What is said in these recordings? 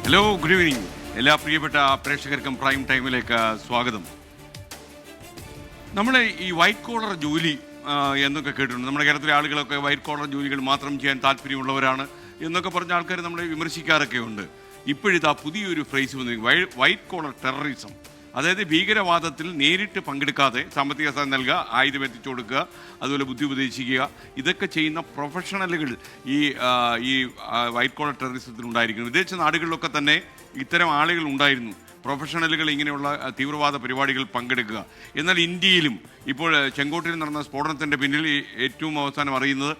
Hello, good evening. എല്ലാ പ്രിയപ്പെട്ട പ്രേക്ഷകർക്കും പ്രൈം ടൈമിലേക്ക് സ്വാഗതം. നമ്മൾ ഈ വൈറ്റ് കോളർ ജോലി എന്നൊക്കെ കേട്ടിട്ടുണ്ട്. നമ്മുടെ കേരളത്തിലെ ആളുകളൊക്കെ വൈറ്റ് കോളർ ജോലികൾ മാത്രം ചെയ്യാൻ താല്പര്യമുള്ളവരാണ് എന്നൊക്കെ പറഞ്ഞ ആൾക്കാർ നമ്മളെ വിമർശിക്കാറൊക്കെ ഉണ്ട്. ഇപ്പോഴിതാ പുതിയൊരു ഫ്രേസ് വന്നു, വൈറ്റ് കോളർ ടെററിസം. അതായത് ഭീകരവാദത്തിൽ നേരിട്ട് പങ്കെടുക്കാതെ സാമ്പത്തിക സഹായം നൽകുക, ആയുധം എത്തിച്ചു കൊടുക്കുക, അതുപോലെ ബുദ്ധി ഉപദേശിക്കുക, ഇതൊക്കെ ചെയ്യുന്ന പ്രൊഫഷണലുകൾ ഈ വൈറ്റ് കോളർ ടെററിസത്തിൽ ഉണ്ടായിരിക്കുന്നു. വിദേശ നാടുകളിലൊക്കെ തന്നെ ഇത്തരം ആളുകൾ ഉണ്ടായിരുന്നു, പ്രൊഫഷണലുകൾ ഇങ്ങനെയുള്ള തീവ്രവാദ പരിപാടികൾ പങ്കെടുക്കുക. എന്നാൽ ഇന്ത്യയിലും ഇപ്പോൾ ചെങ്കോട്ടയിൽ നടന്ന സ്ഫോടനത്തിൻ്റെ പിന്നിൽ ഏറ്റവും അവസാനം അറിയുന്നത്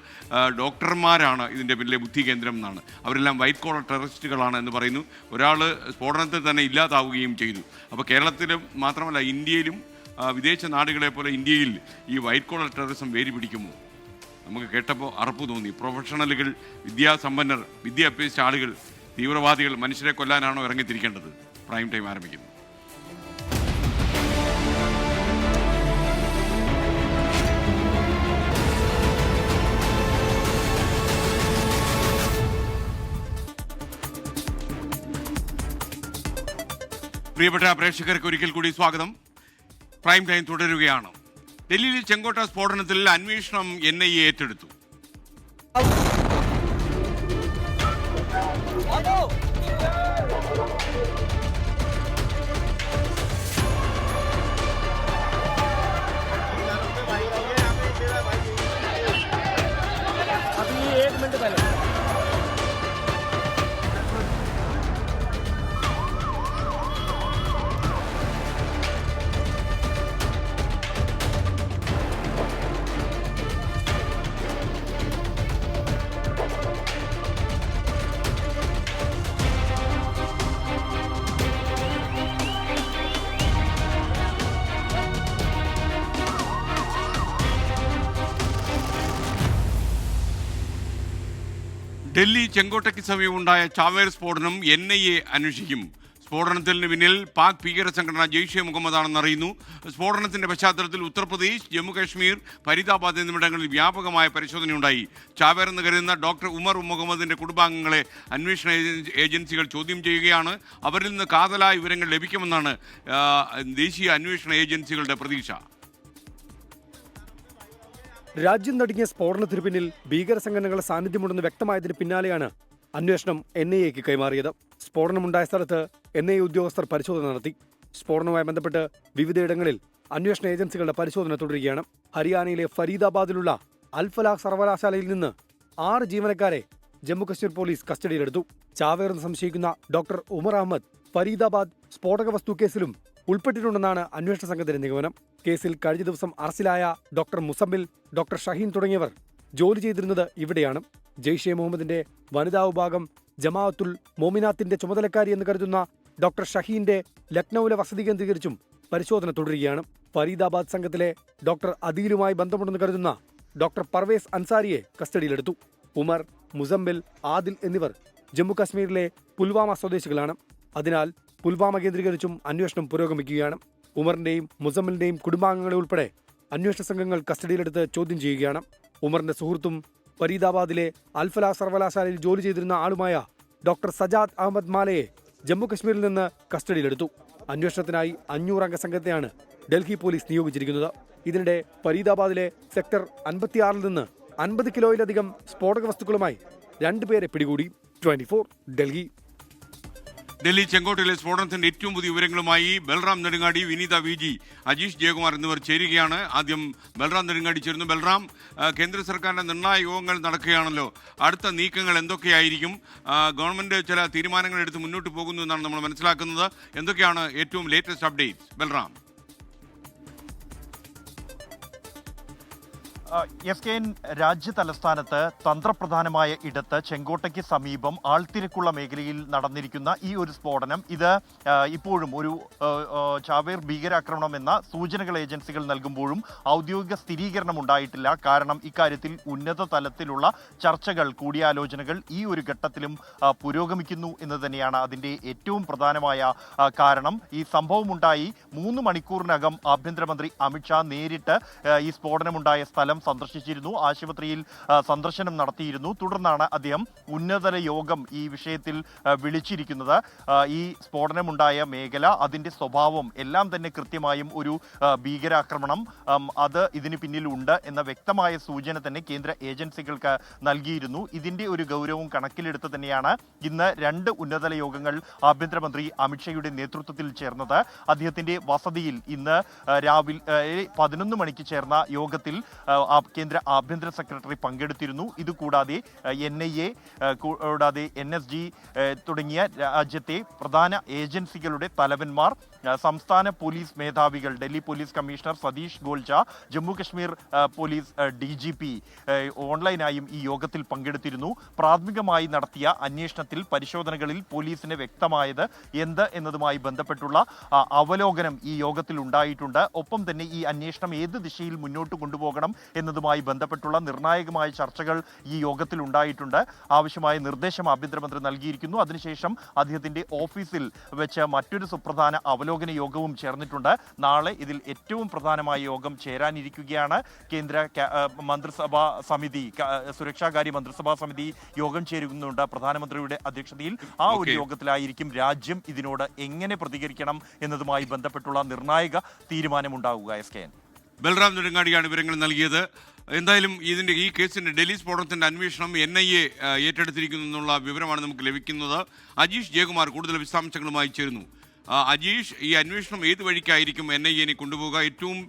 ഡോക്ടർമാരാണ് ഇതിൻ്റെ പിന്നിലെ ബുദ്ധി കേന്ദ്രം എന്നാണ്. അവരെല്ലാം വൈറ്റ് കോളർ ടെററിസ്റ്റുകളാണ് എന്ന് പറയുന്നു. ഒരാൾ സ്ഫോടനത്തിൽ തന്നെ ഇല്ലാതാവുകയും ചെയ്തു. അപ്പോൾ കേരളത്തിലും മാത്രമല്ല ഇന്ത്യയിലും വിദേശ നാടുകളെ പോലെ ഇന്ത്യയിൽ ഈ വൈറ്റ് കോളർ ടെററിസം വേരി പിടിക്കുമോ? നമുക്ക് കേട്ടപ്പോൾ അറപ്പ് തോന്നി. പ്രൊഫഷണലുകൾ, വിദ്യാസമ്പന്നർ, വിദ്യ അഭ്യസിച്ച ആളുകൾ തീവ്രവാദികൾ മനുഷ്യരെ കൊല്ലാനാണോ ഇറങ്ങിത്തിരിക്കേണ്ടത്? പ്രൈം ടൈം ആരംഭിക്കുന്നു. പ്രിയപ്പെട്ട പ്രേക്ഷകർക്ക് ഒരിക്കൽ കൂടി സ്വാഗതം. പ്രൈം ടൈം തുടരുകയാണ്. ഡൽഹിയിൽ ചെങ്കോട്ട സ്ഫോടനത്തിൽ അന്വേഷണം NIA ഏറ്റെടുത്തു. ഡൽഹി ചെങ്കോട്ടയ്ക്ക് സമീപമുണ്ടായ ചാവേർ സ്ഫോടനം NIA അന്വേഷിക്കും. സ്ഫോടനത്തിന് പിന്നിൽ പാക് ഭീകര സംഘടന ജെയ്ഷെ മുഹമ്മദ് ആണെന്ന് അറിയുന്നു. സ്ഫോടനത്തിന്റെ പശ്ചാത്തലത്തിൽ ഉത്തർപ്രദേശ്, ജമ്മു കാശ്മീർ, ഫരീദാബാദ് എന്നിവിടങ്ങളിൽ വ്യാപകമായ പരിശോധനയുണ്ടായി. ചാവേർ എന്ന് കരുതുന്ന ഡോക്ടർ ഉമർ മുഹമ്മദിന്റെ കുടുംബാംഗങ്ങളെ അന്വേഷണ ഏജൻസികൾ ചോദ്യം ചെയ്യുകയാണ്. അവരിൽ നിന്ന് കാതലായ വിവരങ്ങൾ ലഭിക്കുമെന്നാണ് ദേശീയ അന്വേഷണ ഏജൻസികളുടെ പ്രതീക്ഷ. രാജ്യം നടുങ്ങിയ സ്ഫോടനത്തിന് പിന്നിൽ ഭീകര സംഘടനകളുടെ സാന്നിധ്യമുണ്ടെന്ന് വ്യക്തമായതിന് പിന്നാലെയാണ് അന്വേഷണം NIAക്ക് കൈമാറിയത്. സ്ഫോടനമുണ്ടായ സ്ഥലത്ത് NIA ഉദ്യോഗസ്ഥർ പരിശോധന നടത്തി. സ്ഫോടനവുമായി ബന്ധപ്പെട്ട് വിവിധയിടങ്ങളിൽ അന്വേഷണ ഏജൻസികളുടെ പരിശോധന തുടരുകയാണ്. ഹരിയാനയിലെ ഫരീദാബാദിലുള്ള അൽ-ഫലാഹ് സർവകലാശാലയിൽ നിന്ന് 6 ജീവനക്കാരെ ജമ്മുകശ്മീർ പോലീസ് കസ്റ്റഡിയിലെടുത്തു. ചാവേറെന്ന് സംശയിക്കുന്ന ഡോക്ടർ ഉമർ അഹമ്മദ് ഫരീദാബാദ് സ്ഫോടക വസ്തു കേസിലും ഉൾപ്പെട്ടിട്ടുണ്ടെന്നാണ് അന്വേഷണ സംഘത്തിന്റെ നിഗമനം. കേസിൽ കഴിഞ്ഞ ദിവസം അറസ്റ്റിലായ ഡോക്ടർ മുസമ്മിൽ, ഡോക്ടർ ഷഹീൻ തുടങ്ങിയവർ ജോലി ചെയ്തിരുന്നത് ഇവിടെയാണ്. ജെയ്ഷെ മുഹമ്മദിന്റെ വനിതാ വിഭാഗം ജമാഅത്തുൽ മോമിനാത്തിന്റെ ചുമതലക്കാരി എന്ന് കരുതുന്ന ഡോക്ടർ ഷഹീന്റെ ലക്നൌവിലെ വസതി കേന്ദ്രീകരിച്ചും പരിശോധന തുടരുകയാണ്. ഫരീദാബാദ് സംഘത്തിലെ ഡോക്ടർ അദീലുമായി ബന്ധമുണ്ടെന്ന് കരുതുന്ന ഡോക്ടർ പർവേസ് അൻസാരിയെ കസ്റ്റഡിയിലെടുത്തു. ഉമർ, മുസമ്മിൽ, ആദിൽ എന്നിവർ ജമ്മു കാശ്മീരിലെ പുൽവാമ സ്വദേശികളാണ്. അതിനാൽ പുൽവാമ കേന്ദ്രീകരിച്ചും അന്വേഷണം പുരോഗമിക്കുകയാണ്. ഉമറിന്റെയും മുസമ്മിലിന്റെയും കുടുംബാംഗങ്ങളെ ഉൾപ്പെടെ അന്വേഷണ സംഘങ്ങൾ കസ്റ്റഡിയിലെടുത്ത് ചോദ്യം ചെയ്യുകയാണ്. ഉമറിന്റെ സുഹൃത്തും ഫരീദാബാദിലെ അൽ-ഫലാഹ് സർവകലാശാലയിൽ ജോലി ചെയ്തിരുന്ന ആളുമായ ഡോക്ടർ സജാദ് അഹമ്മദ് മാലയെ ജമ്മു കശ്മീരിൽ നിന്ന് കസ്റ്റഡിയിലെടുത്തു. അന്വേഷണത്തിനായി 500 അംഗ സംഘത്തെയാണ് ഡൽഹി പോലീസ് നിയോഗിച്ചിരിക്കുന്നത്. ഇതിനിടെ ഫരീദാബാദിലെ സെക്ടർ 56 നിന്ന് 50 കിലോയിലധികം സ്ഫോടക വസ്തുക്കളുമായി 2 പേരെ പിടികൂടി. 24 ഡൽഹി. ഡൽഹി ചെങ്കോട്ടയിലെ സ്ഫോടനത്തിന്റെ ഏറ്റവും പുതിയ വിവരങ്ങളുമായി ബൽറാം നെടുങ്ങാടി, വിനീത VG, അജീഷ് ജയകുമാർ എന്നിവർ ചേരുകയാണ്. ആദ്യം ബൽറാം നെടുങ്ങാടി ചേരുന്നു. ബൽറാം, കേന്ദ്ര സർക്കാരിന്റെ നിർണായക യോഗങ്ങൾ നടക്കുകയാണല്ലോ. അടുത്ത നീക്കങ്ങൾ എന്തൊക്കെയായിരിക്കും? ഗവൺമെന്റ് ചില തീരുമാനങ്ങൾ എടുത്ത് മുന്നോട്ട് പോകുന്നു എന്നാണ് നമ്മൾ മനസ്സിലാക്കുന്നത്. എന്തൊക്കെയാണ് ഏറ്റവും ലേറ്റസ്റ്റ് അപ്ഡേറ്റ്സ്? ബൽറാം. SKN രാജ്യതലസ്ഥാനത്ത് തന്ത്രപ്രധാനമായ ഇടത്ത് ചെങ്കോട്ടയ്ക്ക് സമീപം ആൾത്തിരക്കുള്ള മേഖലയിൽ നടന്നിരിക്കുന്ന ഈ ഒരു സ്ഫോടനം ഇത് ഇപ്പോഴും ഒരു ചാവേർ ഭീകരാക്രമണം എന്ന സൂചനകൾ ഏജൻസികൾ നൽകുമ്പോഴും ഔദ്യോഗിക സ്ഥിരീകരണം ഉണ്ടായിട്ടില്ല. കാരണം ഇക്കാര്യത്തിൽ ഉന്നത തലത്തിലുള്ള ചർച്ചകൾ, കൂടിയാലോചനകൾ ഈ ഒരു ഘട്ടത്തിലും പുരോഗമിക്കുന്നു എന്ന് തന്നെയാണ് അതിൻ്റെ ഏറ്റവും പ്രധാനമായ കാരണം. ഈ സംഭവമുണ്ടായി 3 മണിക്കൂറിനകം ആഭ്യന്തരമന്ത്രി അമിത്ഷാ നേരിട്ട് ഈ സ്ഫോടനമുണ്ടായ സ്ഥലം സ്പോടനം സന്ദർശിച്ചിരുന്നു. ആശുപത്രിയിൽ സന്ദർശനം നടത്തിയിരുന്നു. തുടർന്നാണ് അദ്ദേഹം ഉന്നതതല യോഗം ഈ വിഷയത്തിൽ വിളിച്ചിരിക്കുന്നത്. ഈ സ്ഫോടനമുണ്ടായ മേഖല, അതിൻ്റെ സ്വഭാവം എല്ലാം തന്നെ കൃത്യമായും ഒരു ഭീകരാക്രമണം അത് ഇതിന് പിന്നിലുണ്ട് എന്ന വ്യക്തമായ സൂചന തന്നെ കേന്ദ്ര ഏജൻസികൾക്ക് നൽകിയിരുന്നു. ഇതിൻ്റെ ഒരു ഗൗരവം കണക്കിലെടുത്ത് തന്നെയാണ് ഇന്ന് 2 ഉന്നതതല യോഗങ്ങൾ ആഭ്യന്തരമന്ത്രി അമിത്ഷായുടെ നേതൃത്വത്തിൽ ചേർന്നത്. അദ്ദേഹത്തിൻ്റെ വസതിയിൽ ഇന്ന് രാവിലെ 11 മണിക്ക് ചേർന്ന യോഗത്തിൽ കേന്ദ്ര ആഭ്യന്തര സെക്രട്ടറി പങ്കെടുത്തിരുന്നു. ഇതുകൂടാതെ NIA കൂടാതെ NSG തുടങ്ങിയ രാജ്യത്തെ പ്രധാന ഏജൻസികളുടെ തലവന്മാർ, സംസ്ഥാന പോലീസ് മേധാവികൾ, Delhi police commissioner Satish Golcha, Jammu Kashmir police DGP ഓൺലൈനായും ഈ യോഗത്തിൽ പങ്കെടുത്തിരുന്നു. പ്രാഥമികമായി നടത്തിയ അന്വേഷണത്തിൽ, പരിശോധനകളിൽ പോലീസിന് വ്യക്തമായത് എന്ത് എന്നതുമായി ബന്ധപ്പെട്ടുള്ള അവലോകനം ഈ യോഗത്തിൽ ഉണ്ടായിട്ടുണ്ട്. ഒപ്പം തന്നെ ഈ അന്വേഷണം ഏത് ദിശയിൽ മുന്നോട്ട് കൊണ്ടുപോകണം എന്നതുമായി ബന്ധപ്പെട്ടുള്ള നിർണായകമായ ചർച്ചകൾ ഈ യോഗത്തിൽ ഉണ്ടായിട്ടുണ്ട്. ആവശ്യമായ നിർദ്ദേശം ആഭ്യന്തരമന്ത്രി നൽകിയിരിക്കുന്നു. അതിനുശേഷം അദ്ദേഹത്തിൻ്റെ ഓഫീസിൽ വെച്ച് മറ്റൊരു സുപ്രധാന അവലോകന യോഗവും ചേർന്നിട്ടുണ്ട്. നാളെ ഇതിൽ ഏറ്റവും പ്രധാനമായ യോഗം ചേരാനിരിക്കുകയാണ്. കേന്ദ്ര മന്ത്രിസഭാ സമിതി, സുരക്ഷാകാര്യ മന്ത്രിസഭാ സമിതി യോഗം ചേരുന്നുണ്ട് പ്രധാനമന്ത്രിയുടെ അധ്യക്ഷതയിൽ. ആ ഒരു യോഗത്തിലായിരിക്കും രാജ്യം ഇതിനോട് എങ്ങനെ പ്രതികരിക്കണം എന്നതുമായി ബന്ധപ്പെട്ടുള്ള നിർണായക തീരുമാനമുണ്ടാവുക. SKN ബൽറാം നെടുങ്ങാടിയാണ് വിവരങ്ങൾ നൽകിയത്. എന്തായാലും ഈ കേസിന്റെ ഡൽഹി സ്ഫോടനത്തിന്റെ അന്വേഷണം NIA ഏറ്റെടുത്തിരിക്കുന്നു എന്നുള്ള വിവരമാണ് നമുക്ക് ലഭിക്കുന്നത്. അജീഷ് ജയകുമാർ കൂടുതൽ വിശദാംശങ്ങളുമായി ചേരുന്നു. അജീഷ്, ഈ അന്വേഷണം ഏത് വഴിക്കായിരിക്കും NIA കൊണ്ടുപോകുക? ഏറ്റവും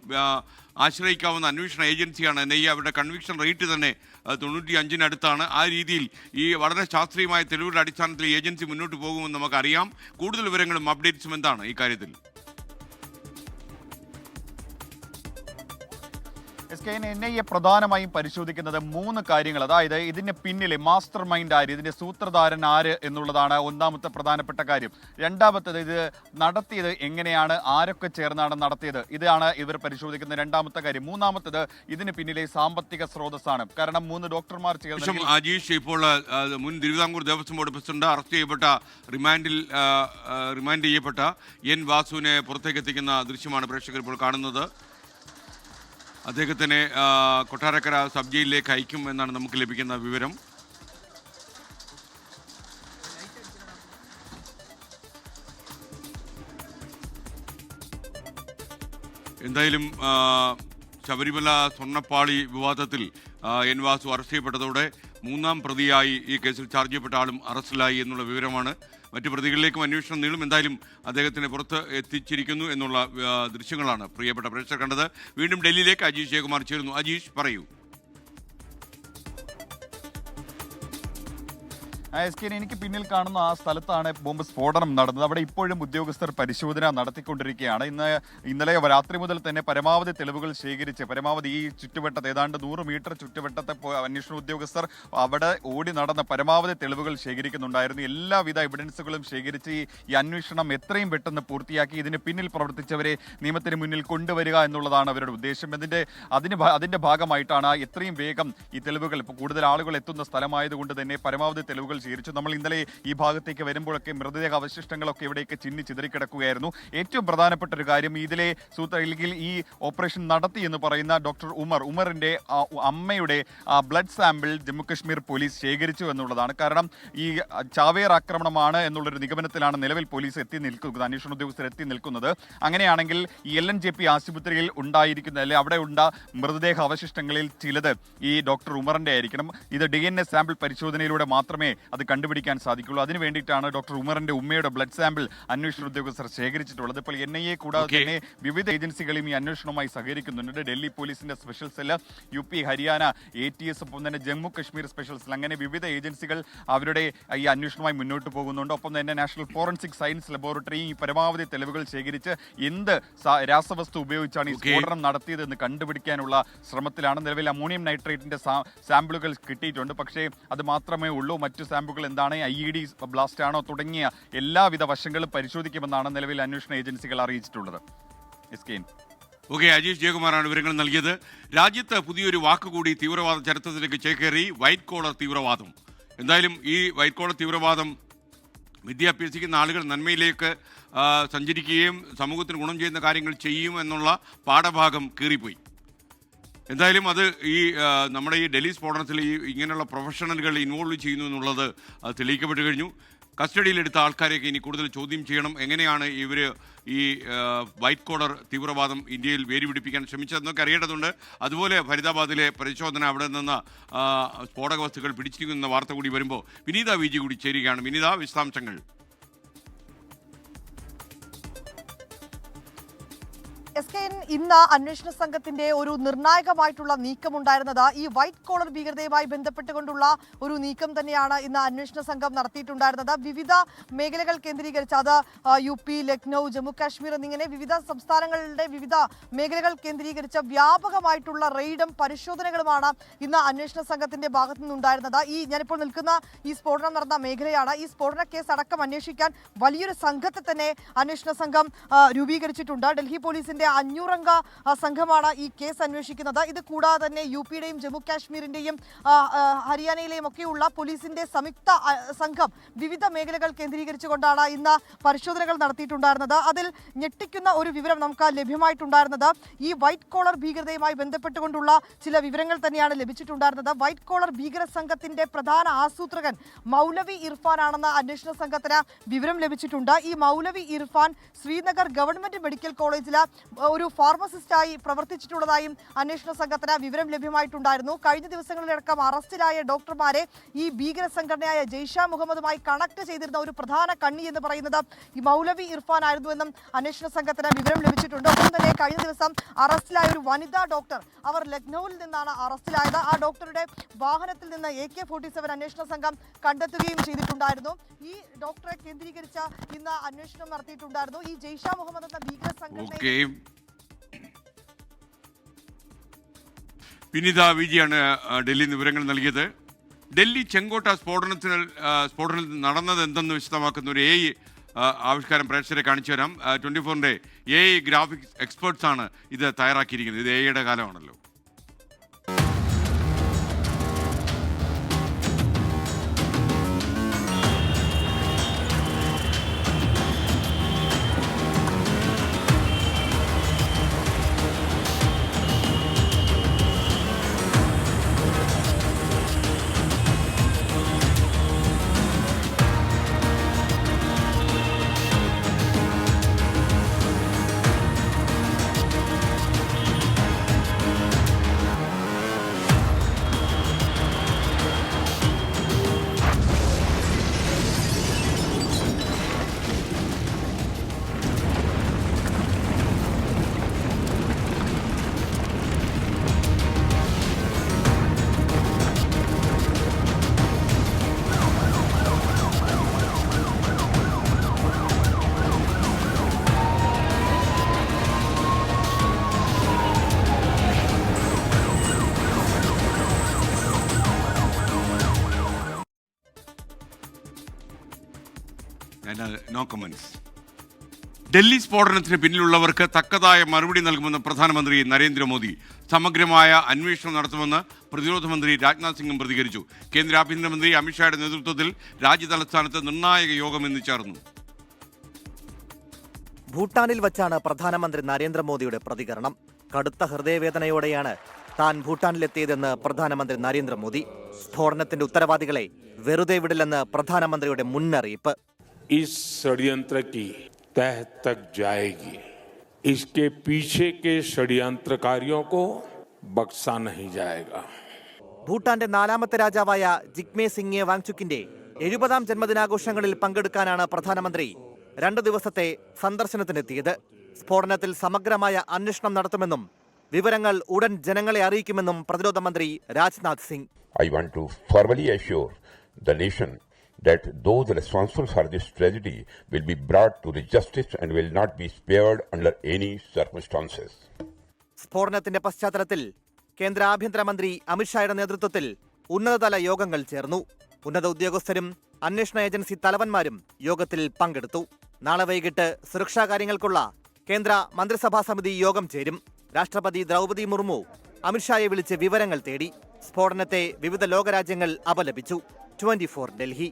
ആശ്രയിക്കാവുന്ന അന്വേഷണ ഏജൻസിയാണ് NIA. അവരുടെ കൺവിക്ഷൻ റേറ്റ് തന്നെ 95-ന് ആ രീതിയിൽ ഈ വളരെ ശാസ്ത്രീയമായ തെളിവുകളുടെ അടിസ്ഥാനത്തിൽ ഏജൻസി മുന്നോട്ട് പോകുമെന്ന് നമുക്കറിയാം. കൂടുതൽ വിവരങ്ങളും അപ്ഡേറ്റ്സും എന്താണ് ഈ കാര്യത്തിൽ? NIA പ്രധാനമായും പരിശോധിക്കുന്നത് 3 കാര്യങ്ങൾ. അതായത് ഇതിന് പിന്നിലെ മാസ്റ്റർ മൈൻഡ് ആര്, ഇതിന്റെ സൂത്രധാരൻ ആര് എന്നുള്ളതാണ് ഒന്നാമത്തെ പ്രധാനപ്പെട്ട കാര്യം. രണ്ടാമത്തേത് ഇത് നടത്തിയത് എങ്ങനെയാണ്, ആരൊക്കെ ചേർന്നാണ് നടത്തിയത്, ഇതാണ് ഇവർ പരിശോധിക്കുന്ന രണ്ടാമത്തെ കാര്യം. മൂന്നാമത്തേത് ഇതിന് പിന്നിലെ സാമ്പത്തിക സ്രോതസ്സാണ്. കാരണം 3 ഡോക്ടർമാർ ചേർന്ന് അജീഷ്, ഇപ്പോൾ മുൻ Thiruvithamkoor Devaswom board president arrest ചെയ്യപ്പെട്ട റിമാൻഡ് ചെയ്യപ്പെട്ട N വാസുവിനെ പുറത്തേക്ക് എത്തിക്കുന്ന ദൃശ്യമാണ് പ്രേക്ഷകർ ഇപ്പോൾ കാണുന്നത്. അദ്ദേഹത്തിനെ കൊട്ടാരക്കര സബ് ജയിലിലേക്ക് അയക്കും എന്നാണ് നമുക്ക് ലഭിക്കുന്ന വിവരം. എന്തായാലും ശബരിമല സ്വർണ്ണപ്പാളി വിവാദത്തിൽ N വാസു അറസ്റ്റ് ചെയ്യപ്പെട്ടതോടെ 3ാം പ്രതിയായി ഈ കേസിൽ ചാർജ് ചെയ്യപ്പെട്ട ആളും അറസ്റ്റിലായി എന്നുള്ള വിവരമാണ്. മറ്റു പ്രതികളിലേക്കും അന്വേഷണം നീളും. എന്തായാലും അദ്ദേഹത്തിനെ പുറത്ത് എത്തിച്ചിരിക്കുന്നു എന്നുള്ള ദൃശ്യങ്ങളാണ് പ്രിയപ്പെട്ട പ്രേക്ഷകർ കണ്ടത്. വീണ്ടും ഡൽഹിയിലേക്ക് അജീഷ് ജയകുമാർ ചേരുന്നു. അജീഷ്, പറയൂ. SKN, എനിക്ക് പിന്നിൽ കാണുന്ന ആ സ്ഥലത്താണ് ബോംബ് സ്ഫോടനം നടന്നത്. അവിടെ ഇപ്പോഴും ഉദ്യോഗസ്ഥർ പരിശോധന നടത്തിക്കൊണ്ടിരിക്കുകയാണ്. ഇന്നലെ രാത്രി മുതൽ തന്നെ പരമാവധി തെളിവുകൾ ശേഖരിച്ച് പരമാവധി ഈ ചുറ്റുവട്ടത്ത് ഏതാണ്ട് 100 മീറ്റർ ചുറ്റുവട്ടത്തെ അന്വേഷണ ഉദ്യോഗസ്ഥർ അവിടെ ഓടി നടന്ന പരമാവധി തെളിവുകൾ ശേഖരിക്കുന്നുണ്ടായിരുന്നു. എല്ലാവിധ എവിഡൻസുകളും ശേഖരിച്ച് ഈ അന്വേഷണം എത്രയും പെട്ടെന്ന് പൂർത്തിയാക്കി ഇതിന് പിന്നിൽ പ്രവർത്തിച്ചവരെ നിയമത്തിന് മുന്നിൽ കൊണ്ടുവരിക എന്നുള്ളതാണ് അവരുടെ ഉദ്ദേശം. അതിന്റെ ഭാഗമായിട്ടാണ് എത്രയും വേഗം ഈ തെളിവുകൾ, ഇപ്പോൾ കൂടുതൽ ആളുകൾ എത്തുന്ന സ്ഥലമായതുകൊണ്ട് തന്നെ പരമാവധി തെളിവുകൾ ശേഖരിച്ചു. നമ്മൾ ഇന്നലെ ഈ ഭാഗത്തേക്ക് വരുമ്പോഴൊക്കെ മൃതദേഹ അവശിഷ്ടങ്ങളൊക്കെ ഇവിടേക്ക് ചിതറിക്കിടക്കുകയായിരുന്നു. ഏറ്റവും പ്രധാനപ്പെട്ട ഒരു കാര്യം, ഇതിലെ അല്ലെങ്കിൽ ഈ ഓപ്പറേഷൻ നടത്തി എന്ന് പറയുന്ന ഡോക്ടർ ഉമറിന്റെ അമ്മയുടെ ബ്ലഡ് സാമ്പിൾ ജമ്മുകശ്മീർ പോലീസ് ശേഖരിച്ചു എന്നുള്ളതാണ്. കാരണം ഈ ചാവേർ ആക്രമണമാണ് എന്നുള്ളൊരു നിഗമനത്തിലാണ് നിലവിൽ പോലീസ് എത്തി നിൽക്കുന്നത്, അന്വേഷണ ഉദ്യോഗസ്ഥർ എത്തി നിൽക്കുന്നത്. അങ്ങനെയാണെങ്കിൽ ഈ LNJP ആശുപത്രിയിൽ ഉണ്ടായിരിക്കുന്ന അല്ലെ അവിടെ ഉണ്ട മൃതദേഹ അവശിഷ്ടങ്ങളിൽ ചിലത് ഈ ഡോക്ടർ ഉമറിന്റെ ആയിരിക്കണം. ഇത് DNA സാമ്പിൾ പരിശോധനയിലൂടെ മാത്രമേ അത് കണ്ടുപിടിക്കാൻ സാധിക്കുള്ളൂ. അതിനു വേണ്ടിയിട്ടാണ് ഡോക്ടർ ഉമറിന്റെ ഉമ്മയുടെ ബ്ലഡ് സാമ്പിൾ അന്വേഷണ ഉദ്യോഗസ്ഥർ ശേഖരിച്ചിട്ടുള്ളത്. ഇപ്പോൾ NIA കൂടാതെ തന്നെ വിവിധ ഏജൻസികളും ഈ അന്വേഷണവുമായി സഹകരിക്കുന്നുണ്ട്. ഡൽഹി പോലീസിന്റെ special cell, UP, Haryana ATS, ഒപ്പം തന്നെ ജമ്മു കശ്മീർ സ്പെഷ്യൽ സെൽ, അങ്ങനെ വിവിധ ഏജൻസികൾ അവരുടെ ഈ അന്വേഷണവുമായി മുന്നോട്ട് പോകുന്നുണ്ട്. ഒപ്പം തന്നെ നാഷണൽ ഫോറൻസിക് സയൻസ് ലബോറട്ടറി ഈ പരമാവധി തെളിവുകൾ ശേഖരിച്ച് എന്ത് രാസവസ്തു ഉപയോഗിച്ചാണ് ഈ സ്ഫോടനം നടത്തിയതെന്ന് കണ്ടുപിടിക്കാനുള്ള ശ്രമത്തിലാണ്. നിലവിൽ അമോണിയം നൈട്രേറ്റിന്റെ സാമ്പിളുകൾ കിട്ടിയിട്ടുണ്ട്. പക്ഷേ അത് മാത്രമേ ഉള്ളൂ. മറ്റു സാമ്പിളുകൾ എന്താണ്, IED ബ്ലാസ്റ്റ് ആണോ തുടങ്ങിയ എല്ലാവിധ വശങ്ങളും പരിശോധിക്കുമെന്നാണ് നിലവിൽ അന്വേഷണ ഏജൻസികൾ അറിയിച്ചിട്ടുള്ളത്. അജീഷ് ജയകുമാറാണ് വിവരങ്ങൾ നൽകിയത്. രാജ്യത്ത് പുതിയൊരു വാക്കുകൂടി തീവ്രവാദ ചരിത്രത്തിലേക്ക് ചേക്കേറി, വൈറ്റ് കോളർ തീവ്രവാദം. എന്തായാലും ഈ വൈറ്റ് കോളർ തീവ്രവാദം വിദ്യ അഭ്യസിക്കുന്ന ആളുകൾ നന്മയിലേക്ക് സഞ്ചരിക്കുകയും സമൂഹത്തിന് ഗുണം ചെയ്യുന്ന കാര്യങ്ങൾ ചെയ്യും എന്നുള്ള പാഠഭാഗം കീറിപ്പോയി. എന്തായാലും അത് ഈ നമ്മുടെ ഈ ഡൽഹി സ്ഫോടനത്തിൽ ഈ ഇങ്ങനെയുള്ള പ്രൊഫഷണലുകൾ ഇൻവോൾവ് ചെയ്യുന്നു എന്നുള്ളത് തെളിയിക്കപ്പെട്ട് കഴിഞ്ഞു. കസ്റ്റഡിയിലെടുത്ത ആൾക്കാരെയൊക്കെ ഇനി കൂടുതൽ ചോദ്യം ചെയ്യണം. എങ്ങനെയാണ് ഇവർ ഈ വൈറ്റ് കോളർ തീവ്രവാദം ഇന്ത്യയിൽ വേരുപിടിപ്പിക്കാൻ ശ്രമിച്ചതെന്നൊക്കെ അറിയേണ്ടതുണ്ട്. അതുപോലെ ഫരീദാബാദിലെ പരിശോധന, അവിടെ നിന്ന് സ്ഫോടക വസ്തുക്കൾ പിടിച്ചിരിക്കുന്ന വാർത്ത കൂടി വരുമ്പോൾ വിനീത വിജി കൂടി ചേരുകയാണ്. വിനീത, വിശദാംശങ്ങൾ. SKN ഇന്ന് അന്വേഷണ സംഘത്തിന്റെ ഒരു നിർണായകമായിട്ടുള്ള നീക്കമുണ്ടായിരുന്നത് ഈ വൈറ്റ് കോളർ ഭീകരതയുമായി ബന്ധപ്പെട്ടുകൊണ്ടുള്ള ഒരു നീക്കം തന്നെയാണ് ഇന്ന് അന്വേഷണ സംഘം നടത്തിയിട്ടുണ്ടായിരുന്നത്. വിവിധ മേഖലകൾ കേന്ദ്രീകരിച്ച്, അത് UP, ലക്നൗ, ജമ്മു കാശ്മീർ എന്നിങ്ങനെ വിവിധ സംസ്ഥാനങ്ങളുടെ വിവിധ മേഖലകൾ കേന്ദ്രീകരിച്ച് വ്യാപകമായിട്ടുള്ള റെയ്ഡും പരിശോധനകളുമാണ് ഇന്ന് അന്വേഷണ സംഘത്തിന്റെ ഭാഗത്തു നിന്നുണ്ടായിരുന്നത്. ഞാനിപ്പോൾ നിൽക്കുന്ന ഈ സ്ഫോടനം നടന്ന മേഖലയാണ്. ഈ സ്ഫോടന കേസ് അടക്കം അന്വേഷിക്കാൻ വലിയൊരു സംഘത്തെ തന്നെ അന്വേഷണ സംഘം രൂപീകരിച്ചിട്ടുണ്ട്. ഡൽഹി പോലീസിന്റെ 500-അംഗ സംഘമാണ് ഈ കേസ് അന്വേഷിക്കുന്നത്. ഇത് കൂടാതെ തന്നെ UPയുടെയും ജമ്മു കാശ്മീരിന്റെയും ഹരിയാനയിലെയും ഒക്കെയുള്ള പോലീസിന്റെ സംയുക്ത സംഘം വിവിധ മേഖലകൾ കേന്ദ്രീകരിച്ചുകൊണ്ടാണ് ഇന്ന് പരിശോധനകൾ നടത്തിയിട്ടുണ്ടായിരുന്നത്. അതിൽ ഞെട്ടിക്കുന്ന ഒരു വിവരം നമുക്ക് ലഭ്യമായിട്ടുണ്ടായിരുന്നത് ഈ വൈറ്റ് കോളർ ഭീകരതയുമായി ബന്ധപ്പെട്ടുകൊണ്ടുള്ള ചില വിവരങ്ങൾ തന്നെയാണ് ലഭിച്ചിട്ടുണ്ടായിരുന്നത്. വൈറ്റ് കോളർ ഭീകര സംഘത്തിന്റെ പ്രധാന ആസൂത്രകൻ മൗലവി ഇർഫാൻ ആണെന്ന് അന്വേഷണ സംഘത്തിന് വിവരം ലഭിച്ചിട്ടുണ്ട്. ഈ മൗലവി ഇർഫാൻ ശ്രീനഗർ ഗവൺമെന്റ് മെഡിക്കൽ കോളേജിൽ ഒരു ഫാർമസിസ്റ്റായി പ്രവർത്തിച്ചിട്ടുള്ളതായും അന്വേഷണ സംഘത്തിന് വിവരം ലഭ്യമായിട്ടുണ്ടായിരുന്നു. കഴിഞ്ഞ ദിവസങ്ങളിലടക്കം അറസ്റ്റിലായ ഡോക്ടർമാരെ ഈ ഭീകര സംഘടനയായ ജെയ്ഷെ മുഹമ്മദുമായി കണക്ട് ചെയ്തിരുന്ന ഒരു പ്രധാന കണ്ണി എന്ന് പറയുന്നത് ഈ മൗലവി ഇർഫാൻ ആയിരുന്നുവെന്നും അന്വേഷണ സംഘത്തിന് വിവരം ലഭിച്ചിട്ടുണ്ട്. ഒപ്പം തന്നെ കഴിഞ്ഞ ദിവസം അറസ്റ്റിലായ ഒരു വനിതാ ഡോക്ടർ, അവർ ലക്നൌവിൽ നിന്നാണ് അറസ്റ്റിലായത്. ആ ഡോക്ടറുടെ വാഹനത്തിൽ നിന്ന് AK-47 അന്വേഷണ സംഘം കണ്ടെത്തുകയും ചെയ്തിട്ടുണ്ടായിരുന്നു. ഈ ഡോക്ടറെ കേന്ദ്രീകരിച്ച് ഇന്ന് അന്വേഷണം നടത്തിയിട്ടുണ്ടായിരുന്നു. ഈ ജെയ്ഷെ മുഹമ്മദ് എന്ന ഭീകര സംഘടന വിനീത വിജിയാണ് ഡൽഹിയിൽ നിന്ന് വിവരങ്ങൾ നൽകിയത്. ഡൽഹി ചെങ്കോട്ട സ്ഫോടനത്തിൽ നടന്നത് എന്തെന്ന് വിശദമാക്കുന്ന ഒരു AI ആവിഷ്കാരം പ്രേക്ഷകരെ കാണിച്ചു തരാം. 24-ന്റെ AI ഗ്രാഫിക്സ് എക്സ്പേർട്സ് ആണ് ഇത് തയ്യാറാക്കിയിരിക്കുന്നത്. ഇത് AIയുടെ കാലമാണല്ലോ. No comments. ഡൽഹി സ്ഫോടനത്തിന് പിന്നിലുള്ളവർക്ക് തക്കതായ മറുപടി നൽകുമെന്ന് പ്രധാനമന്ത്രി നരേന്ദ്രമോദി. സമഗ്രമായ അന്വേഷണം നടത്തുമെന്ന് പ്രതിരോധ മന്ത്രി രാജ്നാഥ് സിംഗും പ്രതികരിച്ചു. കേന്ദ്ര ആഭ്യന്തരമന്ത്രി അമിത്ഷായുടെ നേതൃത്വത്തിൽ രാജ്യതലസ്ഥാനത്ത് നിർണായക യോഗം ഇന്ന് ചേർന്നു. ഭൂട്ടാനിൽ വച്ചാണ് പ്രധാനമന്ത്രി നരേന്ദ്രമോദിയുടെ പ്രതികരണം. കടുത്ത ഹൃദയവേദനയോടെയാണ് താൻ ഭൂട്ടാനിലെത്തിയതെന്ന് പ്രധാനമന്ത്രി നരേന്ദ്രമോദി. സ്ഫോടനത്തിന്റെ ഉത്തരവാദികളെ വെറുതെ വിടില്ലെന്ന് പ്രധാനമന്ത്രിയുടെ മുന്നറിയിപ്പ്. इस षड्यंत्र की तह तक जाएगी. इसके पीछे के षड्यंत्रकारियों को बख्शा नहीं जाएगा. ഭൂട്ടാന്റെ 4ാമത്തെ രാജാവായ ജിഗ്മേ സിംഗെ വാങ്ചുക്കിന്റെ 70ാം ജന്മദിനാഘോഷങ്ങളിൽ പങ്കെടുക്കാനാണ് പ്രധാനമന്ത്രി 2 ദിവസത്തെ സന്ദർശനത്തിനെത്തിയത്. സ്ഫോടനത്തിൽ സമഗ്രമായ അന്വേഷണം നടത്തുമെന്നും വിവരങ്ങൾ ഉടൻ ജനങ്ങളെ അറിയിക്കുമെന്നും പ്രതിരോധ മന്ത്രി Rajnath Singh. I want to formally assure the nation that those responsible for this tragedy will be brought to the justice and will not be spared under any circumstances. സ്ഫോടനത്തിന്റെ പശ്ചാത്തലത്തിൽ കേന്ദ്ര ആഭ്യന്തരമന്ത്രി അമിത്ഷായുടെ നേതൃത്വത്തിൽ ഉന്നതതല യോഗങ്ങൾ ചേർന്നു. ഉന്നത ഉദ്യോഗസ്ഥരും അന്വേഷണ ഏജൻസി തലവന്മാരും യോഗത്തിൽ പങ്കെടുത്തു. നാളെ വൈകിട്ട് സുരക്ഷാ കാര്യങ്ങൾക്കുള്ള കേന്ദ്ര മന്ത്രിസഭാ സമിതി യോഗം ചേരും. രാഷ്ട്രപതി ദ്രൗപദി മുർമു അമിത്ഷായെ വിളിച്ച് വിവരങ്ങൾ തേടി. സ്ഫോടനത്തെ വിവിധ ലോകരാജ്യങ്ങൾ അപലപിച്ചു. 24 ഡൽഹി.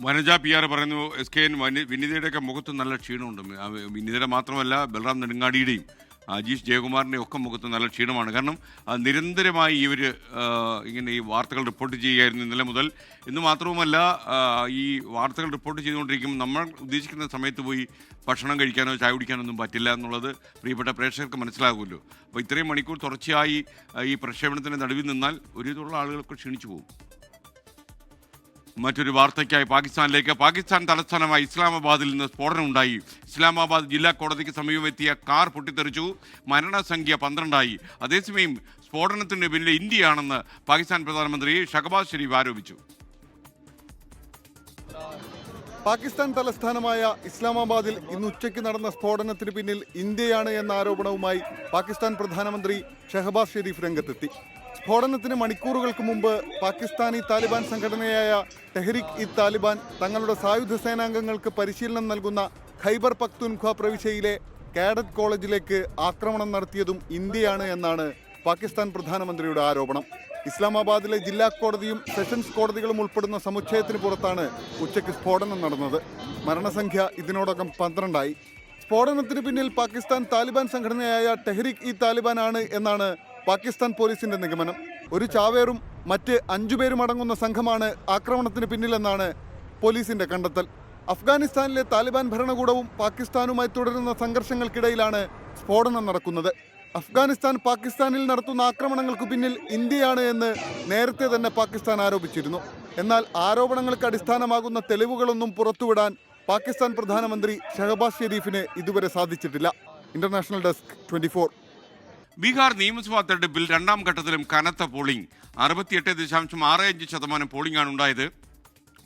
വനജ PR പറയുന്നു, SKN വിനീതയുടെയൊക്കെ മുഖത്ത് നല്ല ക്ഷീണമുണ്ട്. വിനീതയുടെ മാത്രമല്ല ബൽറാം നെടുങ്ങാടിയുടെയും അജീഷ് ജയകുമാറിൻ്റെ ഒക്കെ മുഖത്ത് നല്ല ക്ഷീണമാണ്. കാരണം നിരന്തരമായി ഇവർ ഇങ്ങനെ ഈ വാർത്തകൾ റിപ്പോർട്ട് ചെയ്യുകയായിരുന്നു ഇന്നലെ മുതൽ. ഇന്ന് മാത്രവുമല്ല, ഈ വാർത്തകൾ റിപ്പോർട്ട് ചെയ്തുകൊണ്ടിരിക്കുമ്പോൾ നമ്മൾ ഉദ്ദേശിക്കുന്ന സമയത്ത് പോയി ഭക്ഷണം കഴിക്കാനോ ചായ കുടിക്കാനോ ഒന്നും പറ്റില്ല എന്നുള്ളത് പ്രിയപ്പെട്ട പ്രേക്ഷകർക്ക് മനസ്സിലാകുമല്ലോ. അപ്പോൾ ഇത്രയും മണിക്കൂർ തുടർച്ചയായി ഈ പ്രക്ഷേപണത്തിൻ്റെ നടുവിൽ നിന്നാൽ ഒരുവിധമുള്ള ആളുകളൊക്കെ ക്ഷീണിച്ചു പോകും. മറ്റൊരു വാർത്തയ്ക്കായി പാകിസ്ഥാനിലേക്ക്. പാകിസ്ഥാൻ തലസ്ഥാനമായ ഇസ്ലാമാബാദിൽ നിന്ന് സ്ഫോടനം ഉണ്ടായി. ഇസ്ലാമാബാദ് ജില്ലാ കോടതിക്ക് സമീപമെത്തിയ കാർ പൊട്ടിത്തെറിച്ചു. മരണസംഖ്യ 12ആയി. അതേസമയം സ്ഫോടനത്തിന് പിന്നിൽ ഇന്ത്യയാണെന്ന് പാകിസ്ഥാൻ പ്രധാനമന്ത്രി ഷഹബാസ് ഷെരീഫ് ആരോപിച്ചു. പാകിസ്ഥാൻ തലസ്ഥാനമായ ഇസ്ലാമാബാദിൽ ഇന്ന് ഉച്ചയ്ക്ക് നടന്ന സ്ഫോടനത്തിന് പിന്നിൽ ഇന്ത്യയാണ് എന്ന ആരോപണവുമായി പാകിസ്ഥാൻ പ്രധാനമന്ത്രി ഷഹബാസ് ഷെരീഫ് രംഗത്തെത്തി. സ്ഫോടനത്തിന് മണിക്കൂറുകൾക്ക് മുമ്പ് പാകിസ്ഥാനി താലിബാൻ സംഘടനയായ ടെഹ്രിക് ഇ താലിബാൻ തങ്ങളുടെ സായുധ സേനാംഗങ്ങൾക്ക് പരിശീലനം നൽകുന്ന ഖൈബർ പഖ്തൂൻഖ്വ പ്രവിശ്യയിലെ കാഡറ്റ് കോളേജിലേക്ക് ആക്രമണം നടത്തിയതും ഇന്ത്യയാണ് എന്നാണ് പാകിസ്ഥാൻ പ്രധാനമന്ത്രിയുടെ ആരോപണം. ഇസ്ലാമാബാദിലെ ജില്ലാ കോടതിയും സെഷൻസ് കോടതികളും ഉൾപ്പെടുന്ന സമുച്ചയത്തിന് പുറത്താണ് ഉച്ചയ്ക്ക് സ്ഫോടനം നടന്നത്. മരണസംഖ്യ ഇതിനോടകം 12ആയി. സ്ഫോടനത്തിന് പിന്നിൽ പാകിസ്ഥാൻ താലിബാൻ സംഘടനയായ ടെഹ്രിക് ഇ താലിബാൻ ആണ് എന്നാണ് പാകിസ്ഥാൻ പോലീസിന്റെ നിഗമനം. ഒരു ചാവേറും മറ്റ് 5 പേരും അടങ്ങുന്ന സംഘമാണ് ആക്രമണത്തിന് പിന്നിലെന്നാണ് പോലീസിന്റെ കണ്ടെത്തൽ. അഫ്ഗാനിസ്ഥാനിലെ താലിബാൻ ഭരണകൂടവും പാകിസ്ഥാനുമായി തുടരുന്ന സംഘർഷങ്ങൾക്കിടയിലാണ് സ്ഫോടനം നടക്കുന്നത്. അഫ്ഗാനിസ്ഥാൻ പാകിസ്ഥാനിൽ നടത്തുന്ന ആക്രമണങ്ങൾക്ക് പിന്നിൽ ഇന്ത്യയാണ് എന്ന് നേരത്തെ തന്നെ പാകിസ്ഥാൻ ആരോപിച്ചിരുന്നു. എന്നാൽ ആരോപണങ്ങൾക്ക് അടിസ്ഥാനമാകുന്ന തെളിവുകളൊന്നും പുറത്തുവിടാൻ പാകിസ്ഥാൻ പ്രധാനമന്ത്രി ഷഹബാസ് ഷെരീഫിന് ഇതുവരെ സാധിച്ചിട്ടില്ല. International desk 24. ബീഹാർ നിയമസഭാ തെരഞ്ഞെടുപ്പിൽ രണ്ടാം ഘട്ടത്തിലും കനത്ത പോളിംഗ്. 68.65% പോളിംഗാണ് ഉണ്ടായത്.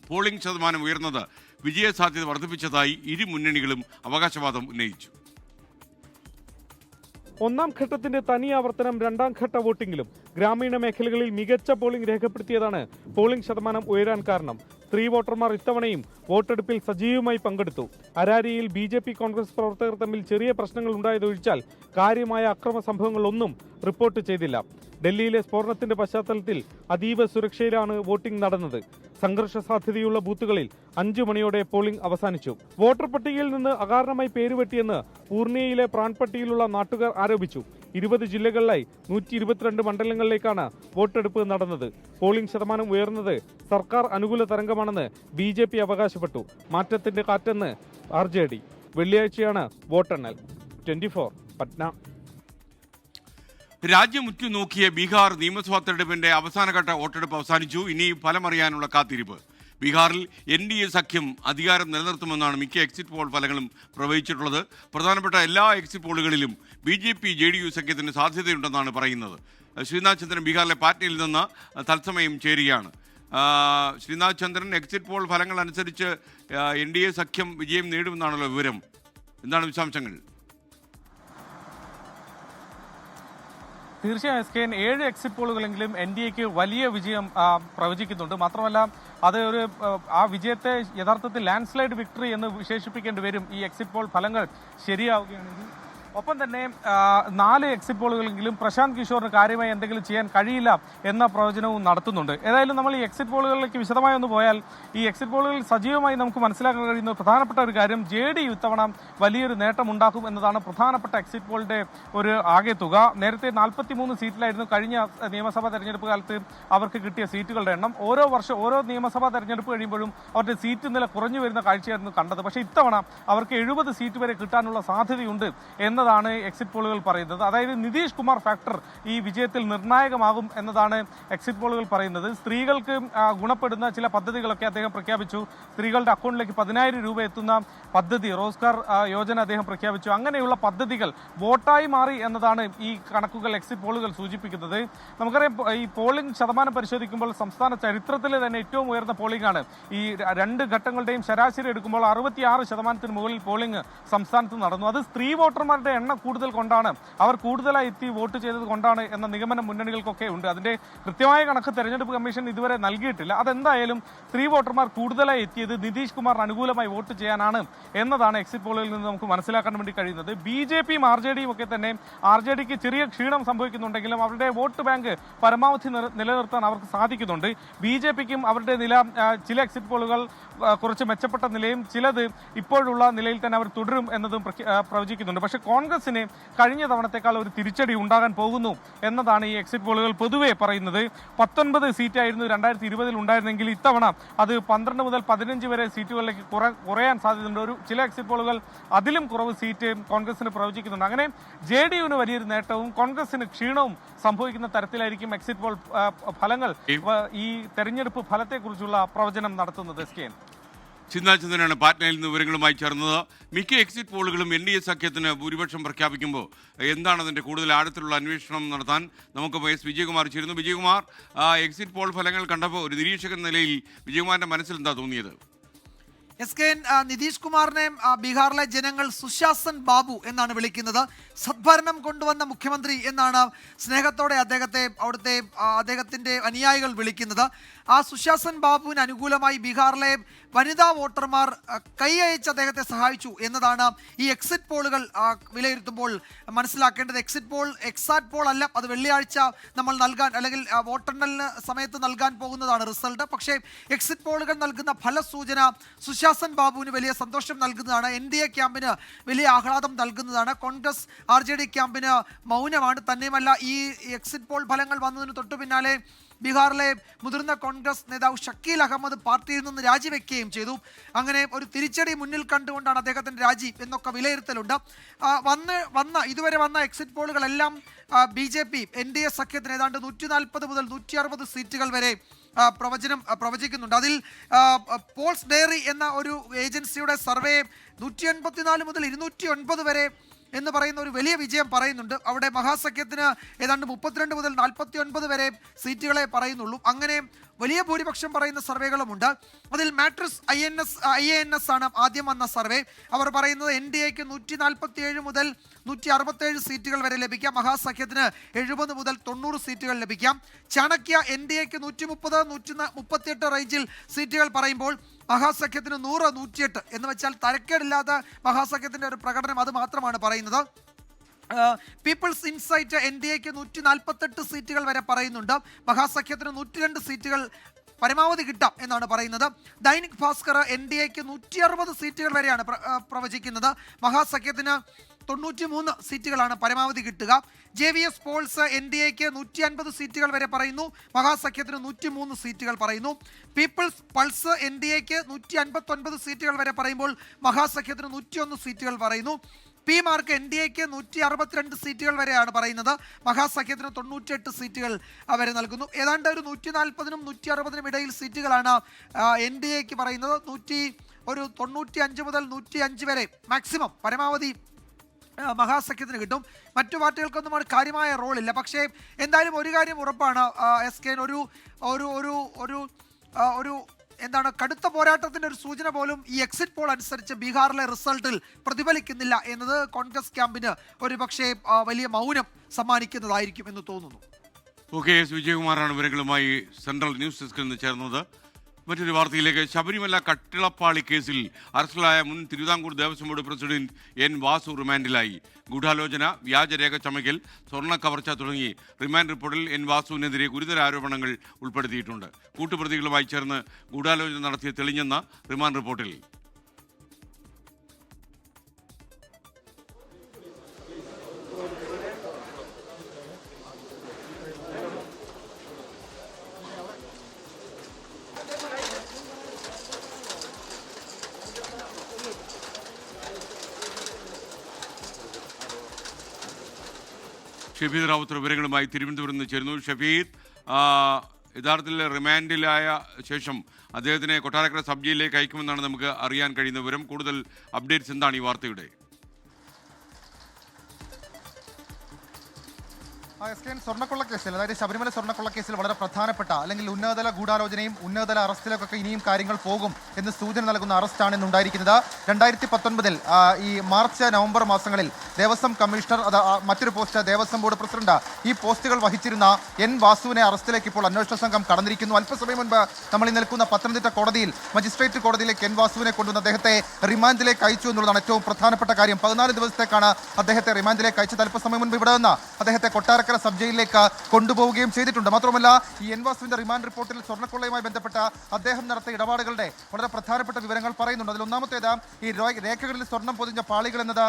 പോളിംഗ് ശതമാനം ഉയർന്നത് വിജയസാധ്യത വർദ്ധിപ്പിച്ചതായി ഇരു മുന്നണികളും അവകാശവാദം ഉന്നയിച്ചു. ഒന്നാം ഘട്ടത്തിന്റെ തനി ആവർത്തനം രണ്ടാം ഘട്ട വോട്ടിംഗിലും ഗ്രാമീണ മേഖലകളിൽ മികച്ച പോളിംഗ് രേഖപ്പെടുത്തിയതാണ് പോളിംഗ് ശതമാനം ഉയരാൻ കാരണം. സ്ത്രീ വോട്ടർമാർ ഇത്തവണയും വോട്ടെടുപ്പിൽ സജീവമായി പങ്കെടുത്തു. അരാരിയിൽ BJP കോൺഗ്രസ് പ്രവർത്തകർ തമ്മിൽ ചെറിയ പ്രശ്നങ്ങൾ ഉണ്ടായതൊഴിച്ചാൽ കാര്യമായ അക്രമ സംഭവങ്ങളൊന്നും റിപ്പോർട്ട് ചെയ്തില്ല. ഡൽഹിയിലെ സ്ഫോടനത്തിന്റെ പശ്ചാത്തലത്തിൽ അതീവ സുരക്ഷയിലാണ് വോട്ടിംഗ് നടന്നത്. സംഘർഷ സാധ്യതയുള്ള ബൂത്തുകളിൽ 5 മണിയോടെ പോളിംഗ് അവസാനിച്ചു. വോട്ടർ പട്ടികയിൽ നിന്ന് അകാരണമായി പേരുവെട്ടിയെന്ന് പൂർണിയയിലെ പ്രാൺപട്ടിയിലുള്ള നാട്ടുകാർ ആരോപിച്ചു. 20 ജില്ലകളിലായി 122 മണ്ഡലങ്ങളിലേക്കാണ് വോട്ടെടുപ്പ് നടന്നത്. പോളിംഗ് ശതമാനം ഉയർന്നത് സർക്കാർ അനുകൂല തരംഗമാണെന്ന് BJP അവകാശപ്പെട്ടു. മാറ്റത്തിന്റെ കാറ്റെന്ന് RJD. വെള്ളിയാഴ്ചയാണ് വോട്ടെണ്ണൽ. 24 പട്ന. രാജ്യം ഉറ്റുനോക്കിയ ബീഹാർ നിയമസഭാ തെരഞ്ഞെടുപ്പിന്റെ അവസാനഘട്ട വോട്ടെടുപ്പ് അവസാനിച്ചു. ഇനി ഫലമറിയാനുള്ള കാത്തിരിപ്പ്. ബീഹാറിൽ NDA സഖ്യം അധികാരം നിലനിർത്തുമെന്നാണ് മിക്ക എക്സിറ്റ് പോൾ ഫലങ്ങളും പ്രവചിച്ചിട്ടുള്ളത്. പ്രധാനപ്പെട്ട എല്ലാ എക്സിറ്റ് പോളുകളിലും BJP JDU സഖ്യത്തിന് സാധ്യതയുണ്ടെന്നാണ് പറയുന്നത്. ശ്രീനാഥ് ചന്ദ്രൻ ബീഹാറിലെ പാറ്റ്നയിൽ നിന്ന് തത്സമയം ചേരുകയാണ്. ശ്രീനാഥ് ചന്ദ്രൻ, എക്സിറ്റ് പോൾ ഫലങ്ങൾ അനുസരിച്ച് NDA സഖ്യം വിജയം നേടുമെന്നാണല്ലോ വിവരം. എന്താണ് വിശദാംശങ്ങൾ? തീർച്ചയായും SKN 7 എക്സിറ്റ് പോളുകളെങ്കിലും NDAക്ക് വലിയ വിജയം പ്രവചിക്കുന്നുണ്ട്. മാത്രമല്ല അത് ആ വിജയത്തെ യഥാർത്ഥത്തിൽ ലാൻഡ്സ്ലൈഡ് വിക്ടറി എന്ന് വിശേഷിപ്പിക്കേണ്ടി വരും ഈ എക്സിറ്റ് പോൾ ഫലങ്ങൾ ശരിയാവുകയാണെങ്കിൽ. ഒപ്പം തന്നെ 4 എക്സിറ്റ് പോളുകളെങ്കിലും പ്രശാന്ത് കിഷോറിന് കാര്യമായി എന്തെങ്കിലും ചെയ്യാൻ കഴിയില്ല എന്ന പ്രവചനവും നടത്തുന്നുണ്ട്. ഏതായാലും നമ്മൾ ഈ എക്സിറ്റ് പോളുകളിലേക്ക് വിശദമായി ഒന്ന് പോയാൽ ഈ എക്സിറ്റ് പോളുകളിൽ സജീവമായി നമുക്ക് മനസ്സിലാക്കാൻ കഴിയുന്ന പ്രധാനപ്പെട്ട ഒരു കാര്യം JDU ഇത്തവണ വലിയൊരു നേട്ടം ഉണ്ടാക്കും എന്നതാണ് പ്രധാനപ്പെട്ട എക്സിറ്റ് പോളിന്റെ ഒരു ആകെ തുക. നേരത്തെ 43 സീറ്റിലായിരുന്നു കഴിഞ്ഞ നിയമസഭാ തെരഞ്ഞെടുപ്പ് കാലത്ത് അവർക്ക് കിട്ടിയ സീറ്റുകളുടെ എണ്ണം. ഓരോ നിയമസഭാ തെരഞ്ഞെടുപ്പ് കഴിയുമ്പോഴും അവരുടെ സീറ്റ് നില കുറഞ്ഞു വരുന്ന കാഴ്ചയായിരുന്നു കണ്ടത്. പക്ഷേ ഇത്തവണ അവർക്ക് 70 സീറ്റ് വരെ കിട്ടാനുള്ള സാധ്യതയുണ്ട് എന്നതാണ് എക്സിറ്റ് പോളുകൾ പറയുന്നത്. അതായത് നിതീഷ് കുമാർ ഫാക്ടർ ഈ വിജയത്തിൽ നിർണായകമാകും എന്നതാണ് എക്സിറ്റ് പോളുകൾ പറയുന്നത്. സ്ത്രീകൾക്ക് ഗുണപ്പെടുന്ന ചില പദ്ധതികളൊക്കെ അദ്ദേഹം പ്രഖ്യാപിച്ചു. സ്ത്രീകളുടെ അക്കൗണ്ടിലേക്ക് 10,000 രൂപ എത്തുന്ന പദ്ധതി റോസ്ഗാർ യോജന അദ്ദേഹം പ്രഖ്യാപിച്ചു. അങ്ങനെയുള്ള പദ്ധതികൾ വോട്ടായി മാറി എന്നതാണ് ഈ കണക്കുകൾ എക്സിറ്റ് പോളുകൾ സൂചിപ്പിക്കുന്നത്. നമുക്കറിയാം ഈ പോളിംഗ് ശതമാനം പരിശോധിക്കുമ്പോൾ സംസ്ഥാന ചരിത്രത്തിലെ തന്നെ ഏറ്റവും ഉയർന്ന പോളിംഗ് ആണ്. ഈ 2 ഘട്ടങ്ങളുടെയും ശരാശരി എടുക്കുമ്പോൾ 66% മുകളിൽ പോളിംഗ് സംസ്ഥാനത്ത് നടന്നു. അത് സ്ത്രീ വോട്ടർമാരുടെ എണ്ണം കൂടുതൽ കൊണ്ടാണ്, അവർ കൂടുതലായി എത്തി വോട്ട് ചെയ്തത് കൊണ്ടാണ് എന്ന നിഗമനം മുന്നണികൾക്കൊക്കെ ഉണ്ട്. അതിന്റെ കൃത്യമായ കണക്ക് തെരഞ്ഞെടുപ്പ് കമ്മീഷൻ ഇതുവരെ നൽകിയിട്ടില്ല. അതെന്തായാലും സ്ത്രീ വോട്ടർമാർ കൂടുതലായി എത്തിയത് നിതീഷ് കുമാറിന് അനുകൂലമായി വോട്ട് ചെയ്യാനാണ് എന്നതാണ് എക്സിറ്റ് പോളിൽ നിന്ന് നമുക്ക് മനസ്സിലാക്കാൻ വേണ്ടി കഴിയുന്നത്. BJPയും RJDയും ഒക്കെ തന്നെ RJDക്ക് ചെറിയ ക്ഷീണം സംഭവിക്കുന്നുണ്ടെങ്കിലും അവരുടെ വോട്ട് ബാങ്ക് പരമാവധി നിലനിർത്താൻ അവർക്ക് സാധിക്കുന്നുണ്ട്. BJPക്കും അവരുടെ നില ചില എക്സിറ്റ് പോളുകൾ കുറച്ച് മെച്ചപ്പെട്ട നിലയും ചിലത് ഇപ്പോഴുള്ള നിലയിൽ തന്നെ അവർ തുടരും എന്നതും പ്രവചിക്കുന്നുണ്ട്. പക്ഷേ കോൺഗ്രസിന് കഴിഞ്ഞ തവണത്തേക്കാൾ ഒരു തിരിച്ചടി ഉണ്ടാകാൻ പോകുന്നു എന്നതാണ് ഈ എക്സിറ്റ് പോളുകൾ പൊതുവെ പറയുന്നത്. 19 സീറ്റായിരുന്നു 2020 ഉണ്ടായിരുന്നെങ്കിൽ ഇത്തവണ അത് 12 മുതൽ 15 വരെ സീറ്റുകളിലേക്ക് കുറയാൻ സാധ്യതയുണ്ട്. ചില എക്സിറ്റ് പോളുകൾ അതിലും കുറവ് സീറ്റ് കോൺഗ്രസിന് പ്രവചിക്കുന്നുണ്ട്. അങ്ങനെ JDUവിന് വലിയൊരു നേട്ടവും കോൺഗ്രസിന് ക്ഷീണവും സംഭവിക്കുന്ന തരത്തിലായിരിക്കും എക്സിറ്റ് പോൾ ഫലങ്ങൾ ഈ തെരഞ്ഞെടുപ്പ് ഫലത്തെക്കുറിച്ചുള്ള പ്രവചനം നടത്തുന്നത്. SKN ചിന്താചന്ദ്രനാണ് പാറ്റ്നയിൽ നിന്ന് വിവരങ്ങളുമായി ചേർന്നത്. മിക്ക എക്സിറ്റ് പോളുകളും NDA സഖ്യത്തിന് ഭൂരിപക്ഷം പ്രഖ്യാപിക്കുമ്പോൾ എന്താണ് അതിൻ്റെ കൂടുതൽ ആഴത്തിലുള്ള അന്വേഷണം നടത്താൻ നമുക്ക് എസ് വിജയകുമാർ ചേരുന്നു. വിജയകുമാർ, എക്സിറ്റ് പോൾ ഫലങ്ങൾ കണ്ടപ്പോൾ ഒരു നിരീക്ഷകൻ നിലയിൽ വിജയകുമാറിന്റെ മനസ്സിൽ എന്താ തോന്നിയത്? SKN നിതീഷ് കുമാറിനെ ബീഹാറിലെ ജനങ്ങൾ സുശാസൻ ബാബു എന്നാണ് വിളിക്കുന്നത്. സദ്ഭരണം കൊണ്ടുവന്ന മുഖ്യമന്ത്രി എന്നാണ് സ്നേഹത്തോടെ അദ്ദേഹത്തിന്റെ അനുയായികൾ വിളിക്കുന്നത്. ആ സുശാസൻ ബാബുവിന് അനുകൂലമായി ബീഹാറിലെ വനിതാ വോട്ടർമാർ കൈയയച്ച് അദ്ദേഹത്തെ സഹായിച്ചു എന്നതാണ് ഈ എക്സിറ്റ് പോളുകൾ വിലയിരുത്തുമ്പോൾ മനസ്സിലാക്കേണ്ടത്. എക്സിറ്റ് പോൾ എക്സാക്ട് പോൾ അല്ല, അത് വെള്ളിയാഴ്ച നമ്മൾ നൽകാൻ അല്ലെങ്കിൽ വോട്ടെണ്ണലിന് സമയത്ത് നൽകാൻ പോകുന്നതാണ് റിസൾട്ട്. പക്ഷേ എക്സിറ്റ് പോളുകൾ നൽകുന്ന ഫലസൂചന സുശാസൻ ബാബുവിന് വലിയ സന്തോഷം നൽകുന്നതാണ്. NDA ക്യാമ്പിന് വലിയ ആഹ്ലാദം നൽകുന്നതാണ്. കോൺഗ്രസ് RJD ക്യാമ്പിന് മൗനമാണ്. തന്നെയുമല്ല, ഈ എക്സിറ്റ് പോൾ ഫലങ്ങൾ വന്നതിന് തൊട്ടു പിന്നാലെ ബീഹാറിലെ മുതിർന്ന കോൺഗ്രസ് നേതാവ് ഷക്കീൽ അഹമ്മദ് പാർട്ടിയിൽ നിന്ന് രാജിവെക്കുകയും ചെയ്തു. അങ്ങനെ ഒരു തിരിച്ചടി മുന്നിൽ കണ്ടുകൊണ്ടാണ് അദ്ദേഹത്തിൻ്റെ രാജി എന്നൊക്കെ വിലയിരുത്തലുണ്ട്. ഇതുവരെ വന്ന എക്സിറ്റ് പോളുകളെല്ലാം BJP NDA സഖ്യത്തിന് ഏതാണ്ട് 140 മുതൽ 160 സീറ്റുകൾ വരെ പ്രവചിക്കുന്നുണ്ട്. അതിൽ പോൾസ് ഡയറി എന്ന ഒരു ഏജൻസിയുടെ സർവേ 184 മുതൽ 209 വരെ എന്ന് പറയുന്ന ഒരു വലിയ വിജയം പറയുന്നുണ്ട്. അവിടെ മഹാസഖ്യത്തിന് ഏതാണ്ട് 32 മുതൽ 49 വരെ സീറ്റുകളെ പറയുന്നുള്ളൂ. അങ്ങനെ വലിയ ഭൂരിപക്ഷം പറയുന്ന സർവേകളുമുണ്ട്. അതിൽ മാട്രിക്സ് IANS ആണ് ആദ്യം വന്ന സർവേ. അവർ പറയുന്നത് NDAക്ക് 147 മുതൽ 167 സീറ്റുകൾ വരെ ലഭിക്കാം. മഹാസഖ്യത്തിന് 70 മുതൽ 90 സീറ്റുകൾ ലഭിക്കാം. ചാണക്യ NDAക്ക് 130, 138 റേഞ്ചിൽ സീറ്റുകൾ പറയുമ്പോൾ മഹാസഖ്യത്തിന് 100, 108 എന്ന് വെച്ചാൽ തരക്കേടില്ലാത്ത മഹാസഖ്യത്തിന്റെ ഒരു പ്രകടനം അത് മാത്രമാണ് പറയുന്നത്. പീപ്പിൾസ് ഇൻസൈറ്റ് NDAക്ക് 148 സീറ്റുകൾ വരെ പറയുന്നുണ്ട്. മഹാസഖ്യത്തിന് 102 സീറ്റുകൾ പരമാവധി കിട്ടാം എന്നാണ് പറയുന്നത്. ദൈനിക് ഭാസ്കർ NDAക്ക് 160 സീറ്റുകൾ വരെയാണ് പ്രവചിക്കുന്നത്. മഹാസഖ്യത്തിന് 93 സീറ്റുകളാണ് പരമാവധി കിട്ടുക. JVS പോൾസ് NDAക്ക് 150 സീറ്റുകൾ വരെ പറയുന്നു. മഹാസഖ്യത്തിന് 103 സീറ്റുകൾ പറയുന്നു. പീപ്പിൾസ് പൾസ് NDAക്ക് 159 സീറ്റുകൾ വരെ പറയുമ്പോൾ മഹാസഖ്യത്തിന് 101 സീറ്റുകൾ പറയുന്നു. പി മാർക്ക് NDAക്ക് 162 സീറ്റുകൾ വരെയാണ് പറയുന്നത്. മഹാസഖ്യത്തിന് 98 സീറ്റുകൾ അവരെ നൽകുന്നു. ഏതാണ്ട് ഒരു 140നും 160നും ഇടയിൽ സീറ്റുകളാണ് NDAക്ക് പറയുന്നത്. 95 മുതൽ 105 വരെ മാക്സിമം പരമാവധി മഹാസഖ്യത്തിന് കിട്ടും. മറ്റു പാർട്ടികൾക്കൊന്നും ഒരു കാര്യമായ റോളില്ല. പക്ഷേ എന്തായാലും ഒരു കാര്യം ഉറപ്പാണ്, SKN ഒരു എന്താണ് കടുത്ത പോരാട്ടത്തിന്റെ ഒരു സൂചന പോലും ഈ എക്സിറ്റ് പോൾ അനുസരിച്ച് ബീഹാറിലെ റിസൾട്ടിൽ പ്രതിഫലിക്കുന്നില്ല എന്നത് കോൺഗ്രസ് ക്യാമ്പിന് ഒരു പക്ഷേ വലിയ മൗനം സമ്മാനിക്കുന്നതായിരിക്കും എന്ന് തോന്നുന്നു. ഓക്കെ, എസ് വിജയകുമാറാണ് വിവരങ്ങളുമായി സെൻട്രൽ ന്യൂസ് ഡെസ്കിൽ നിന്ന് ചേർന്നത്. മറ്റൊരു വാർത്തയിലേക്ക്. ശബരിമല കട്ടിളപ്പാളി കേസിൽ അറസ്റ്റിലായ മുൻ Thiruvithamkoor Devaswom board president N. Vasu റിമാൻഡിലായി. ഗൂഢാലോചന, വ്യാജരേഖ ചമയ്ക്കൽ, സ്വർണ്ണ കവർച്ച തുടങ്ങി റിമാൻഡ് റിപ്പോർട്ടിൽ N. വാസുവിനെതിരെ ഗുരുതര ആരോപണങ്ങൾ ഉൾപ്പെടുത്തിയിട്ടുണ്ട്. കൂട്ടുപ്രതികളുമായി ചേർന്ന് ഗൂഢാലോചന നടത്തിയ തെളിഞ്ഞെന്ന റിമാൻഡ് റിപ്പോർട്ടിൽ. ഷഫീദ് റാവുത്തർ വിവരങ്ങളുമായി തിരുവനന്തപുരത്ത് നിന്ന് ചേരുന്നു. ഷഫീദ്, യഥാർത്ഥത്തിൽ റിമാൻഡിലായ ശേഷം അദ്ദേഹത്തിനെ കൊട്ടാരക്കര സബ് ജയിലിലേക്ക് അയക്കുമെന്നാണ് നമുക്ക് അറിയാൻ കഴിയുന്ന വിവരം. കൂടുതൽ അപ്ഡേറ്റ്സ് എന്താണ് ഈ വാർത്തയുടെ? SKN സ്വർണ്ണക്കൊള്ള കേസിൽ, അതായത് ശബരിമല സ്വർണ്ണക്കൊള്ള കേസിൽ വളരെ പ്രധാനപ്പെട്ട അല്ലെങ്കിൽ ഉന്നതതല ഗൂഢാലോചനയും ഉന്നതതല അറസ്റ്റിലേക്കൊക്കെ ഇനിയും കാര്യങ്ങൾ പോകും എന്ന് സൂചന നൽകുന്ന അറസ്റ്റാണ് ഇന്നുണ്ടായിരിക്കുന്നത്. 2019 ഈ മാർച്ച് നവംബർ മാസങ്ങളിൽ ദേവസ്വം കമ്മീഷണർ, മറ്റൊരു പോസ്റ്റ് ദേവസ്വം ബോർഡ് പ്രസിഡന്റ്, ഈ പോസ്റ്റുകൾ വഹിച്ചിരുന്ന N. വാസുവിനെ അറസ്റ്റിലേക്ക് ഇപ്പോൾ അന്വേഷണ സംഘം കടന്നിരിക്കുന്നു. അല്പസമയം മുൻപ് നമ്മൾ ഈ നിൽക്കുന്ന പത്തനംതിട്ട കോടതിയിൽ, മജിസ്ട്രേറ്റ് കോടതിയിലേക്ക് N. വാസുവിനെ കൊണ്ടുവന്ന് അദ്ദേഹത്തെ റിമാൻഡിലേക്ക് അയച്ചു എന്നുള്ളതാണ് ഏറ്റവും പ്രധാനപ്പെട്ട കാര്യം. 14 ദിവസത്തേക്കാണ് അദ്ദേഹത്തെ റിമാൻഡിലേക്ക് അയച്ചത്. അല്പസമയം മുൻപ് ഇവിടെ നിന്ന് അദ്ദേഹത്തെ കൊട്ടാരക്കര വർക്കല സബ് ജയിലിലേക്ക് കൊണ്ടുപോവുകയും ചെയ്തിട്ടുണ്ട്. മാത്രമല്ല ഈ എൻ വാസുവിന്റെ റിമാൻഡ് റിപ്പോർട്ടിൽ സ്വർണ്ണക്കൊള്ളയുമായി ബന്ധപ്പെട്ട അദ്ദേഹം നടത്തിയ ഇടപാടുകളുടെ വളരെ പ്രധാനപ്പെട്ട വിവരങ്ങൾ പറയുന്നുണ്ട്. അതിൽ ഒന്നാമത്തേത് ഈ രേഖകളിൽ സ്വർണ്ണം പൊതിഞ്ഞ പാളികൾ എന്നത്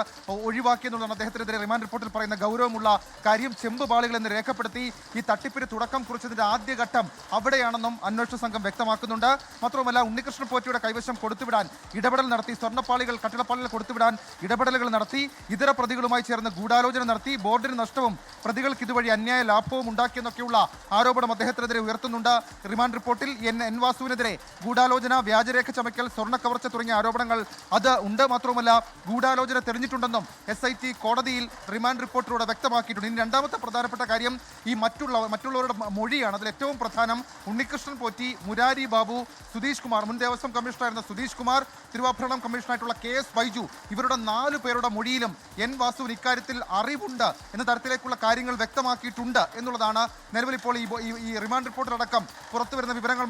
ഒഴിവാക്കിയെന്നുള്ളതാണ് അദ്ദേഹത്തിനെതിരെ റിമാൻഡ് റിപ്പോർട്ടിൽ പറയുന്ന ഗൗരവമുള്ള കാര്യം. ചെമ്പ് പാളികൾ എന്ന് രേഖപ്പെടുത്തി ഈ തട്ടിപ്പിന് തുടക്കം കുറിച്ചതിന്റെ ആദ്യഘട്ടം അവിടെയാണെന്നും അന്വേഷണ സംഘം വ്യക്തമാക്കുന്നുണ്ട്. മാത്രമല്ല ഉണ്ണികൃഷ്ണൻ പോറ്റിയുടെ കൈവശം കൊടുത്തുവിടാൻ ഇടപെടൽ നടത്തി, സ്വർണ്ണപ്പാളികൾ കട്ടിടപ്പാളികൾ കൊടുത്തുവിടാൻ ഇടപെടലുകൾ നടത്തി, ഇതര പ്രതികളുമായി ചേർന്ന് ഗൂഢാലോചന നടത്തി, ബോർഡിന് നഷ്ടവും പ്രതികൾക്ക് ഇതുവഴി അന്യായ ലാഭവും ഉണ്ടാക്കിയെന്നൊക്കെയുള്ള ആരോപണം അദ്ദേഹത്തിനെതിരെ ഉയർത്തുന്നുണ്ട്. റിമാൻഡ് റിപ്പോർട്ടിൽ എൻ വാസുവിനെതിരെ ഗൂഢാലോചന, വ്യാജരേഖ ചമയ്ക്കൽ, സ്വർണ്ണ കവർച്ച തുടങ്ങിയ ആരോപണങ്ങൾ അത് ഉണ്ട്. മാത്രമല്ല ഗൂഢാലോചന തെളിഞ്ഞിട്ടുണ്ടെന്നും SIT കോടതിയിൽ റിമാൻഡ് റിപ്പോർട്ടിലൂടെ വ്യക്തമാക്കിയിട്ടുണ്ട്. ഇനി രണ്ടാമത്തെ പ്രധാനപ്പെട്ട കാര്യം ഈ മറ്റുള്ളവരുടെ മൊഴിയാണ്. അതിൽ ഏറ്റവും പ്രധാനം ഉണ്ണികൃഷ്ണൻ പോറ്റി, മുരാരി ബാബു, സുധീഷ് കുമാർ, മുൻ ദേവസ്വം കമ്മീഷണറായിരുന്ന സുധീഷ് കുമാർ, തിരുവാഭരണം കമ്മീഷണറായിട്ടുള്ള KS ബൈജു, ഇവരുടെ 4 പേരുടെ മൊഴിയിലും എൻ വാസുവിന് ഇക്കാര്യത്തിൽ അറിവുണ്ട് എന്ന തരത്തിലേക്കുള്ള കാര്യങ്ങൾ വ്യക്തമാക്കിയിട്ടുണ്ട് എന്നുള്ളതാണ് നിലവിൽ ഇപ്പോൾ ഈ റിമാൻഡ് റിപ്പോർട്ടിലടക്കം പുറത്തു വരുന്ന വിവരങ്ങൾ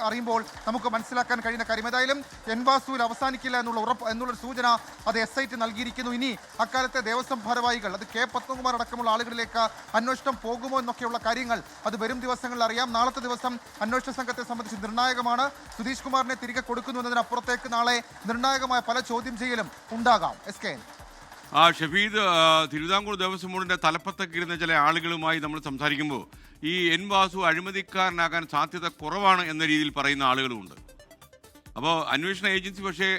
അറിയുമ്പോൾ നമുക്ക് മനസ്സിലാക്കാൻ കഴിയുന്ന കാര്യം. ഏതായാലും എൻ വാസുവിൽ അവസാനിക്കില്ല എന്നുള്ളൊരു സൂചന അത് SIT നൽകിയിരിക്കുന്നു. ഇനി അക്കാലത്തെ ദേവസ്വം ഭാരവാഹികൾ, അത് K പത്മകുമാർ അടക്കമുള്ള ആളുകളിലേക്ക് അന്വേഷണം പോകുമോ എന്നൊക്കെയുള്ള കാര്യങ്ങൾ അത് വരും ദിവസങ്ങളിൽ അറിയാം. നാളത്തെ ദിവസം അന്വേഷണ സംഘത്തെ സംബന്ധിച്ച് നിർണായകമാണ്. സുധീഷ് കുമാറിനെ തിരികെ കൊടുക്കുന്നു എന്നതിനപ്പുറത്തേക്ക് നാളെ നിർണായകമായ പല ചോദ്യം ചെയ്യലും ഉണ്ടാകാം. SKN. ഷഫീദ്, തിരുവിതാംകൂർ ദേവസ്വം ബോർഡിന്റെ തലപ്പത്തൊക്കെ ഇരുന്ന ചില ആളുകളുമായി നമ്മൾ സംസാരിക്കുമ്പോൾ ഈ എൻ വാസു അഴിമതിക്കാരനാകാൻ സാധ്യത കുറവാണ് എന്ന രീതിയിൽ പറയുന്ന ആളുകളുമുണ്ട്. അപ്പോൾ അന്വേഷണ ഏജൻസി പക്ഷേ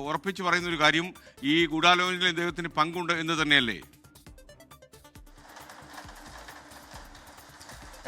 ഉറപ്പിച്ച് പറയുന്നൊരു കാര്യം ഈ ഗൂഢാലോചനയിൽ ഇദ്ദേഹത്തിന് പങ്കുണ്ട് എന്ന് തന്നെയല്ലേ?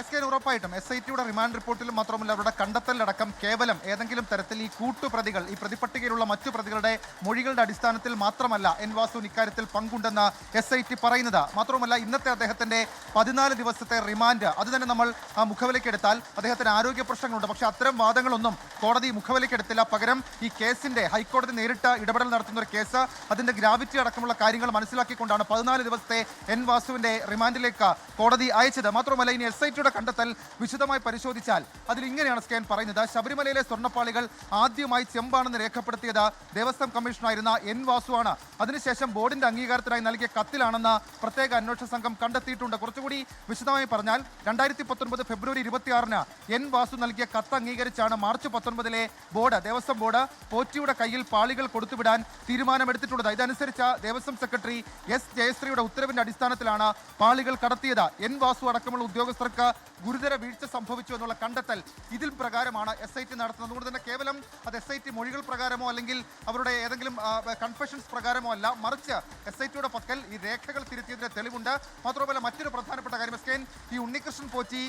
SKN ഉറപ്പായിട്ടും SITയുടെ റിമാൻഡ് റിപ്പോർട്ടിലും മാത്രമല്ല അവരുടെ കണ്ടെത്തലിലടക്കം കേവലം ഏതെങ്കിലും തരത്തിൽ ഈ കൂട്ടുപ്രതികൾ, ഈ പ്രതിപട്ടികയിലുള്ള മറ്റു പ്രതികളുടെ മൊഴികളുടെ അടിസ്ഥാനത്തിൽ മാത്രമല്ല എൻ വാസുവിന് ഇക്കാര്യത്തിൽ പങ്കുണ്ടെന്ന് SIT പറയുന്നത്. മാത്രമല്ല ഇന്നത്തെ അദ്ദേഹത്തിന്റെ 14 ദിവസത്തെ റിമാൻഡ് അത് തന്നെ നമ്മൾ മുഖവിലക്കെടുത്താൽ അദ്ദേഹത്തിന് ആരോഗ്യ പ്രശ്നങ്ങളുണ്ട്. പക്ഷേ അത്തരം വാദങ്ങളൊന്നും കോടതി മുഖവിലക്കെടുത്തില്ല. പകരം ഈ കേസിന്റെ ഹൈക്കോടതി നേരിട്ട് ഇടപെടൽ നടത്തുന്ന ഒരു കേസ്, അതിന്റെ ഗ്രാവിറ്റി അടക്കമുള്ള കാര്യങ്ങൾ മനസ്സിലാക്കിക്കൊണ്ടാണ് 14 ദിവസത്തെ എൻ വാസുവിന്റെ റിമാൻഡിലേക്ക് കോടതി അയച്ചത്. മാത്രമല്ല ഇനി SIT കണ്ടെത്തൽ വിശദമായി പരിശോധിച്ചാൽ അതിൽ ഇങ്ങനെയാണ് SKN പറയുന്നത്. ശബരിമലയിലെ സ്വർണ്ണപ്പാളികൾ ആദ്യമായി ചെമ്പാണെന്ന് രേഖപ്പെടുത്തിയത് ദേവസ്വം കമ്മീഷണറായിരുന്ന എൻ വാസുവാണ്. അതിനുശേഷം ബോർഡിന്റെ അംഗീകാരത്തിനായി നൽകിയ കത്തിലാണെന്ന് പ്രത്യേക അന്വേഷണ സംഘം കണ്ടെത്തിയിട്ടുണ്ട്. കുറച്ചുകൂടി വിശദമായി പറഞ്ഞാൽ 2019 ഫെബ്രുവരി 26-ന് എൻ വാസു നൽകിയ കത്ത് അംഗീകരിച്ചാണ് മാർച്ച് 19-ലെ ദേവസ്വം ബോർഡ് പോറ്റിയുടെ കയ്യിൽ പാളികൾ കൊടുത്തുവിടാൻ തീരുമാനമെടുത്തിട്ടുള്ളത്. ഇതനുസരിച്ച് ദേവസ്വം സെക്രട്ടറി S ജയശ്രീയുടെ ഉത്തരവിന്റെ അടിസ്ഥാനത്തിലാണ് പാളികൾ കടത്തിയത്. എൻ വാസു അടക്കമുള്ള ഉദ്യോഗസ്ഥർക്ക് ഗുരുതര വീഴ്ച സംഭവിച്ചു എന്നുള്ള കണ്ടെത്തൽ ഇതിൽ പ്രകാരമാണ് SIT നടത്തുന്നത്. അതുകൊണ്ട് തന്നെ കേവലം അത് SIT മൊഴികൾ പ്രകാരമോ അല്ലെങ്കിൽ അവരുടെ ഏതെങ്കിലും കൺഫെഷൻസ് പ്രകാരമോ അല്ല, മറിച്ച് SITയുടെ പക്കൽ ഈ രേഖകൾ തിരുത്തിയതിന്റെ തെളിവുണ്ട്. മാത്രമല്ല മറ്റൊരു പ്രധാനപ്പെട്ട കാര്യം SKN, ഈ ഉണ്ണികൃഷ്ണൻ പോറ്റി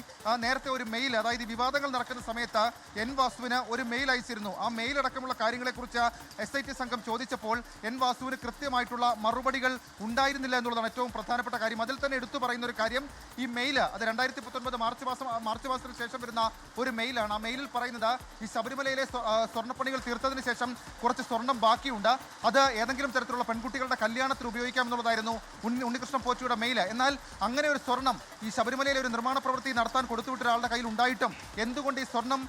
നേരത്തെ ഒരു മെയിൽ, അതായത് വിവാദങ്ങൾ നടക്കുന്ന സമയത്ത് എൻ വാസുവിന് ഒരു മെയിൽ അയച്ചിരുന്നു. ആ മെയിൽ അടക്കമുള്ള കാര്യങ്ങളെക്കുറിച്ച് SIT സംഘം ചോദിച്ചപ്പോൾ എൻ വാസുവിന് കൃത്യമായിട്ടുള്ള മറുപടികൾ ഉണ്ടായിരുന്നില്ല എന്നുള്ളതാണ് ഏറ്റവും പ്രധാനപ്പെട്ട കാര്യം. അതിൽ തന്നെ എടുത്തു പറയുന്ന ഒരു കാര്യം, ഈ മെയിൽ അത് 2019 മാർച്ച് മാസത്തിന് ശേഷം വരുന്ന ഒരു മെയിലാണ്. ആ മെയിലിൽ പറയുന്നത് ഈ ശബരിമലയിലെ സ്വർണ്ണപ്പണികൾ തീർത്തതിന് ശേഷം കുറച്ച് സ്വർണം ബാക്കിയുണ്ട്, അത് ഏതെങ്കിലും തരത്തിലുള്ള പെൺകുട്ടികളുടെ കല്യാണത്തിന് ഉപയോഗിക്കാം എന്നുള്ളതായിരുന്നു ഉണ്ണികൃഷ്ണൻ പോറ്റിയുടെ മെയിൽ. എന്നാൽ അങ്ങനെ ഒരു സ്വർണം ഈ ശബരിമലയിലെ ഒരു നിർമ്മാണ പ്രവൃത്തി നടത്താൻ കൊടുത്തുവിട്ട ഒരാളുടെ കയ്യിൽ ഉണ്ടായിട്ടും എന്തുകൊണ്ട് ഈ സ്വർണം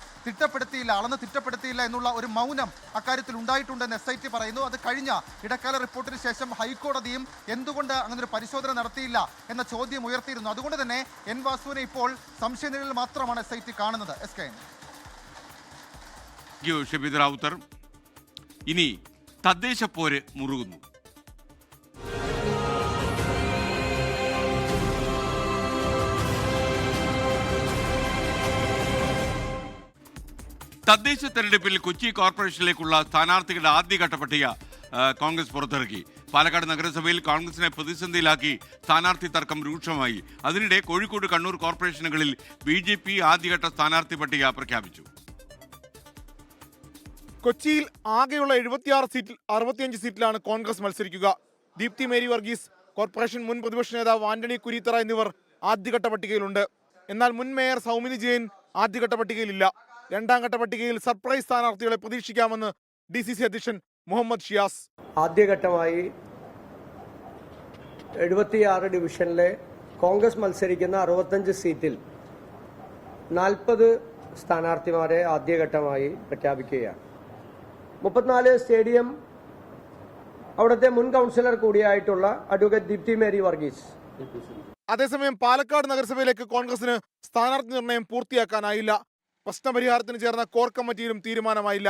അളന്ന് തിട്ടപ്പെടുത്തിയില്ല എന്നുള്ള ഒരു മൗനം അക്കാര്യത്തിൽ ഉണ്ടായിട്ടുണ്ടെന്ന് SIT പറയുന്നു. അത് കഴിഞ്ഞ ഇടക്കാല റിപ്പോർട്ടിന് ശേഷം ഹൈക്കോടതിയും എന്തുകൊണ്ട് അങ്ങനെ ഒരു പരിശോധന നടത്തിയില്ല എന്ന ചോദ്യം ഉയർത്തിയിരുന്നു. അതുകൊണ്ട് തന്നെ എൻ വാസുവിനെ ഇപ്പോൾ സംശയനിഴലിൽ മാത്രമാണ് SIT കാണുന്നത്. ഷബീദ് റാവുത്തർ. ഇനി തദ്ദേശ പോര് മുറുകുന്നു. തദ്ദേശ തെരഞ്ഞെടുപ്പിൽ കൊച്ചി കോർപ്പറേഷനിലേക്കുള്ള സ്ഥാനാർത്ഥികളുടെ ആദ്യഘട്ട പട്ടിക കോൺഗ്രസ് പുറത്തിറക്കി. പാലക്കാട് നഗരസഭയിൽ കോൺഗ്രസിനെ പ്രതിസന്ധിയിലാക്കി സ്ഥാനാർത്ഥി തർക്കം രൂക്ഷമായി. അതിനിടെ കോഴിക്കോട്, കണ്ണൂർ കോർപ്പറേഷനുകളിൽ BJP ആദ്യഘട്ട സ്ഥാനാർത്ഥി പട്ടിക പ്രഖ്യാപിച്ചു. കൊച്ചിയിൽ ആകെയുള്ള 76 സീറ്റിൽ 65 സീറ്റിലാണ് കോൺഗ്രസ് മത്സരിക്കുക. ദീപ്തി മേരി വർഗീസ്, കോർപ്പറേഷൻ മുൻ പ്രതിപക്ഷ നേതാവ് ആന്റണി കുരീത്തറ എന്നിവർ ആദ്യഘട്ട പട്ടികയിലുണ്ട്. എന്നാൽ മുൻ മേയർ സൗമിനി ജെയിൻ ആദ്യഘട്ട പട്ടികയിലില്ല. രണ്ടാം ഘട്ട പട്ടികയിൽ സർപ്രൈസ് സ്ഥാനാർത്ഥികളെ പ്രതീക്ഷിക്കാമെന്ന് DCC അധ്യക്ഷൻ മുഹമ്മദ് ഷിയാസ്. ആദ്യഘട്ടമായി 76 ഡിവിഷനിലെ കോൺഗ്രസ് മത്സരിക്കുന്ന 65 സീറ്റിൽ 40 സ്ഥാനാർത്ഥിമാരെ ആദ്യഘട്ടമായി പ്രഖ്യാപിക്കുകയാണ്. 34 സ്റ്റേഡിയം അവിടുത്തെ മുൻ കൗൺസിലർ കൂടിയായിട്ടുള്ള അഡ്വക്കേറ്റ് ദീപ്തി മേരി വർഗീസ് അതേസമയം പാലക്കാട് നഗരസഭയിലേക്ക് കോൺഗ്രസിന് സ്ഥാനാർത്ഥി നിർണയം പൂർത്തിയാക്കാനായില്ല. പ്രശ്നപരിഹാരത്തിന് ചേർന്ന കോർ കമ്മിറ്റിയിലും തീരുമാനമായില്ല.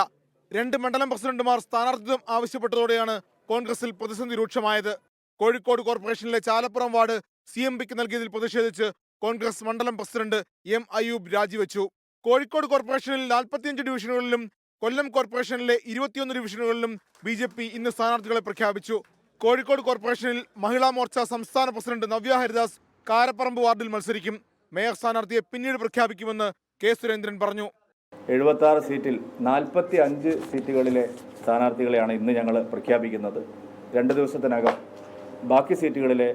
2 മണ്ഡലം പ്രസിഡന്റുമാർ സ്ഥാനാർത്ഥിത്വം ആവശ്യപ്പെട്ടതോടെയാണ് കോൺഗ്രസിൽ പ്രതിസന്ധി രൂക്ഷമായത്. കോഴിക്കോട് കോർപ്പറേഷനിലെ ചാലപ്പുറം വാർഡ് CMPക്ക് നൽകിയതിൽ പ്രതിഷേധിച്ച് കോൺഗ്രസ് മണ്ഡലം പ്രസിഡന്റ് M. അയ്യൂബ് രാജിവെച്ചു. കോഴിക്കോട് കോർപ്പറേഷനിൽ 45 ഡിവിഷനുകളിലും കൊല്ലം കോർപ്പറേഷനിലെ 21 ഡിവിഷനുകളിലും BJP ഇന്ന് സ്ഥാനാർത്ഥികളെ പ്രഖ്യാപിച്ചു. കോഴിക്കോട് കോർപ്പറേഷനിൽ മഹിളാ മോർച്ച സംസ്ഥാന പ്രസിഡന്റ് നവ്യ ഹരിദാസ് കാരപ്പറമ്പ് വാർഡിൽ മത്സരിക്കും. മേയർ സ്ഥാനാർത്ഥിയെ പിന്നീട് പ്രഖ്യാപിക്കുമെന്ന് K. സുരേന്ദ്രൻ പറഞ്ഞു. 76 സീറ്റിൽ 45 സീറ്റുകളിലെ സ്ഥാനാർത്ഥികളെയാണ് ഇന്ന് ഞങ്ങൾ പ്രഖ്യാപിക്കുന്നത്. 2 ദിവസത്തിനകം ബാക്കി സീറ്റുകളിലെ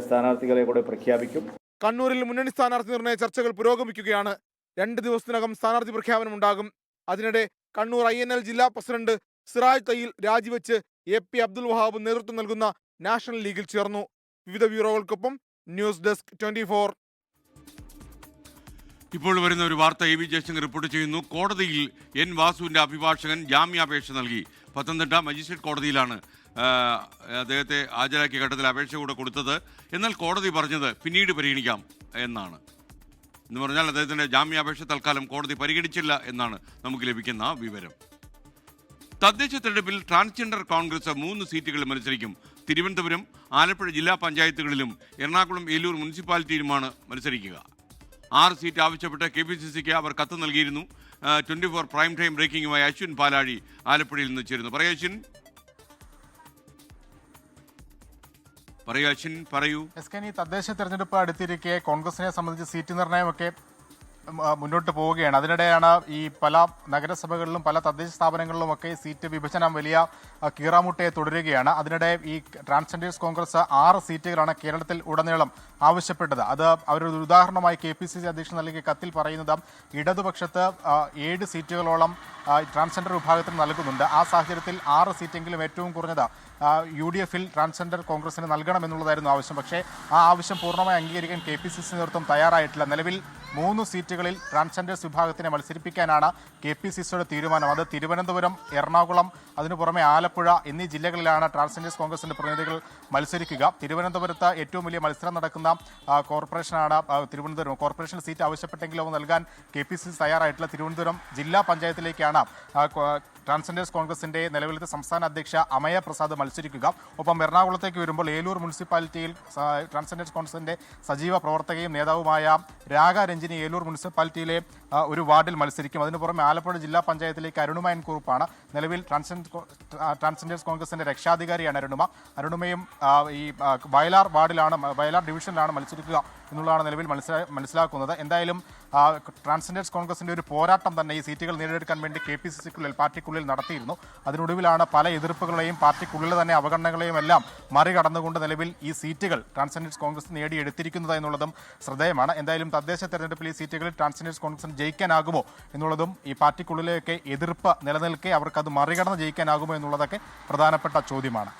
സ്ഥാനാർത്ഥികളെ കൂടെ പ്രഖ്യാപിക്കും. കണ്ണൂരിൽ മുന്നണി സ്ഥാനാർത്ഥി നിർണയ ചർച്ചകൾ പുരോഗമിക്കുകയാണ്. 2 ദിവസത്തിനകം സ്ഥാനാർത്ഥി പ്രഖ്യാപനമുണ്ടാകും. അതിനിടെ കണ്ണൂർ INL ജില്ലാ പ്രസിഡന്റ് സിറാജ് തയ്യിൽ രാജിവെച്ച് AP അബ്ദുൽ വഹാബ് നേതൃത്വം നൽകുന്ന നാഷണൽ ലീഗിൽ ചേർന്നു. വിവിധ ബ്യൂറോകൾക്കൊപ്പം ന്യൂസ് ഡെസ്ക് 24. ഇപ്പോൾ വരുന്ന ഒരു വാർത്ത AB ജയശങ്കർ റിപ്പോർട്ട് ചെയ്യുന്നു. കോടതിയിൽ N. വാസുവിന്റെ അഭിഭാഷകൻ ജാമ്യാപേക്ഷ നൽകി. പത്തനംതിട്ട മജിസ്ട്രേറ്റ് കോടതിയിലാണ് അദ്ദേഹത്തെ ഹാജരാക്കിയ ഘട്ടത്തിൽ അപേക്ഷ കൂടെ കൊടുത്തത്. എന്നാൽ കോടതി പറഞ്ഞത് പിന്നീട് പരിഗണിക്കാം എന്നാണ്. എന്ന് പറഞ്ഞാൽ അദ്ദേഹത്തിന്റെ ജാമ്യാപേക്ഷ തൽക്കാലം കോടതി പരിഗണിച്ചില്ല എന്നാണ് നമുക്ക് ലഭിക്കുന്ന വിവരം. തദ്ദേശ തെരഞ്ഞെടുപ്പിൽ ട്രാൻസ്ജെൻഡർ കോൺഗ്രസ് 3 സീറ്റുകളിൽ മത്സരിക്കും. തിരുവനന്തപുരം, ആലപ്പുഴ ജില്ലാ പഞ്ചായത്തുകളിലും എറണാകുളം, ഏലൂർ മുനിസിപ്പാലിറ്റിയിലുമാണ് മത്സരിക്കുക. 6 സീറ്റ് ആവശ്യപ്പെട്ട് KPCCക്ക് അവർ കത്ത് നൽകിയിരുന്നു. 24 പ്രൈം ടൈം ബ്രേക്കിംഗുമായി അശ്വിൻ പാലാഴി ആലപ്പുഴയിൽ നിന്ന് ചേരുന്നു. പറയൂ അശ്വിൻ, പറയൂ. തദ്ദേശ തെരഞ്ഞെടുപ്പ് അടുത്തിരിക്കെ കോൺഗ്രസിനെ സംബന്ധിച്ച് സീറ്റ് നിർണയമൊക്കെ മുന്നോട്ട് പോവുകയാണ്. അതിനിടെയാണ് ഈ പല നഗരസഭകളിലും പല തദ്ദേശ സ്ഥാപനങ്ങളിലുമൊക്കെ സീറ്റ് വിഭജനം വലിയ കീറാമുട്ടയെ തുടരുകയാണ്. അതിനിടെ ഈ ട്രാൻസ്ജെൻഡേഴ്സ് കോൺഗ്രസ് 6 സീറ്റുകളാണ് കേരളത്തിൽ ഉടനീളം ആവശ്യപ്പെട്ടത്. അത് അവരൊരു ഉദാഹരണമായി KPCC അധ്യക്ഷൻ നൽകിയ കത്തിൽ പറയുന്നത് ഇടതുപക്ഷത്ത് 7 സീറ്റുകളോളം ട്രാൻസ്ജെൻഡർ വിഭാഗത്തിന് നൽകുന്നുണ്ട്. ആ സാഹചര്യത്തിൽ 6 സീറ്റെങ്കിലും ഏറ്റവും കുറഞ്ഞത് UDFൽ ട്രാൻസ്ജെൻഡർ കോൺഗ്രസിന് നൽകണമെന്നുള്ളതായിരുന്നു ആവശ്യം. പക്ഷേ ആ ആവശ്യം പൂർണ്ണമായി അംഗീകരിക്കാൻ KPCC നേതൃത്വം തയ്യാറായിട്ടില്ല. നിലവിൽ 3 സീറ്റുകളിൽ ട്രാൻസ്ജെൻഡേഴ്സ് വിഭാഗത്തിനെ മത്സരിപ്പിക്കാനാണ് KPCCയുടെ തീരുമാനം. അത് തിരുവനന്തപുരം, എറണാകുളം, അതിനു പുറമെ ആലപ്പുഴ എന്നീ ജില്ലകളിലാണ് ട്രാൻസ്ജെൻഡേഴ്സ് കോൺഗ്രസിന്റെ പ്രതിനിധികൾ മത്സരിക്കുക. തിരുവനന്തപുരത്ത് ഏറ്റവും വലിയ മത്സരം നടക്കുന്ന കോർപ്പറേഷനാണ് തിരുവനന്തപുരം. കോർപ്പറേഷൻ സീറ്റ് ആവശ്യപ്പെട്ടെങ്കിലും നൽകാൻ KPCC തയ്യാറായിട്ടില്ല. തിരുവനന്തപുരം ജില്ലാ പഞ്ചായത്തിലേക്കാണ് ട്രാൻസ്ജെൻഡേഴ്സ് കോൺഗ്രസിന്റെ നിലവിലത്തെ സംസ്ഥാന അധ്യക്ഷ അമയ പ്രസാദ് മത്സരിക്കുക. ഒപ്പം എറണാകുളത്തേക്ക് വരുമ്പോൾ ഏലൂർ മുനിസിപ്പാലിറ്റിയിൽ ട്രാൻസ്ജെൻഡേഴ്സ് കോൺഗ്രസിന്റെ സജീവ പ്രവർത്തകയും നേതാവുമായ രാഗ രഞ്ജിനി ഏലൂർ മുനിസിപ്പാലിറ്റിയിലെ ഒരു വാർഡിൽ മത്സരിക്കും. അതിനു പുറമെ ആലപ്പുഴ ജില്ലാ പഞ്ചായത്തിലേക്ക് അരുണുമയൻ കുറുപ്പാണ് നിലവിൽ ട്രാൻസ്ജെൻഡേഴ്സ് കോൺഗ്രസിന്റെ രക്ഷാധികാരിയാണ് അരുണുമയും ഈ വയലാർ വാർഡിലാണ്, വയലാർ ഡിവിഷനിലാണ് മത്സരിക്കുക എന്നുള്ളതാണ് നിലവിൽ മനസ്സിലാക്കുന്നത്. എന്തായാലും ട്രാൻസ്ജെൻഡേഴ്സ് കോൺഗ്രസിന്റെ ഒരു പോരാട്ടം തന്നെ ഈ സീറ്റുകൾ നേടിയെടുക്കാൻ വേണ്ടി KPCCക്കുള്ളിൽ പാർട്ടിക്കുള്ളിൽ നടത്തിയിരുന്നു. അതിനൊടുവിലാണ് പല എതിർപ്പുകളെയും പാർട്ടിക്കുള്ളിൽ തന്നെ അവഗണനകളെയും എല്ലാം മറികടന്നുകൊണ്ട് നിലവിൽ ഈ സീറ്റുകൾ ട്രാൻസ്ജെൻഡേഴ്സ് കോൺഗ്രസ് നേടിയെടുത്തിരിക്കുന്നത് എന്നുള്ളതും ശ്രദ്ധേയമാണ്. എന്തായാലും തദ്ദേശ തെരഞ്ഞെടുപ്പിൽ ഈ സീറ്റുകളിൽ ട്രാൻസ്ജെൻഡേഴ്സ് കോൺഗ്രസിന് ജയിക്കാനാകുമോ എന്നുള്ളതും ഈ പാർട്ടിക്കുള്ളിലേക്ക് എതിർപ്പ് നിലനിൽക്കെ അവർക്കത് മറികടന്ന് ജയിക്കാനാകുമോ എന്നുള്ളതൊക്കെ പ്രധാനപ്പെട്ട ചോദ്യമാണ്.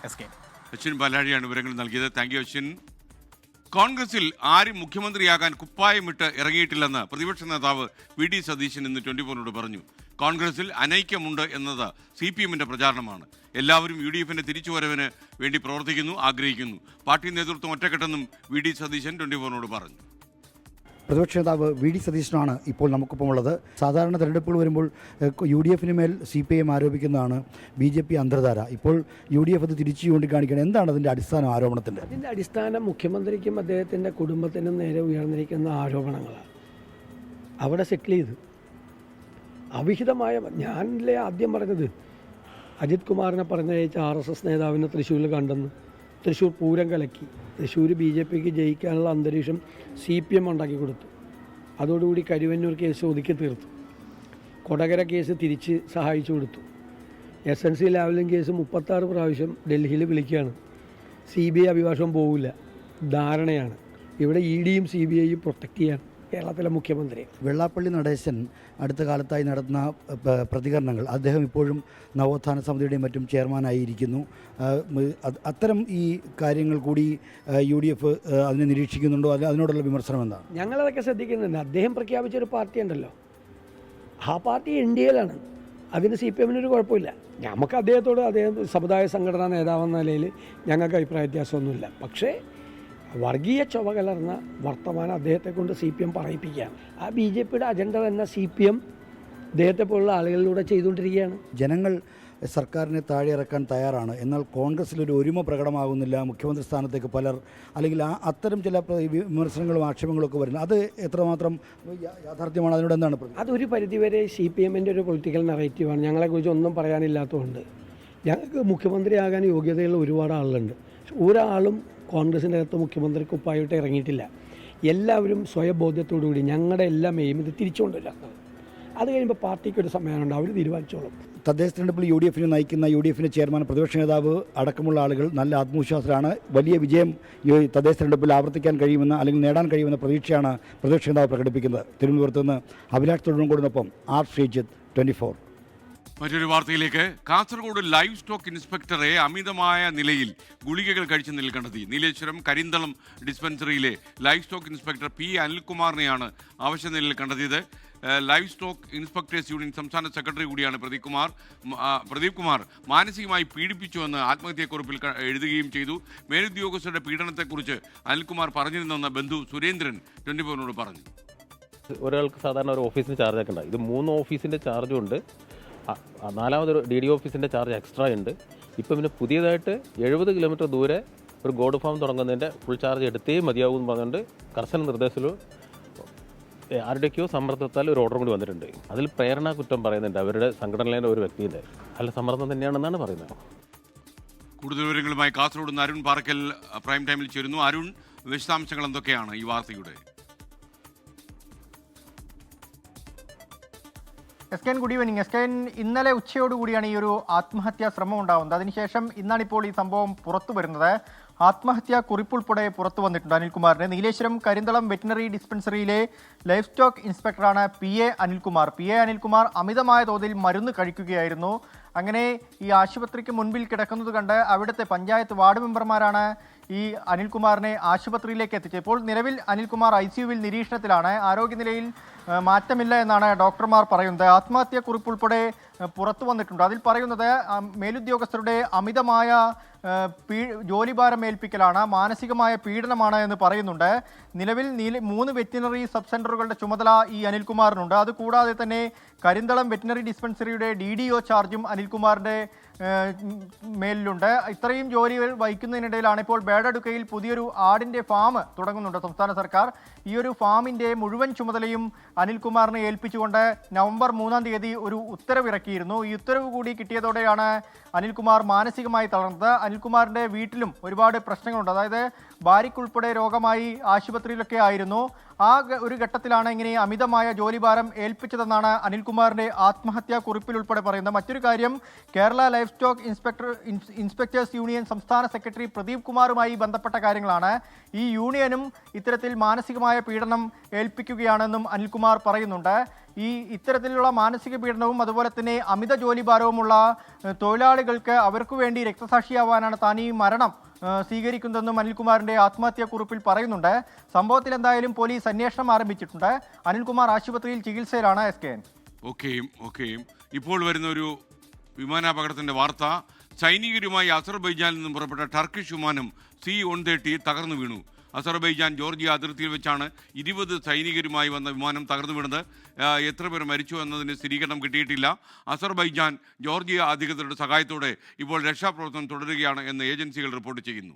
അശ്വിൻ പാലാഴിയാണ് വിവരങ്ങൾ നൽകിയത്. Thank you Ashwin. കോൺഗ്രസിൽ ആരും മുഖ്യമന്ത്രിയാകാൻ കുപ്പായമിട്ട് ഇറങ്ങിയിട്ടില്ലെന്ന് പ്രതിപക്ഷ നേതാവ് VD സതീശൻ ഇന്ന് 24നോട് പറഞ്ഞു. കോൺഗ്രസിൽ അനൈക്യമുണ്ട് എന്നത് CPMന്റെ പ്രചാരണമാണ്. എല്ലാവരും UDFന്റെ തിരിച്ചുവരവിന് വേണ്ടി പ്രവർത്തിക്കുന്നു, ആഗ്രഹിക്കുന്നു. പാർട്ടി നേതൃത്വം ഒറ്റക്കെട്ടെന്നും VD സതീശൻ 24നോട് പറഞ്ഞു. പ്രതിപക്ഷ നേതാവ് VD സതീശനാണ് ഇപ്പോൾ നമുക്കൊപ്പമുള്ളത്. സാധാരണ തെരഞ്ഞെടുപ്പുകൾ വരുമ്പോൾ UDFന് മേൽ CPM ആരോപിക്കുന്നതാണ് BJP അന്തർധാര. ഇപ്പോൾ UDF അത് തിരിച്ചു ചൂണ്ടിക്കാണിക്കണം. എന്താണ് അതിൻ്റെ അടിസ്ഥാന ആരോപണത്തിൻ്റെ? അതിൻ്റെ അടിസ്ഥാനം മുഖ്യമന്ത്രിക്കും അദ്ദേഹത്തിൻ്റെ കുടുംബത്തിനും നേരെ ഉയർന്നിരിക്കുന്ന ആരോപണങ്ങളാണ്. അവിടെ സെറ്റിൽ ചെയ്ത് അവിഹിതമായ, ഞാനല്ലേ ആദ്യം പറഞ്ഞത് അജിത് കുമാറിനെ പറഞ്ഞയച്ച RSS നേതാവിനെ തൃശ്ശൂരിൽ കണ്ടെന്ന്. തൃശ്ശൂർ പൂരം കലക്കി. തൃശ്ശൂർ BJPക്ക് ജയിക്കാനുള്ള അന്തരീക്ഷം CPM ഉണ്ടാക്കി കൊടുത്തു. അതോടുകൂടി കരുവന്നൂർ കേസ് ഒതുക്കി തീർത്തു. കൊടകര കേസ് തിരിച്ച് സഹായിച്ചു കൊടുത്തു. SNC ലാവലിംഗ് കേസ് 36 പ്രാവശ്യം ഡൽഹിയിൽ വിളിക്കുകയാണ്. CBI അഭിഭാഷകം പോവില്ല, ധാരണയാണ്. ഇവിടെ EDയും CBIയും പ്രൊട്ടക്റ്റ് ചെയ്യാൻ കേരളത്തിലെ മുഖ്യമന്ത്രി. വെള്ളാപ്പള്ളി നടേശൻ അടുത്ത കാലത്തായി നടത്തുന്ന പ്രതികരണങ്ങൾ, അദ്ദേഹം ഇപ്പോഴും നവോത്ഥാന സമിതിയുടെയും മറ്റും ചെയർമാനായിരിക്കുന്നു. അത്തരം ഈ കാര്യങ്ങൾ കൂടി UDF അതിനെ നിരീക്ഷിക്കുന്നുണ്ടോ? അതിനോടുള്ള വിമർശനം എന്താണ്? ഞങ്ങളതൊക്കെ ശ്രദ്ധിക്കുന്നുണ്ട്. അദ്ദേഹം പ്രഖ്യാപിച്ചൊരു പാർട്ടി ഉണ്ടല്ലോ, ആ പാർട്ടി NDAയിലാണ്. അതിന് CPMനൊരു കുഴപ്പമില്ല. നമുക്ക് അദ്ദേഹത്തോട്, അദ്ദേഹം സമുദായ സംഘടനാ നേതാവെന്ന നിലയിൽ ഞങ്ങൾക്ക് അഭിപ്രായ വ്യത്യാസമൊന്നുമില്ല. പക്ഷേ വർഗീയ ചൊവ കലർന്ന വർത്തമാനം അദ്ദേഹത്തെ കൊണ്ട് CPM പറയിപ്പിക്കുകയാണ്. ആ BJPയുടെ അജണ്ട തന്നെ CPM അദ്ദേഹത്തെ പോലുള്ള ആളുകളിലൂടെ ചെയ്തുകൊണ്ടിരിക്കുകയാണ്. ജനങ്ങൾ സർക്കാരിനെ താഴെ ഇറക്കാൻ തയ്യാറാണ്. എന്നാൽ കോൺഗ്രസിലൊരു ഒരുമ പ്രകടമാകുന്നില്ല. മുഖ്യമന്ത്രി സ്ഥാനത്തേക്ക് പലർ അല്ലെങ്കിൽ അത്തരം ചില വിമർശനങ്ങളും ആക്ഷേപങ്ങളും ഒക്കെ വരുന്നത് അത് എത്രമാത്രം യാഥാർത്ഥ്യമാണ്? അതിനോട് എന്താണ്? അതൊരു പരിധിവരെ CPMൻ്റെ ഒരു പൊളിറ്റിക്കൽ നറേറ്റീവാണ്. ഞങ്ങളെക്കുറിച്ച് ഒന്നും പറയാനില്ലാത്തതുകൊണ്ട് ഞങ്ങൾക്ക് മുഖ്യമന്ത്രിയാകാൻ യോഗ്യതയുള്ള ഒരുപാട് ആളുകളുണ്ട്. ഒരാളും കോൺഗ്രസിൻ്റെ അകത്ത് മുഖ്യമന്ത്രിക്കൊപ്പായിട്ട് ഇറങ്ങിയിട്ടില്ല. എല്ലാവരും സ്വയബോധ്യത്തോടുകൂടി ഞങ്ങളുടെ എല്ലാം എയിം ഇത് തിരിച്ചുകൊണ്ടില്ലാത്തത്. അത് കഴിയുമ്പോൾ പാർട്ടിക്ക് ഒരു സമയമുണ്ട്, അവർ തീരുമാനിച്ചോളും. തദ്ദേശ തെരഞ്ഞെടുപ്പിൽ UDF നയിക്കുന്ന UDF ചെയർമാൻ, പ്രതിപക്ഷ നേതാവ് അടക്കമുള്ള ആളുകൾ നല്ല ആത്മവിശ്വാസത്തിലാണ്. വലിയ വിജയം ഈ തദ്ദേശ തെരഞ്ഞെടുപ്പിൽ ആവർത്തിക്കാൻ കഴിയുമെന്ന് അല്ലെങ്കിൽ നേടാൻ കഴിയുമെന്ന പ്രതീക്ഷയാണ് പ്രതിപക്ഷ നേതാവ് പ്രകടിപ്പിക്കുന്നത്. തിരുവനന്തപുരത്ത് നിന്ന് അഭിലാഷ് തൊഴിലുംകൂടിനൊപ്പം R. ശ്രീജിത്ത്, 24. മറ്റൊരു വാർത്തയിലേക്ക്. കാസർഗോഡ് ലൈവ് സ്റ്റോക്ക് ഇൻസ്പെക്ടറെ അമിതമായ നിലയിൽ ഗുളികകൾ കഴിച്ച നിലയിൽ കണ്ടെത്തി. നീലേശ്വരം കരിന്തളം ഡിസ്പെൻസറിയിലെ ലൈവ് സ്റ്റോക്ക് ഇൻസ്പെക്ടർ P. അനിൽകുമാറിനെയാണ് അവശ്യ നിലയിൽ കണ്ടെത്തിയത്. ലൈവ് സ്റ്റോക്ക് ഇൻസ്പെക്ടേഴ്സ് യൂണിയൻ സംസ്ഥാന സെക്രട്ടറി കൂടിയാണ് പ്രദീപ് കുമാർ മാനസികമായി പീഡിപ്പിച്ചുവെന്ന് ആത്മഹത്യക്കുറിപ്പിൽ എഴുതുകയും ചെയ്തു. മേലുദ്യോഗസ്ഥരുടെ പീഡനത്തെക്കുറിച്ച് അനിൽകുമാർ പറഞ്ഞിരുന്നെന്ന് ബന്ധു സുരേന്ദ്രൻ 24 പറഞ്ഞു. ഒരാൾക്ക് സാധാരണ ഒരു ഓഫീസിന് ചാർജ് ഒക്കെ ഉണ്ട്. ഇത് 3 ഓഫീസിൻ്റെ ചാർജും ഉണ്ട്. 4ാമതൊരു DD ഓഫീസിൻ്റെ ചാർജ് എക്സ്ട്രാ ഉണ്ട്. ഇപ്പം പിന്നെ പുതിയതായിട്ട് 70 കിലോമീറ്റർ ദൂരെ ഒരു ഗോഡ് ഫാം തുടങ്ങുന്നതിൻ്റെ ഫുൾ ചാർജ് എടുത്തേ മതിയാവും എന്ന് പറഞ്ഞുകൊണ്ട് കർശന നിർദ്ദേശത്തിൽ ആരുടെയൊക്കെയോ സമ്മർദ്ദത്താൽ ഒരു ഓർഡർ കൂടി വന്നിട്ടുണ്ട്. അതിൽ പ്രേരണ കുറ്റം പറയുന്നുണ്ട് അവരുടെ സംഘടനയിലെ ഒരു വ്യക്തിയുടെ. അല്ല, സമ്മർദ്ദം തന്നെയാണെന്നാണ് പറയുന്നത്. കൂടുതൽ വിവരങ്ങളുമായി കാസർഗോഡ് നിന്ന് അരുൺ പാറക്കൽ പ്രൈം ടൈമിൽ ചേരുന്നു. അരുൺ, വിശദാംശങ്ങൾ എന്തൊക്കെയാണ് ഈ വാർത്തയുടെ? എസ്കേൻ, ഗുഡ് ഈവനിങ്. എസ്കേൻ, ഇന്നലെ ഉച്ചയോടുകൂടിയാണ് ഈ ഒരു ആത്മഹത്യാ ശ്രമം ഉണ്ടാകുന്നത്. അതിനുശേഷം ഇന്നാണിപ്പോൾ ഈ സംഭവം പുറത്തു വരുന്നത്. ആത്മഹത്യാ കുറിപ്പുൾപ്പെടെ പുറത്തു വന്നിട്ടുണ്ട് അനിൽകുമാറിന്. നീലേശ്വരം കരിന്തളം വെറ്റിനറി ഡിസ്പെൻസറിയിലെ ലൈഫ് സ്റ്റോക്ക് ഇൻസ്പെക്ടറാണ് PA അനിൽകുമാർ. PA അനിൽകുമാർ അമിതമായ തോതിൽ മരുന്ന് കഴിക്കുകയായിരുന്നു. അങ്ങനെ ഈ ആശുപത്രിക്ക് മുൻപിൽ കിടക്കുന്നത് കണ്ട് അവിടുത്തെ പഞ്ചായത്ത് വാർഡ് മെമ്പർമാരാണ് ഈ അനിൽകുമാറിനെ ആശുപത്രിയിലേക്ക് എത്തിച്ചത്. ഇപ്പോൾ നിലവിൽ അനിൽകുമാർ ICUവിൽ നിരീക്ഷണത്തിലാണ്. ആരോഗ്യനിലയിൽ മാറ്റമില്ല എന്നാണ് ഡോക്ടർമാർ പറയുന്നത്. ആത്മഹത്യാക്കുറിപ്പുൾപ്പെടെ പുറത്തു വന്നിട്ടുണ്ട്. അതിൽ പറയുന്നത് മേലുദ്യോഗസ്ഥരുടെ അമിതമായ ജോലിഭാരം ഏൽപ്പിക്കലാണ്, മാനസികമായ പീഡനമാണ് എന്ന് പറയുന്നുണ്ട്. നിലവിൽ 3 വെറ്റിനറി സബ് സെന്ററുകളുടെ ചുമതല ഈ അനിൽകുമാറിനുണ്ട്. അതുകൂടാതെ തന്നെ കരിന്തളം വെറ്റിനറി ഡിസ്പെൻസറിയുടെ DDO ചാർജും അനിൽകുമാറിന്റെ മേലിലുണ്ട്. ഇത്രയും ജോലികൾ വഹിക്കുന്നതിനിടയിലാണ് ഇപ്പോൾ ബേഡടുക്കയിൽ പുതിയൊരു ആടിന്റെ ഫാം തുടങ്ങുന്നുണ്ട് സംസ്ഥാന സർക്കാർ. ഈ ഒരു ഫാമിന്റെ മുഴുവൻ ചുമതലയും അനിൽകുമാറിനെ ഏൽപ്പിച്ചുകൊണ്ട് നവംബർ 3-ാം തീയതി ഒരു ഉത്തരവിറക്കിയിരുന്നു. ഈ ഉത്തരവ് കൂടി കിട്ടിയതോടെയാണ് അനിൽകുമാർ മാനസികമായി തളർന്നത്. അനിൽകുമാറിന്റെ വീട്ടിലും ഒരുപാട് പ്രശ്നങ്ങളുണ്ട്. അതായത് ഭാര്യയ്ക്കുൾപ്പെടെ രോഗമായി ആശുപത്രിയിലൊക്കെ ആയിരുന്നു. ആ ഒരു ഘട്ടത്തിലാണ് ഇങ്ങനെ അമിതമായ ജോലിഭാരം ഏൽപ്പിച്ചതെന്നാണ് അനിൽകുമാറിന്റെ ആത്മഹത്യാ കുറിപ്പിൽ ഉൾപ്പെടെ പറയുന്നത്. മറ്റൊരു കാര്യം, Kerala life stock inspectors union സംസ്ഥാന സെക്രട്ടറി പ്രദീപ് കുമാറുമായി ബന്ധപ്പെട്ട കാര്യങ്ങളാണ്. ഈ യൂണിയനും ഇത്തരത്തിൽ മാനസികമായ പീഡനം ഏൽപ്പിക്കുകയാണെന്നും അനിൽകുമാർ പറയുന്നുണ്ട്. ഇത്തരത്തിലുള്ള മാനസിക പീഡനവും അതുപോലെ തന്നെ അമിത ജോലിഭാരവുമുള്ള തൊഴിലാളികൾക്ക് അവർക്കു വേണ്ടി രക്തസാക്ഷിയാവാനാണ് താൻ ഈ മരണം സ്വീകരിക്കുന്നതെന്നും അനിൽകുമാറിന്റെ ആത്മഹത്യാക്കുറിപ്പിൽ പറയുന്നുണ്ട്. സംഭവത്തിൽ എന്തായാലും പോലീസ് അന്വേഷണം ആരംഭിച്ചിട്ടുണ്ട്. അനിൽകുമാർ ആശുപത്രിയിൽ ചികിത്സയിലാണ്. SKN. ഓക്കെ. ഇപ്പോൾ വരുന്ന ഒരു വിമാനാപകടത്തിന്റെ വാർത്ത. സൈനികരുമായി അസർബൈജാനിൽ നിന്നും പുറപ്പെട്ട ടർക്കിഷ് വിമാനം C-130 തകർന്നു വീണു. അസർബൈജാൻ ജോർജിയ അതിർത്തിയിൽ വെച്ചാണ് 20 സൈനികരുമായി വന്ന വിമാനം തകർന്നു വീണത്. എത്ര പേർ മരിച്ചു എന്നതിന് സ്ഥിരീകരണം കിട്ടിയിട്ടില്ല. അസർബൈജാൻ ജോർജിയ അധികൃതരുടെ സഹായത്തോടെ ഇപ്പോൾ രക്ഷാപ്രവർത്തനം തുടരുകയാണ് എന്ന് ഏജൻസികൾ റിപ്പോർട്ട് ചെയ്യുന്നു.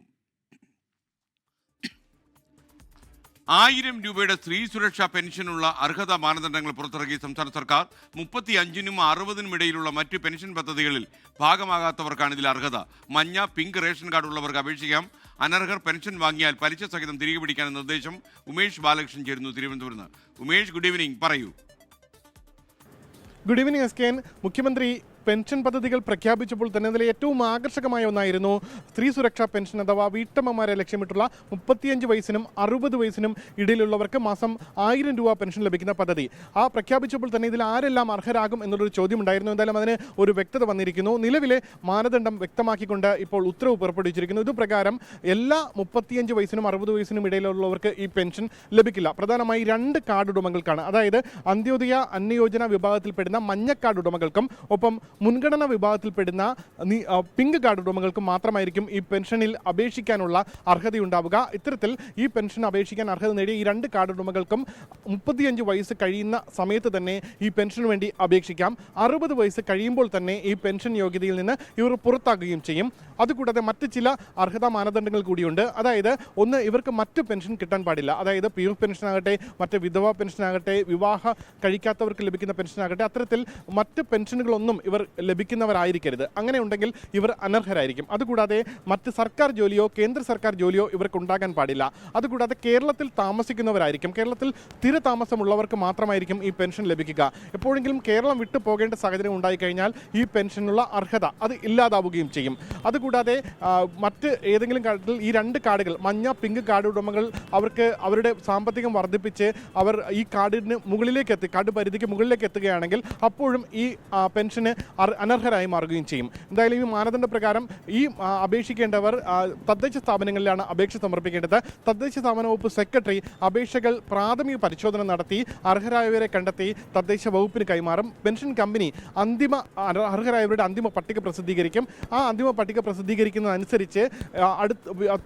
1000 രൂപയുടെ സ്ത്രീ സുരക്ഷാ പെൻഷനുള്ള അർഹതാ മാനദണ്ഡങ്ങൾ പുറത്തിറക്കി സംസ്ഥാന സർക്കാർ. 35-നും 60-നും ഇടയിലുള്ള മറ്റ് പെൻഷൻ പദ്ധതികളിൽ ഭാഗമാകാത്തവർക്കാണ് ഇതിൽ അർഹത. മഞ്ഞ, പിങ്ക് റേഷൻ കാർഡ് ഉള്ളവർക്ക് അപേക്ഷിക്കാം. അനർഹർ പെൻഷൻ വാങ്ങിയാൽ പലിശ സഹിതം തിരികെ പിടിക്കാൻ നിർദ്ദേശം. ഉമേഷ് ബാലകൃഷ്ണൻ ചേരുന്നു തിരുവനന്തപുരത്ത്. ഉമേഷ്, ഗുഡ് ഈവനിങ്, പറയൂ. Good evening SKN. മുഖ്യമന്ത്രി പെൻഷൻ പദ്ധതികൾ പ്രഖ്യാപിച്ചപ്പോൾ തന്നെ അതിലെ ഏറ്റവും ആകർഷകമായ ഒന്നായിരുന്നു സ്ത്രീ സുരക്ഷാ പെൻഷൻ അഥവാ വീട്ടമ്മമാരെ ലക്ഷ്യമിട്ടുള്ള 35 വയസ്സിനും 60 വയസ്സിനും ഇടയിലുള്ളവർക്ക് മാസം 1000 രൂപ പെൻഷൻ ലഭിക്കുന്ന പദ്ധതി. ആ പ്രഖ്യാപിച്ചപ്പോൾ തന്നെ ഇതിൽ ആരെല്ലാം അർഹരാകും എന്നുള്ളൊരു ചോദ്യം ഉണ്ടായിരുന്നു. എന്തായാലും അതിന് ഒരു വ്യക്തത വന്നിരിക്കുന്നു. നിലവിലെ മാനദണ്ഡം വ്യക്തമാക്കിക്കൊണ്ട് ഇപ്പോൾ ഉത്തരവ് പുറപ്പെടുവിച്ചിരിക്കുന്നു. ഇതുപ്രകാരം എല്ലാ 35 വയസ്സിനും 60 വയസ്സിനും ഇടയിലുള്ളവർക്ക് ഈ പെൻഷൻ ലഭിക്കില്ല. പ്രധാനമായി 2 കാർഡ് ഉടമകൾക്കാണ്. അതായത് അന്ത്യോദയ അന്നയോജന വിഭാഗത്തിൽപ്പെടുന്ന മഞ്ഞ കാർഡ് ഉടമകൾക്കും ഒപ്പം മുൻഗണനാ വിഭാഗത്തിൽപ്പെടുന്ന പിങ്ക് കാർഡ് ഉടമകൾക്ക് മാത്രമായിരിക്കും ഈ പെൻഷനിൽ അപേക്ഷിക്കാനുള്ള അർഹതയുണ്ടാവുക. ഇത്തരത്തിൽ ഈ പെൻഷൻ അപേക്ഷിക്കാൻ അർഹത നേടിയ ഈ 2 കാർഡ് ഉടമകൾക്കും 35 വയസ്സ് കഴിയുന്ന സമയത്ത് തന്നെ ഈ പെൻഷന് വേണ്ടി അപേക്ഷിക്കാം. 60 വയസ്സ് കഴിയുമ്പോൾ തന്നെ ഈ പെൻഷൻ യോഗ്യതയിൽ നിന്ന് ഇവർ പുറത്താക്കുകയും ചെയ്യും. അതുകൂടാതെ മറ്റ് ചില അർഹതാ മാനദണ്ഡങ്ങൾ കൂടിയുണ്ട്. അതായത് ഒന്ന്, ഇവർക്ക് മറ്റ് പെൻഷൻ കിട്ടാൻ പാടില്ല. അതായത് പി എഫ് പെൻഷനാകട്ടെ, മറ്റ് വിധവാ പെൻഷനാകട്ടെ, വിവാഹ കഴിക്കാത്തവർക്ക് ലഭിക്കുന്ന പെൻഷനാകട്ടെ, അത്തരത്തിൽ മറ്റ് പെൻഷനുകളൊന്നും ഇവർ ലഭിക്കുന്നവരായിരിക്കരുത്. അങ്ങനെ ഉണ്ടെങ്കിൽ ഇവർ അനർഹരായിരിക്കും. അതുകൂടാതെ മറ്റ് സർക്കാർ ജോലിയോ കേന്ദ്ര സർക്കാർ ജോലിയോ ഇവർക്ക് ഉണ്ടാകാൻ പാടില്ല. അതുകൂടാതെ കേരളത്തിൽ താമസിക്കുന്നവരായിരിക്കും. കേരളത്തിൽ സ്ഥിര താമസമുള്ളവർക്ക് മാത്രമായിരിക്കും ഈ പെൻഷൻ ലഭിക്കുക. എപ്പോഴെങ്കിലും കേരളം വിട്ടു പോകേണ്ട സാഹചര്യം ഉണ്ടായിക്കഴിഞ്ഞാൽ ഈ പെൻഷനുള്ള അർഹത അത് ഇല്ലാതാവുകയും ചെയ്യും. അതുകൂടാതെ മറ്റ് ഏതെങ്കിലും കാർഡിൽ ഈ 2 കാർഡുകൾ, മഞ്ഞ പിങ്ക് കാർഡ് ഉടമകൾ, അവർക്ക് അവരുടെ സാമ്പത്തികം വർദ്ധിപ്പിച്ച് അവർ ഈ കാർഡിന് മുകളിലേക്ക് കാർഡ് പരിധിക്ക് മുകളിലേക്ക് എത്തുകയാണെങ്കിൽ അപ്പോഴും ഈ പെൻഷന് അനർഹരായി മാറുകയും ചെയ്യും. എന്തായാലും ഈ മാനദണ്ഡ പ്രകാരം ഈ അപേക്ഷിക്കേണ്ടവർ തദ്ദേശ സ്ഥാപനങ്ങളിലാണ് അപേക്ഷ സമർപ്പിക്കേണ്ടത്. തദ്ദേശ സ്ഥാപന വകുപ്പ് സെക്രട്ടറി അപേക്ഷകൾ പ്രാഥമിക പരിശോധന നടത്തി അർഹരായവരെ കണ്ടെത്തി തദ്ദേശ വകുപ്പിന് കൈമാറും. പെൻഷൻ കമ്പനി അർഹരായവരുടെ അന്തിമ പട്ടിക പ്രസിദ്ധീകരിക്കും. ആ അന്തിമ പട്ടിക പ്രസിദ്ധീകരിക്കുന്നതനുസരിച്ച്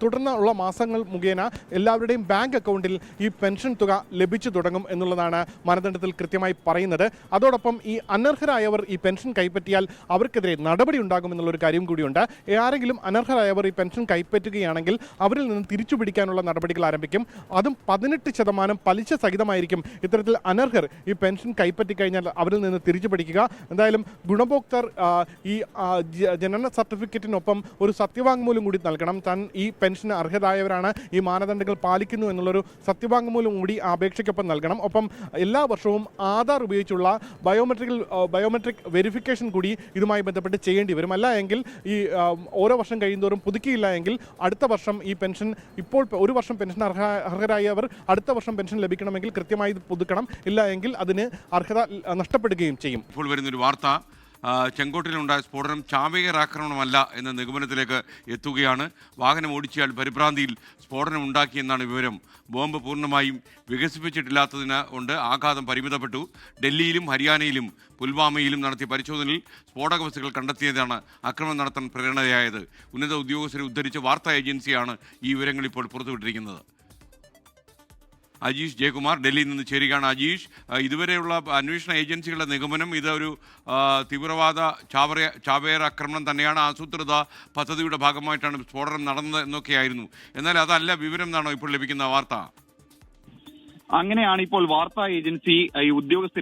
തുടർന്നുള്ള മാസങ്ങൾ മുഖേന എല്ലാവരുടെയും ബാങ്ക് അക്കൗണ്ടിൽ ഈ പെൻഷൻ തുക ലഭിച്ചു തുടങ്ങും എന്നുള്ളതാണ് മാനദണ്ഡത്തിൽ കൃത്യമായി പറയുന്നത്. അതോടൊപ്പം ഈ അനർഹരായവർ ഈ പെൻഷൻ കൈപ്പറ്റിയാൽ അവർക്കെതിരെ നടപടി ഉണ്ടാകുമെന്നുള്ളൊരു കാര്യം കൂടിയുണ്ട്. ആരെങ്കിലും അനർഹരായവർ ഈ പെൻഷൻ കൈപ്പറ്റുകയാണെങ്കിൽ അവരിൽ നിന്ന് തിരിച്ചു പിടിക്കാനുള്ള നടപടികൾ ആരംഭിക്കും. അതും 18% പലിശ സഹിതമായിരിക്കും ഇത്തരത്തിൽ അനർഹർ ഈ പെൻഷൻ കൈപ്പറ്റി കഴിഞ്ഞാൽ അവരിൽ നിന്ന് തിരിച്ചു പിടിക്കുക. എന്തായാലും ഗുണഭോക്തർ ഈ ജനന സർട്ടിഫിക്കറ്റിനൊപ്പം ഒരു സത്യവാങ്മൂലം കൂടി നൽകണം. താൻ ഈ പെൻഷന് അർഹരായവരാണ്, ഈ മാനദണ്ഡങ്ങൾ പാലിക്കുന്നു എന്നുള്ളൊരു സത്യവാങ്മൂലം കൂടി ആ അപേക്ഷയ്ക്കൊപ്പം നൽകണം. ഒപ്പം എല്ലാ വർഷവും ആധാർ ഉപയോഗിച്ചുള്ള ബയോമെട്രിക് വെരിഫിക്കേഷൻ കൂടി ഇതുമായി ബന്ധപ്പെട്ട് ചെയ്യേണ്ടി വരും. അല്ല എങ്കിൽ ഈ ഓരോ വർഷം കഴിയുന്തോറും പുതുക്കിയില്ല എങ്കിൽ അടുത്ത വർഷം ഈ പെൻഷൻ, ഇപ്പോൾ ഒരു വർഷം പെൻഷൻ അർഹരായവർ അടുത്ത വർഷം പെൻഷൻ ലഭിക്കണമെങ്കിൽ കൃത്യമായി പുതുക്കണം. ഇല്ല എങ്കിൽ അതിന് അർഹത നഷ്ടപ്പെടുകയും ചെയ്യും. ഇപ്പോൾ വരുന്നൊരു വാർത്ത, ചെങ്കോട്ടിലുണ്ടായ സ്ഫോടനം ചാവേർ ആക്രമണമല്ല എന്ന നിഗമനത്തിലേക്ക് എത്തുകയാണ്. വാഹനം ഓടിച്ചയാൾ പരിഭ്രാന്തിയിൽ സ്ഫോടനം ഉണ്ടാക്കിയെന്നാണ് വിവരം. ബോംബ് പൂർണ്ണമായും വികസിപ്പിച്ചിട്ടില്ലാത്തതിന് കൊണ്ട് ആഘാതം പരിമിതപ്പെട്ടു. ഡൽഹിയിലും ഹരിയാനയിലും പുൽവാമയിലും നടത്തിയ പരിശോധനയിൽ സ്ഫോടക വസ്തുക്കൾ കണ്ടെത്തിയതാണ് ആക്രമണം നടത്താൻ പ്രേരണയായത്. ഉന്നത ഉദ്യോഗസ്ഥരെ ഉദ്ധരിച്ച് വാർത്താ ഏജൻസിയാണ് ഈ വിവരങ്ങൾ ഇപ്പോൾ പുറത്തുവിട്ടിരിക്കുന്നത്. അജീഷ് ജയകുമാർ ഡൽഹിയിൽ നിന്ന് ചേരുകയാണ്. അജീഷ്, ഇതുവരെയുള്ള അന്വേഷണ ഏജൻസികളുടെ നിഗമനം ഇതൊരു തീവ്രവാദ ചാവേർ ആക്രമണം തന്നെയാണ്, ആസൂത്രിത പദ്ധതിയുടെ ഭാഗമായിട്ടാണ് സ്ഫോടനം നടന്നത് എന്നൊക്കെയായിരുന്നു. എന്നാൽ അതല്ല വിവരം എന്നാണോ ഇപ്പോൾ ലഭിക്കുന്ന വാർത്ത? അങ്ങനെയാണ് ഇപ്പോൾ വാർത്താ ഏജൻസി ഈ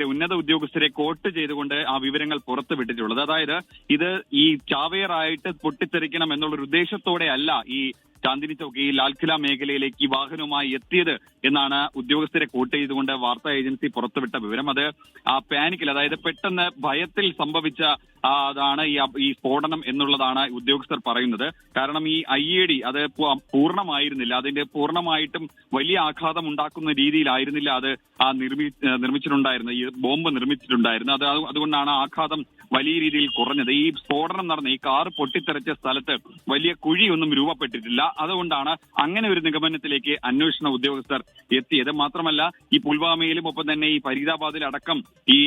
ഉന്നത ഉദ്യോഗസ്ഥരെ കോട്ട് ചെയ്തുകൊണ്ട് ആ വിവരങ്ങൾ പുറത്തുവിട്ടിട്ടുള്ളത്. അതായത് ഇത് ഈ ചാവേറായിട്ട് പൊട്ടിത്തെറിക്കണം എന്നുള്ളൊരു ഉദ്ദേശത്തോടെ അല്ല ഈ ചാന്ദിനി ചൌക്ക്, ഈ ലാൽഖില മേഖലയിലേക്ക് ഈ വാഹനവുമായി എത്തിയത് എന്നാണ് ഉദ്യോഗസ്ഥരെ കോട്ട് ചെയ്തുകൊണ്ട് വാർത്താ ഏജൻസി പുറത്തുവിട്ട വിവരം. അത് ആ പാനിക്കിൽ, അതായത് പെട്ടെന്ന് ഭയത്തിൽ സംഭവിച്ച അതാണ് ഈ സ്ഫോടനം എന്നുള്ളതാണ് ഉദ്യോഗസ്ഥർ പറയുന്നത്. കാരണം ഈ IED അത് പൂർണ്ണമായിരുന്നില്ല, അതിന്റെ പൂർണ്ണമായിട്ടും വലിയ ആഘാതം ഉണ്ടാക്കുന്ന രീതിയിലായിരുന്നില്ല അത് നിർമ്മിച്ചിട്ടുണ്ടായിരുന്നത്, ഈ ബോംബ് നിർമ്മിച്ചിട്ടുണ്ടായിരുന്നത്. അതുകൊണ്ടാണ് ആഘാതം വലിയ രീതിയിൽ കുറഞ്ഞത്. ഈ സ്ഫോടനം നടന്ന ഈ കാർ പൊട്ടിത്തെറിച്ച സ്ഥലത്ത് വലിയ കുഴിയൊന്നും രൂപപ്പെട്ടിട്ടില്ല. അതുകൊണ്ടാണ് അങ്ങനെ ഒരു നിഗമനത്തിലേക്ക് അന്വേഷണ ഉദ്യോഗസ്ഥർ എത്തിയത്. മാത്രമല്ല ഈ പുൽവാമയിലും ഒപ്പം തന്നെ ഈ ഫരീദാബാദിലടക്കം ഈ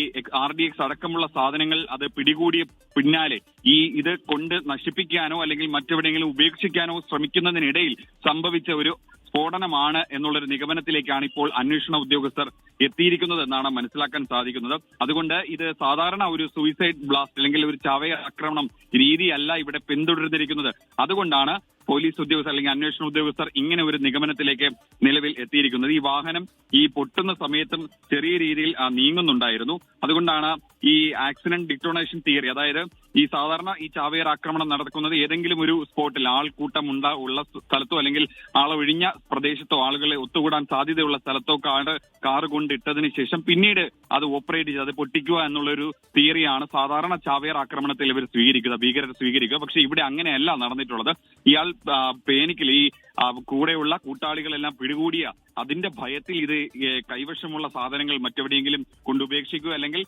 RDX അടക്കമുള്ള സാധനങ്ങൾ അത് പിടികൂടിയ പിന്നാലെ ഇത് കൊണ്ട് നശിപ്പിക്കാനോ അല്ലെങ്കിൽ മറ്റെവിടെയെങ്കിലും ഉപേക്ഷിക്കാനോ ശ്രമിക്കുന്നതിനിടയിൽ സംഭവിച്ച ഒരു സ്ഫോടനമാണ് എന്നുള്ളൊരു നിഗമനത്തിലേക്കാണ് ഇപ്പോൾ അന്വേഷണ ഉദ്യോഗസ്ഥർ എത്തിയിരിക്കുന്നത് എന്നാണ് മനസ്സിലാക്കാൻ സാധിക്കുന്നത്. അതുകൊണ്ട് ഇത് സാധാരണ ഒരു സൂയിസൈഡ് ബ്ലാസ്റ്റ് അല്ലെങ്കിൽ ഒരു ചാവേർ ആക്രമണം രീതിയല്ല ഇവിടെ പിന്തുടർന്നിരിക്കുന്നത്. അതുകൊണ്ടാണ് പോലീസ് ഉദ്യോഗസ്ഥർ അല്ലെങ്കിൽ അന്വേഷണ ഉദ്യോഗസ്ഥർ ഇങ്ങനെ ഒരു നിഗമനത്തിലേക്ക് നിലവിൽ എത്തിയിരിക്കുന്നത്. ഈ വാഹനം ഈ പൊട്ടുന്ന സമയത്തും ചെറിയ രീതിയിൽ നീങ്ങുന്നുണ്ടായിരുന്നു. അതുകൊണ്ടാണ് ഈ ആക്സിഡന്റ് ഡിറ്റോണേഷൻ തിയറി, അതായത് ഈ സാധാരണ ഈ ചാവേർ ആക്രമണം നടക്കുന്നത് ഏതെങ്കിലും ഒരു സ്പോട്ടിൽ ആൾക്കൂട്ടം ഉള്ള സ്ഥലത്തോ അല്ലെങ്കിൽ ആളൊഴിഞ്ഞ പ്രദേശത്തോ ആളുകളെ ഒത്തുകൂടാൻ സാധ്യതയുള്ള സ്ഥലത്തോ കാർ കൊണ്ടിട്ടതിന് ശേഷം പിന്നീട് അത് ഓപ്പറേറ്റ് ചെയ്ത് അത് പൊട്ടിക്കുക എന്നുള്ളൊരു തിയറിയാണ് സാധാരണ ചാവേർ ആക്രമണത്തിൽ ഇവർ ഭീകരർ സ്വീകരിക്കുക. പക്ഷെ ഇവിടെ അങ്ങനെയല്ല നടന്നിട്ടുള്ളത്. ഇയാൾ പേനിക്കിൽ ഈ കൂടെയുള്ള കൂട്ടാളികളെല്ലാം പിടികൂടിയ അതിന്റെ ഭയത്തിൽ ഇത് കൈവശമുള്ള സാധനങ്ങൾ മറ്റെവിടെയെങ്കിലും കൊണ്ടുപേക്ഷിക്കുകയോ അല്ലെങ്കിൽ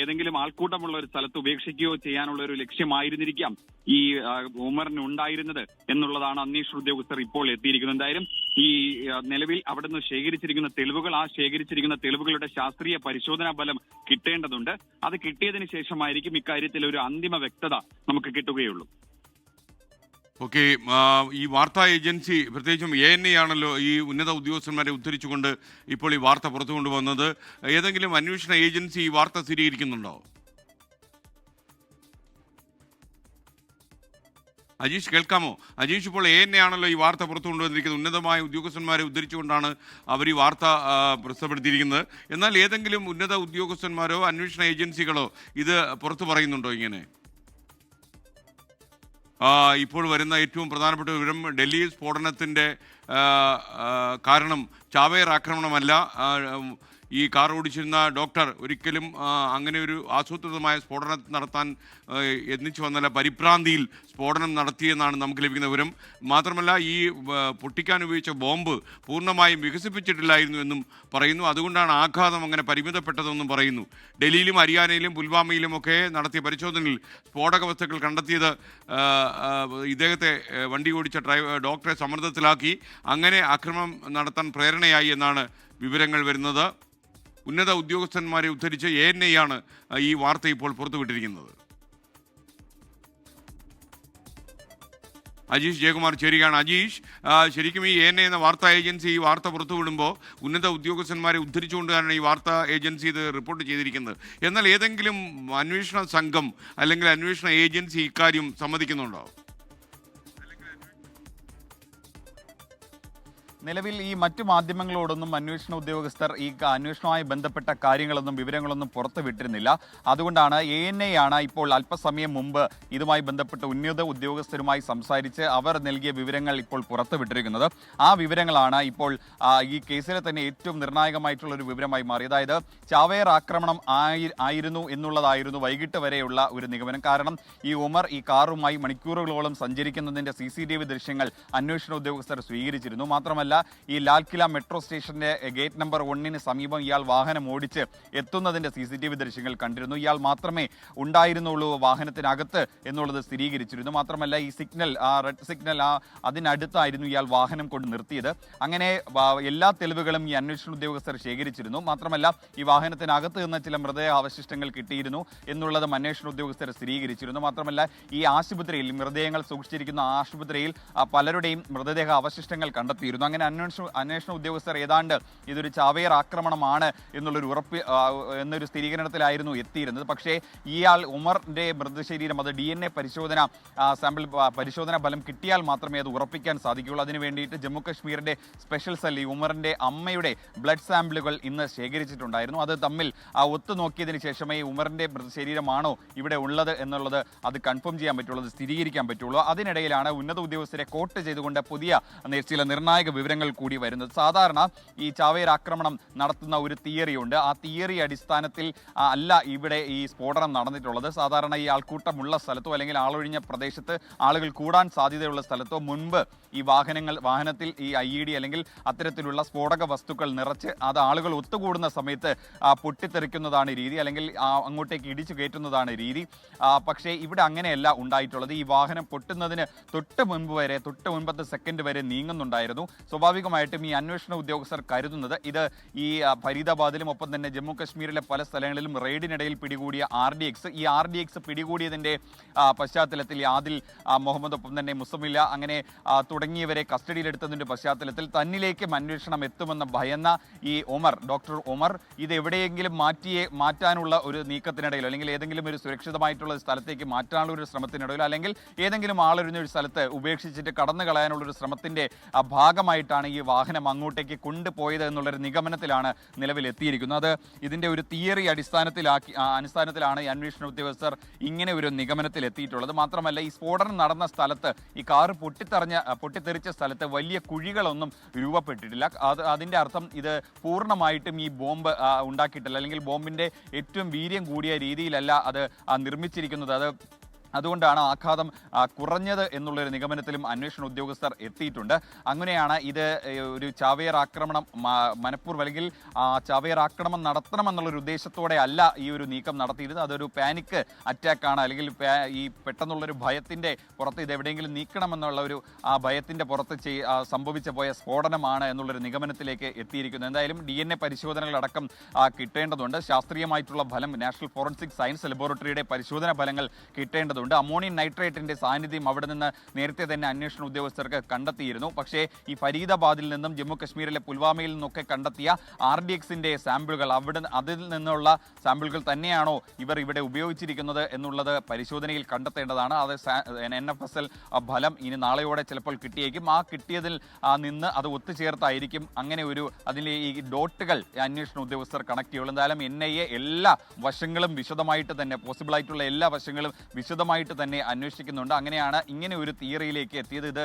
ഏതെങ്കിലും ആൾക്കൂട്ടമുള്ള ഒരു സ്ഥലത്ത് ഉപേക്ഷിക്കുകയോ ചെയ്യാനുള്ള ഒരു ലക്ഷ്യമായിരുന്നിരിക്കാം ഈ ഉമറിന് ഉണ്ടായിരുന്നത് എന്നുള്ളതാണ് അന്വേഷണ ഉദ്യോഗസ്ഥർ ഇപ്പോൾ എത്തിയിരിക്കുന്നത്. എന്തായാലും ഈ നിലവിൽ അവിടെ നിന്ന് ശേഖരിച്ചിരിക്കുന്ന തെളിവുകൾ, ആ ശേഖരിച്ചിരിക്കുന്ന തെളിവുകളുടെ ശാസ്ത്രീയ പരിശോധനാ ഫലം കിട്ടേണ്ടതുണ്ട്. അത് കിട്ടിയതിനു ശേഷമായിരിക്കും ഇക്കാര്യത്തിൽ ഒരു അന്തിമ വ്യക്തത നമുക്ക് കിട്ടുകയുള്ളൂ. ഓക്കെ, ഈ വാർത്താ ഏജൻസി പ്രത്യേകിച്ചും ANI ആണല്ലോ ഈ ഉന്നത ഉദ്യോഗസ്ഥന്മാരെ ഉദ്ധരിച്ചുകൊണ്ട് ഇപ്പോൾ ഈ വാർത്ത പുറത്തു കൊണ്ടുവന്നത്. ഏതെങ്കിലും അന്വേഷണ ഏജൻസി ഈ വാർത്ത സ്ഥിരീകരിക്കുന്നുണ്ടോ? അജീഷ് കേൾക്കാമോ? അജീഷ്, ഇപ്പോൾ ANI ആണല്ലോ ഈ വാർത്ത പുറത്തു കൊണ്ടുവന്നിരിക്കുന്നത്. ഉന്നതമായ ഉദ്യോഗസ്ഥന്മാരെ ഉദ്ധരിച്ചുകൊണ്ടാണ് അവർ ഈ വാർത്ത പ്രസിദ്ധപ്പെടുത്തിയിരിക്കുന്നത്. എന്നാൽ ഏതെങ്കിലും ഉന്നത ഉദ്യോഗസ്ഥന്മാരോ അന്വേഷണ ഏജൻസികളോ ഇത് പുറത്തു പറയുന്നുണ്ടോ ഇങ്ങനെ? ഇപ്പോൾ വരുന്ന ഏറ്റവും പ്രധാനപ്പെട്ട വിവരം, ഡൽഹി സ്ഫോടനത്തിൻ്റെ കാരണം ചാവേർ ആക്രമണമല്ല. ഈ കാർ ഓടിച്ചിരുന്ന ഡോക്ടർ ഒരിക്കലും അങ്ങനെ ഒരു ആസൂത്രിതമായ സ്ഫോടനം നടത്താൻ യത്നിച്ചു വന്നല്ല, പരിഭ്രാന്തിയിൽ സ്ഫോടനം നടത്തിയെന്നാണ് നമുക്ക് ലഭിക്കുന്ന വിവരം. മാത്രമല്ല, ഈ പൊട്ടിക്കാൻ ഉപയോഗിച്ച ബോംബ് പൂർണ്ണമായും വികസിപ്പിച്ചിട്ടില്ലായിരുന്നു എന്നും പറയുന്നു. അതുകൊണ്ടാണ് ആഘാതം അങ്ങനെ പരിമിതപ്പെട്ടതെന്നും പറയുന്നു. ഡൽഹിയിലും ഹരിയാനയിലും പുൽവാമയിലുമൊക്കെ നടത്തിയ പരിശോധനയിൽ സ്ഫോടക വസ്തുക്കൾ കണ്ടെത്തിയത് ഇദ്ദേഹത്തെ വണ്ടി ഓടിച്ച ഡോക്ടറെ സമ്മർദ്ദത്തിലാക്കി, അങ്ങനെ ആക്രമണം നടത്താൻ പ്രേരണയായി എന്നാണ് വിവരങ്ങൾ വരുന്നത്. ഉന്നത ഉദ്യോഗസ്ഥന്മാരെ ഉദ്ധരിച്ച് ANI ആണ് ഈ വാർത്ത ഇപ്പോൾ പുറത്തുവിട്ടിരിക്കുന്നത്. അജീഷ് ജയകുമാർ ചേരുകയാണ്. അജീഷ്, ശരിക്കും ഈ ANI എന്ന വാർത്താ ഏജൻസി ഈ വാർത്ത പുറത്തുവിടുമ്പോൾ ഉന്നത ഉദ്യോഗസ്ഥന്മാരെ ഉദ്ധരിച്ചുകൊണ്ടാണ് ഈ വാർത്താ ഏജൻസി ഇത് റിപ്പോർട്ട് ചെയ്തിരിക്കുന്നത്. എന്നാൽ ഏതെങ്കിലും അന്വേഷണ സംഘം അല്ലെങ്കിൽ അന്വേഷണ ഏജൻസി ഇക്കാര്യം സമ്മതിക്കുന്നുണ്ടോ? നിലവിൽ ഈ മറ്റു മാധ്യമങ്ങളോടൊന്നും അന്വേഷണ ഉദ്യോഗസ്ഥർ ഈ അന്വേഷണവുമായി ബന്ധപ്പെട്ട കാര്യങ്ങളൊന്നും വിവരങ്ങളൊന്നും പുറത്തുവിട്ടിരുന്നില്ല. അതുകൊണ്ടാണ് ANI ആണ് ഇപ്പോൾ അല്പസമയം മുമ്പ് ഇതുമായി ബന്ധപ്പെട്ട് ഉന്നത ഉദ്യോഗസ്ഥരുമായി സംസാരിച്ച് അവർ നൽകിയ വിവരങ്ങൾ ഇപ്പോൾ പുറത്തുവിട്ടിരിക്കുന്നത്. ആ വിവരങ്ങളാണ് ഇപ്പോൾ ഈ കേസിലെ തന്നെ ഏറ്റവും നിർണായകമായിട്ടുള്ള ഒരു വിവരമായി മാറി. അതായത് ചാവേർ ആക്രമണം ആയിരുന്നു എന്നുള്ളതായിരുന്നു വൈകിട്ട് വരെയുള്ള ഒരു നിഗമനം. കാരണം ഈ ഉമർ ഈ കാറുമായി മണിക്കൂറുകളോളം സഞ്ചരിക്കുന്നതിന്റെ CCTV ദൃശ്യങ്ങൾ അന്വേഷണ ഉദ്യോഗസ്ഥർ സ്വീകരിച്ചിരുന്നു. മാത്രമല്ല, ഈ ലാൽകില മെട്രോ സ്റ്റേഷന്റെ ഗേറ്റ് നമ്പർ 1 സമീപം ഇയാൾ വാഹനം ഓടിച്ച് എത്തുന്നതിന്റെ CCTV ദൃശ്യങ്ങൾ കണ്ടിരുന്നു. ഇയാൾ മാത്രമേ ഉണ്ടായിരുന്നുള്ളൂ വാഹനത്തിനകത്ത് എന്നുള്ളത് സ്ഥിരീകരിച്ചിരുന്നു. മാത്രമല്ല, ഈ സിഗ്നൽ, റെഡ് സിഗ്നൽ, അതിനടുത്തായിരുന്നു ഇയാൾ വാഹനം കൊണ്ട് നിർത്തിയത്. അങ്ങനെ എല്ലാ തെളിവുകളും ഈ അന്വേഷണ ഉദ്യോഗസ്ഥർ ശേഖരിച്ചിരുന്നു. മാത്രമല്ല, ഈ വാഹനത്തിനകത്ത് നിന്ന് ചില മൃതദേഹ അവശിഷ്ടങ്ങൾ കിട്ടിയിരുന്നു എന്നുള്ളതും അന്വേഷണ ഉദ്യോഗസ്ഥർ സ്ഥിരീകരിച്ചിരുന്നു. മാത്രമല്ല, ഈ ആശുപത്രിയിൽ മൃതദേഹങ്ങൾ സൂക്ഷിച്ചിരിക്കുന്ന ആശുപത്രിയിൽ പലരുടെയും മൃതദേഹ അവശിഷ്ടങ്ങൾ കണ്ടെത്തിയിരുന്നു. അങ്ങനെ അന്വേഷണ ഉദ്യോഗസ്ഥർ ഏതാണ്ട് ഇതൊരു ചാവേർ ആക്രമണമാണ് എന്നൊരു സ്ഥിരീകരണത്തിലായിരുന്നു എത്തിയിരുന്നത്. പക്ഷേ ഇയാൾ ഉമറിന്റെ മൃതശരീരം, അത് DNA പരിശോധന ഫലം കിട്ടിയാൽ മാത്രമേ അത് ഉറപ്പിക്കാൻ സാധിക്കുകയുള്ളൂ. അതിനു വേണ്ടിയിട്ട് ജമ്മു കശ്മീരിന്റെ സ്പെഷ്യൽ സെൽ ഈ ഉമറിന്റെ അമ്മയുടെ ബ്ലഡ് സാമ്പിളുകൾ ഇന്ന് ശേഖരിച്ചിട്ടുണ്ടായിരുന്നു. അത് തമ്മിൽ ഒത്തുനോക്കിയതിന് ശേഷമേ ഉമറിന്റെ മൃതശരീരമാണോ ഇവിടെ ഉള്ളത് എന്നുള്ളത് അത് കൺഫേം ചെയ്യാൻ പറ്റുള്ളൂ, അത് സ്ഥിരീകരിക്കാൻ പറ്റുള്ളൂ. അതിനിടയിലാണ് ഉന്നത ഉദ്യോഗസ്ഥരെ കോട്ട് ചെയ്തുകൊണ്ട് പുതിയ ചില നിർണായക വിവരങ്ങൾ കൂടി വരുന്നത്. സാധാരണ ഈ ചാവേർ ആക്രമണം നടത്തുന്ന ഒരു തിയറിയുണ്ട്. ആ തിയറി അടിസ്ഥാനത്തിൽ അല്ല ഇവിടെ ഈ സ്ഫോടനം നടന്നിട്ടുള്ളത്. സാധാരണ ഈ ആൾക്കൂട്ടമുള്ള സ്ഥലത്തോ അല്ലെങ്കിൽ ആളൊഴിഞ്ഞ പ്രദേശത്ത് ആളുകൾ കൂടാൻ സാധ്യതയുള്ള സ്ഥലത്തോ മുൻപ് ഈ വാഹനത്തിൽ ഈ IED അല്ലെങ്കിൽ അത്തരത്തിലുള്ള സ്ഫോടക വസ്തുക്കൾ നിറച്ച് അത് ആളുകൾ ഒത്തുകൂടുന്ന സമയത്ത് പൊട്ടിത്തെറിക്കുന്നതാണ് രീതി, അല്ലെങ്കിൽ അങ്ങോട്ടേക്ക് ഇടിച്ചു കയറ്റുന്നതാണ് രീതി. പക്ഷേ ഇവിടെ അങ്ങനെയല്ല ഉണ്ടായിട്ടുള്ളത്. ഈ വാഹനം പൊട്ടുന്നതിന് തൊട്ട് മുൻപത്തെ സെക്കൻഡ് വരെ നീങ്ങുന്നുണ്ടായിരുന്നു. സ്വാഭാവികമായിട്ടും ഈ അന്വേഷണ ഉദ്യോഗസ്ഥർ കരുതുന്നത് ഇത് ഈ ഫരീദാബാദിലും ഒപ്പം തന്നെ ജമ്മു കശ്മീരിലെ പല സ്ഥലങ്ങളിലും റെയ്ഡിനിടയിൽ പിടികൂടിയ ഈ RDX പിടികൂടിയതിന്റെ പശ്ചാത്തലത്തിൽ ആദിൽ മുഹമ്മദ് ഒപ്പം തന്നെ മുസമില്ല അങ്ങനെ തുടങ്ങിയവരെ കസ്റ്റഡിയിലെടുത്തതിന്റെ പശ്ചാത്തലത്തിൽ തന്നിലേക്കും അന്വേഷണം എത്തുമെന്ന് ഭയന്ന ഈ ഡോക്ടർ ഉമർ ഇത് എവിടെയെങ്കിലും മാറ്റാനുള്ള ഒരു നീക്കത്തിനിടയിലോ അല്ലെങ്കിൽ ഏതെങ്കിലും ഒരു സുരക്ഷിതമായിട്ടുള്ള സ്ഥലത്തേക്ക് മാറ്റാനുള്ള ഒരു ശ്രമത്തിനിടയിലോ അല്ലെങ്കിൽ ഏതെങ്കിലും ആളൊഴിഞ്ഞ ഒരു സ്ഥലത്ത് ഉപേക്ഷിച്ചിട്ട് കടന്നു കളയാനുള്ള ഒരു ശ്രമത്തിന്റെ ഭാഗമായിട്ടാണ് ഈ വാഹനം അങ്ങോട്ടേക്ക് കൊണ്ടുപോയത് എന്നുള്ളൊരു നിഗമനത്തിലാണ് നിലവിൽ എത്തിയിരിക്കുന്നത്. ഇതിന്റെ ഒരു തിയറി അടിസ്ഥാനത്തിലാണ് ഈ അന്വേഷണ ഉദ്യോഗസ്ഥർ ഇങ്ങനെ ഒരു നിഗമനത്തിൽ എത്തിയിട്ടുള്ളത്. മാത്രമല്ല, ഈ സ്ഫോടനം നടന്ന സ്ഥലത്ത്, ഈ കാർ പൊട്ടിത്തെറിച്ച സ്ഥലത്ത് വലിയ കുഴികളൊന്നും രൂപപ്പെട്ടിട്ടില്ല. അതിന്റെ അർത്ഥം ഇത് പൂർണ്ണമായിട്ടും ഈ ബോംബ് ഉണ്ടാക്കിയിട്ടില്ല, അല്ലെങ്കിൽ ബോംബിന്റെ ഏറ്റവും വീര്യം കൂടിയ രീതിയിലല്ല അത് നിർമ്മിച്ചിരിക്കുന്നത്. അത് അതുകൊണ്ടാണ് ആഘാതം കുറഞ്ഞത് എന്നുള്ളൊരു നിഗമനത്തിലും അന്വേഷണ ഉദ്യോഗസ്ഥർ എത്തിയിട്ടുണ്ട്. അങ്ങനെയാണ് ഇത് ഒരു ചാവേർ ആക്രമണം മനഃപൂർവ്വം അല്ലെങ്കിൽ ചാവേർ ആക്രമണം നടത്തണമെന്നുള്ളൊരു ഉദ്ദേശത്തോടെ അല്ല ഈ ഒരു നീക്കം നടത്തിയിരുന്നത്. അതൊരു പാനിക് അറ്റാക്കാണ്, അല്ലെങ്കിൽ ഈ പെട്ടെന്നുള്ളൊരു ഭയത്തിൻ്റെ പുറത്ത് ഇത് എവിടെയെങ്കിലും നീക്കണമെന്നുള്ള ഒരു ആ ഭയത്തിൻ്റെ പുറത്ത് സംഭവിച്ച പോയ സ്ഫോടനമാണ് എന്നുള്ളൊരു നിഗമനത്തിലേക്ക് എത്തിയിരിക്കുന്നു. എന്തായാലും DNA പരിശോധനകളടക്കം കിട്ടേണ്ടതുണ്ട്. ശാസ്ത്രീയമായിട്ടുള്ള ഫലം നാഷണൽ ഫോറൻസിക് സയൻസ് ലബോറട്ടറിയുടെ പരിശോധനാ ഫലങ്ങൾ കിട്ടേണ്ടതുണ്ട്. അമോണിയം നൈട്രേറ്റിന്റെ സാന്നിധ്യം അവിടെ നിന്ന് നേരത്തെ തന്നെ അന്വേഷണ ഉദ്യോഗസ്ഥർക്ക് കണ്ടെത്തിയിരുന്നു. പക്ഷേ ഈ ഫരീദാബാദിൽ നിന്നും ജമ്മു കശ്മീരിലെ പുൽവാമയിൽ നിന്നൊക്കെ കണ്ടെത്തിയ RDXന്റെ സാമ്പിളുകൾ അതിൽ നിന്നുള്ള സാമ്പിളുകൾ തന്നെയാണോ ഇവർ ഇവിടെ ഉപയോഗിച്ചിരിക്കുന്നത് എന്നുള്ളത് പരിശോധനയിൽ കണ്ടെത്തേണ്ടതാണ്. അത് NFSL ഫലം ഇനി നാളെയോടെ ചിലപ്പോൾ കിട്ടിയേക്കും. ആ കിട്ടിയതിൽ നിന്ന് അത് ഒത്തുചേർത്തായിരിക്കും അങ്ങനെ ഒരു അതിലെ ഈ ഡോട്ടുകൾ അന്വേഷണ ഉദ്യോഗസ്ഥർ കണക്ട് ചെയ്യുള്ളൂ. എന്തായാലും NIA എല്ലാ വശങ്ങളും വിശദമായിട്ട് തന്നെ പോസിബിളായിട്ടുള്ള എല്ലാ വശങ്ങളും വിശദമായിട്ട് തന്നെ അന്വേഷിക്കുന്നുണ്ട്. അങ്ങനെയാണ് ഇങ്ങനെ ഒരു തിയറിയിലേക്ക് എത്തിയത്. ഇത്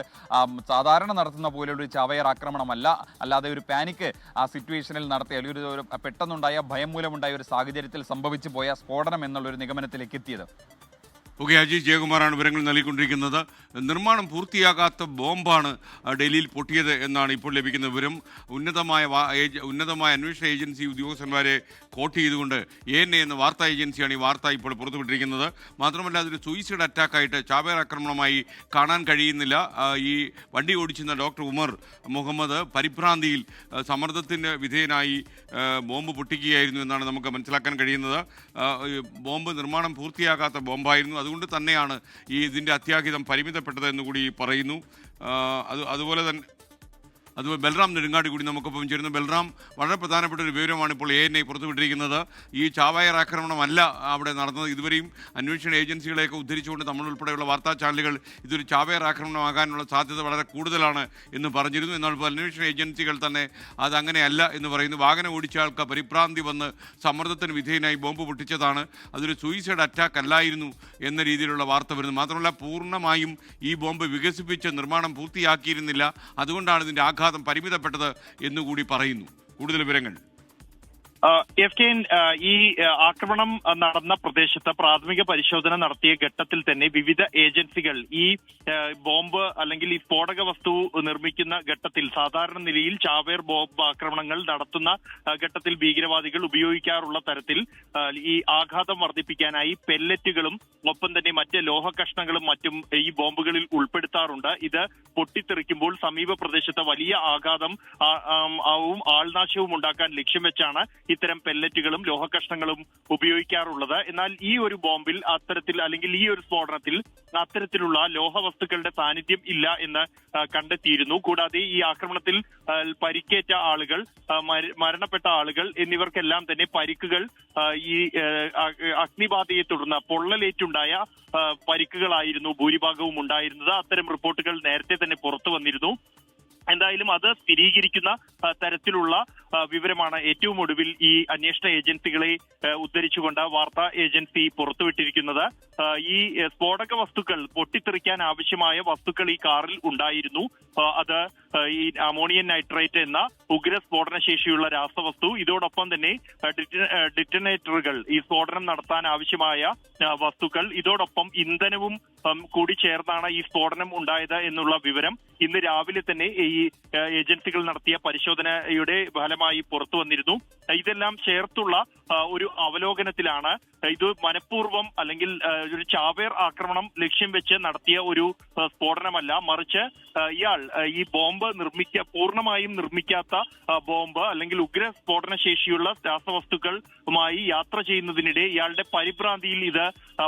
സാധാരണ നടത്തുന്ന പോലെയുള്ള ഒരു ചാവേർ ആക്രമണമല്ല, അല്ലാതെ ഒരു പാനിക് സിറ്റുവേഷനിൽ നടത്തിയ അല്ലെങ്കിൽ ഒരു പെട്ടെന്നുണ്ടായ ഭയം മൂലമുണ്ടായ ഒരു സാഹചര്യത്തിൽ സംഭവിച്ചു പോയ സ്ഫോടനം എന്നുള്ളൊരു നിഗമനത്തിലേക്ക് എത്തിയത്. ഓക്കെ, അജയ് ജയകുമാറാണ് വിവരങ്ങൾ നൽകിക്കൊണ്ടിരിക്കുന്നത്. നിർമ്മാണം പൂർത്തിയാകാത്ത ബോംബാണ് ഡൽഹിയിൽ പൊട്ടിയത് എന്നാണ് ഇപ്പോൾ ലഭിക്കുന്ന വിവരം. ഉന്നതമായ അന്വേഷണ ഏജൻസി ഉദ്യോഗസ്ഥന്മാരെ കോട്ട് ചെയ്തുകൊണ്ട് ANA എന്ന വാർത്താ ഏജൻസിയാണ് ഈ വാർത്ത ഇപ്പോൾ പുറത്തുവിട്ടിരിക്കുന്നത്. മാത്രമല്ല അതൊരു സൂയിസൈഡ് അറ്റാക്കായിട്ട് ചാവേർ ആക്രമണമായി കാണാൻ കഴിയുന്നില്ല. ഈ വണ്ടി ഓടിച്ചിരുന്ന ഡോക്ടർ ഉമർ മുഹമ്മദ് പരിഭ്രാന്തിയിൽ സമ്മർദ്ദത്തിന് വിധേയനായി ബോംബ് പൊട്ടിക്കുകയായിരുന്നു എന്നാണ് നമുക്ക് മനസ്സിലാക്കാൻ കഴിയുന്നത്. ബോംബ് നിർമ്മാണം പൂർത്തിയാകാത്ത ബോംബായിരുന്നു. അതുകൊണ്ട് തന്നെയാണ് ഇതിൻ്റെ അത്യാഹിതം പരിമിതപ്പെട്ടത് എന്നുകൂടി പറയുന്നു. അതുപോലെ ബൽറാം നെടുങ്ങാടി കൂടി നമുക്കൊപ്പം ചേരുന്നു. ബൽറാം, വളരെ പ്രധാനപ്പെട്ട ഒരു വിവരമാണ് ഇപ്പോൾ ANA പുറത്തുവിട്ടിരിക്കുന്നത്. ഈ ചാവേർ ആക്രമണമല്ല അവിടെ നടന്നത്. ഇതുവരെയും അന്വേഷണ ഏജൻസികളെയൊക്കെ ഉദ്ധരിച്ചുകൊണ്ട് നമ്മളുൾപ്പെടെയുള്ള വാർത്താ ചാനലുകൾ ഇതൊരു ചാവേർ ആക്രമണമാകാനുള്ള സാധ്യത വളരെ കൂടുതലാണ് എന്ന് പറഞ്ഞിരുന്നു. എന്നാൽ ഇപ്പോൾ അന്വേഷണ ഏജൻസികൾ തന്നെ അതങ്ങനെയല്ല എന്ന് പറയുന്നു. വാഹനം ഓടിച്ച ആൾക്ക് പരിഭ്രാന്തി വന്ന് സമ്മർദ്ദത്തിന് വിധേയനായി ബോംബ് പൊട്ടിച്ചതാണ്, അതൊരു സൂയിസൈഡ് അറ്റാക്ക് അല്ലായിരുന്നു എന്ന രീതിയിലുള്ള വാർത്ത വരുന്നു. മാത്രമല്ല പൂർണ്ണമായും ഈ ബോംബ് വികസിപ്പിച്ച് നിർമ്മാണം പൂർത്തിയാക്കിയിരുന്നില്ല, അതുകൊണ്ടാണ് ഇതിൻ്റെ ആഘാതം പരിമിതപ്പെട്ടത് എന്നുകൂടി പറയുന്നു. കൂടുതൽ വിവരങ്ങൾ FKN, ഈ ആക്രമണം നടന്ന പ്രദേശത്ത് പ്രാഥമിക പരിശോധന നടത്തിയ ഘട്ടത്തിൽ തന്നെ വിവിധ ഏജൻസികൾ ഈ ബോംബ് അല്ലെങ്കിൽ ഈ സ്ഫോടക വസ്തു നിർമ്മിക്കുന്ന ഘട്ടത്തിൽ സാധാരണ നിലയിൽ ചാവേർ ബോംബ് ആക്രമണങ്ങൾ നടത്തുന്ന ഘട്ടത്തിൽ ഭീകരവാദികൾ ഉപയോഗിക്കാറുള്ള തരത്തിൽ ഈ ആഘാതം വർദ്ധിപ്പിക്കാനായി പെല്ലറ്റുകളും ഒപ്പം തന്നെ മറ്റ് ലോഹ കഷ്ണങ്ങളും മറ്റും ഈ ബോംബുകളിൽ ഉൾപ്പെടുത്താറുണ്ട്. ഇത് പൊട്ടിത്തെറിക്കുമ്പോൾ സമീപ പ്രദേശത്ത് വലിയ ആഘാതം ആൾനാശവും ഉണ്ടാക്കാൻ ലക്ഷ്യം വെച്ചാണ് ഇത്തരം പെല്ലറ്റുകളും ലോഹകഷ്ണങ്ങളും ഉപയോഗിക്കാറുള്ളത്. എന്നാൽ ഈ ഒരു ബോംബിൽ അത്തരത്തിൽ അല്ലെങ്കിൽ ഈ ഒരു സ്ഫോടനത്തിൽ അത്തരത്തിലുള്ള ലോഹവസ്തുക്കളുടെ സാന്നിധ്യം ഇല്ല എന്ന് കണ്ടെത്തിയിരുന്നു. കൂടാതെ ഈ ആക്രമണത്തിൽ പരിക്കേറ്റ ആളുകൾ, മരണപ്പെട്ട ആളുകൾ എന്നിവർക്കെല്ലാം തന്നെ പരിക്കുകൾ ഈ അഗ്നിബാധയെ തുടർന്ന് പൊള്ളലേറ്റുണ്ടായ പരിക്കുകളായിരുന്നു ഭൂരിഭാഗവും ഉണ്ടായിരുന്നത്. അത്തരം റിപ്പോർട്ടുകൾ നേരത്തെ തന്നെ പുറത്തു വന്നിരുന്നു. എന്തായാലും അത് സ്ഥിരീകരിക്കുന്ന തരത്തിലുള്ള വിവരമാണ് ഏറ്റവും ഒടുവിൽ ഈ അന്വേഷണ ഏജൻസികളെ ഉദ്ധരിച്ചുകൊണ്ട് വാർത്താ ഏജൻസി പുറത്തുവിട്ടിരിക്കുന്നത്. ഈ സ്ഫോടക വസ്തുക്കൾ പൊട്ടിത്തെറിക്കാൻ ആവശ്യമായ വസ്തുക്കൾ ഈ കാറിൽ ഉണ്ടായിരുന്നു. അത് ഈ അമോണിയം നൈട്രേറ്റ് എന്ന ഉഗ്ര സ്ഫോടന ശേഷിയുള്ള രാസവസ്തു, ഇതോടൊപ്പം തന്നെ ഡിറ്റനേറ്ററുകൾ, ഈ സ്ഫോടനം നടത്താൻ ആവശ്യമായ വസ്തുക്കൾ, ഇതോടൊപ്പം ഇന്ധനവും കൂടി ചേർന്നാണ് ഈ സ്ഫോടനം ഉണ്ടായത് എന്നുള്ള വിവരം ഇന്ന് രാവിലെ തന്നെ ഈ ഏജൻസികൾ നടത്തിയ പരിശോധനയുടെ ഫലമായി പുറത്തു വന്നിരുന്നു. ഇതെല്ലാം ചേർത്തുള്ള ഒരു അവലോകനത്തിലാണ് ഇത് മനഃപൂർവ്വം അല്ലെങ്കിൽ ഒരു ചാവേർ ആക്രമണം ലക്ഷ്യം വെച്ച് നടത്തിയ ഒരു സ്ഫോടനമല്ല, മറിച്ച് ഇയാൾ ഈ ബോംബ് പൂർണ്ണമായും നിർമ്മിക്കാത്ത ബോംബ് അല്ലെങ്കിൽ ഉഗ്ര സ്ഫോടന ശേഷിയുള്ള രാസവസ്തുക്കളുമായി യാത്ര ചെയ്യുന്നതിനിടെ ഇയാളുടെ പരിഭ്രാന്തിയിൽ ഇത്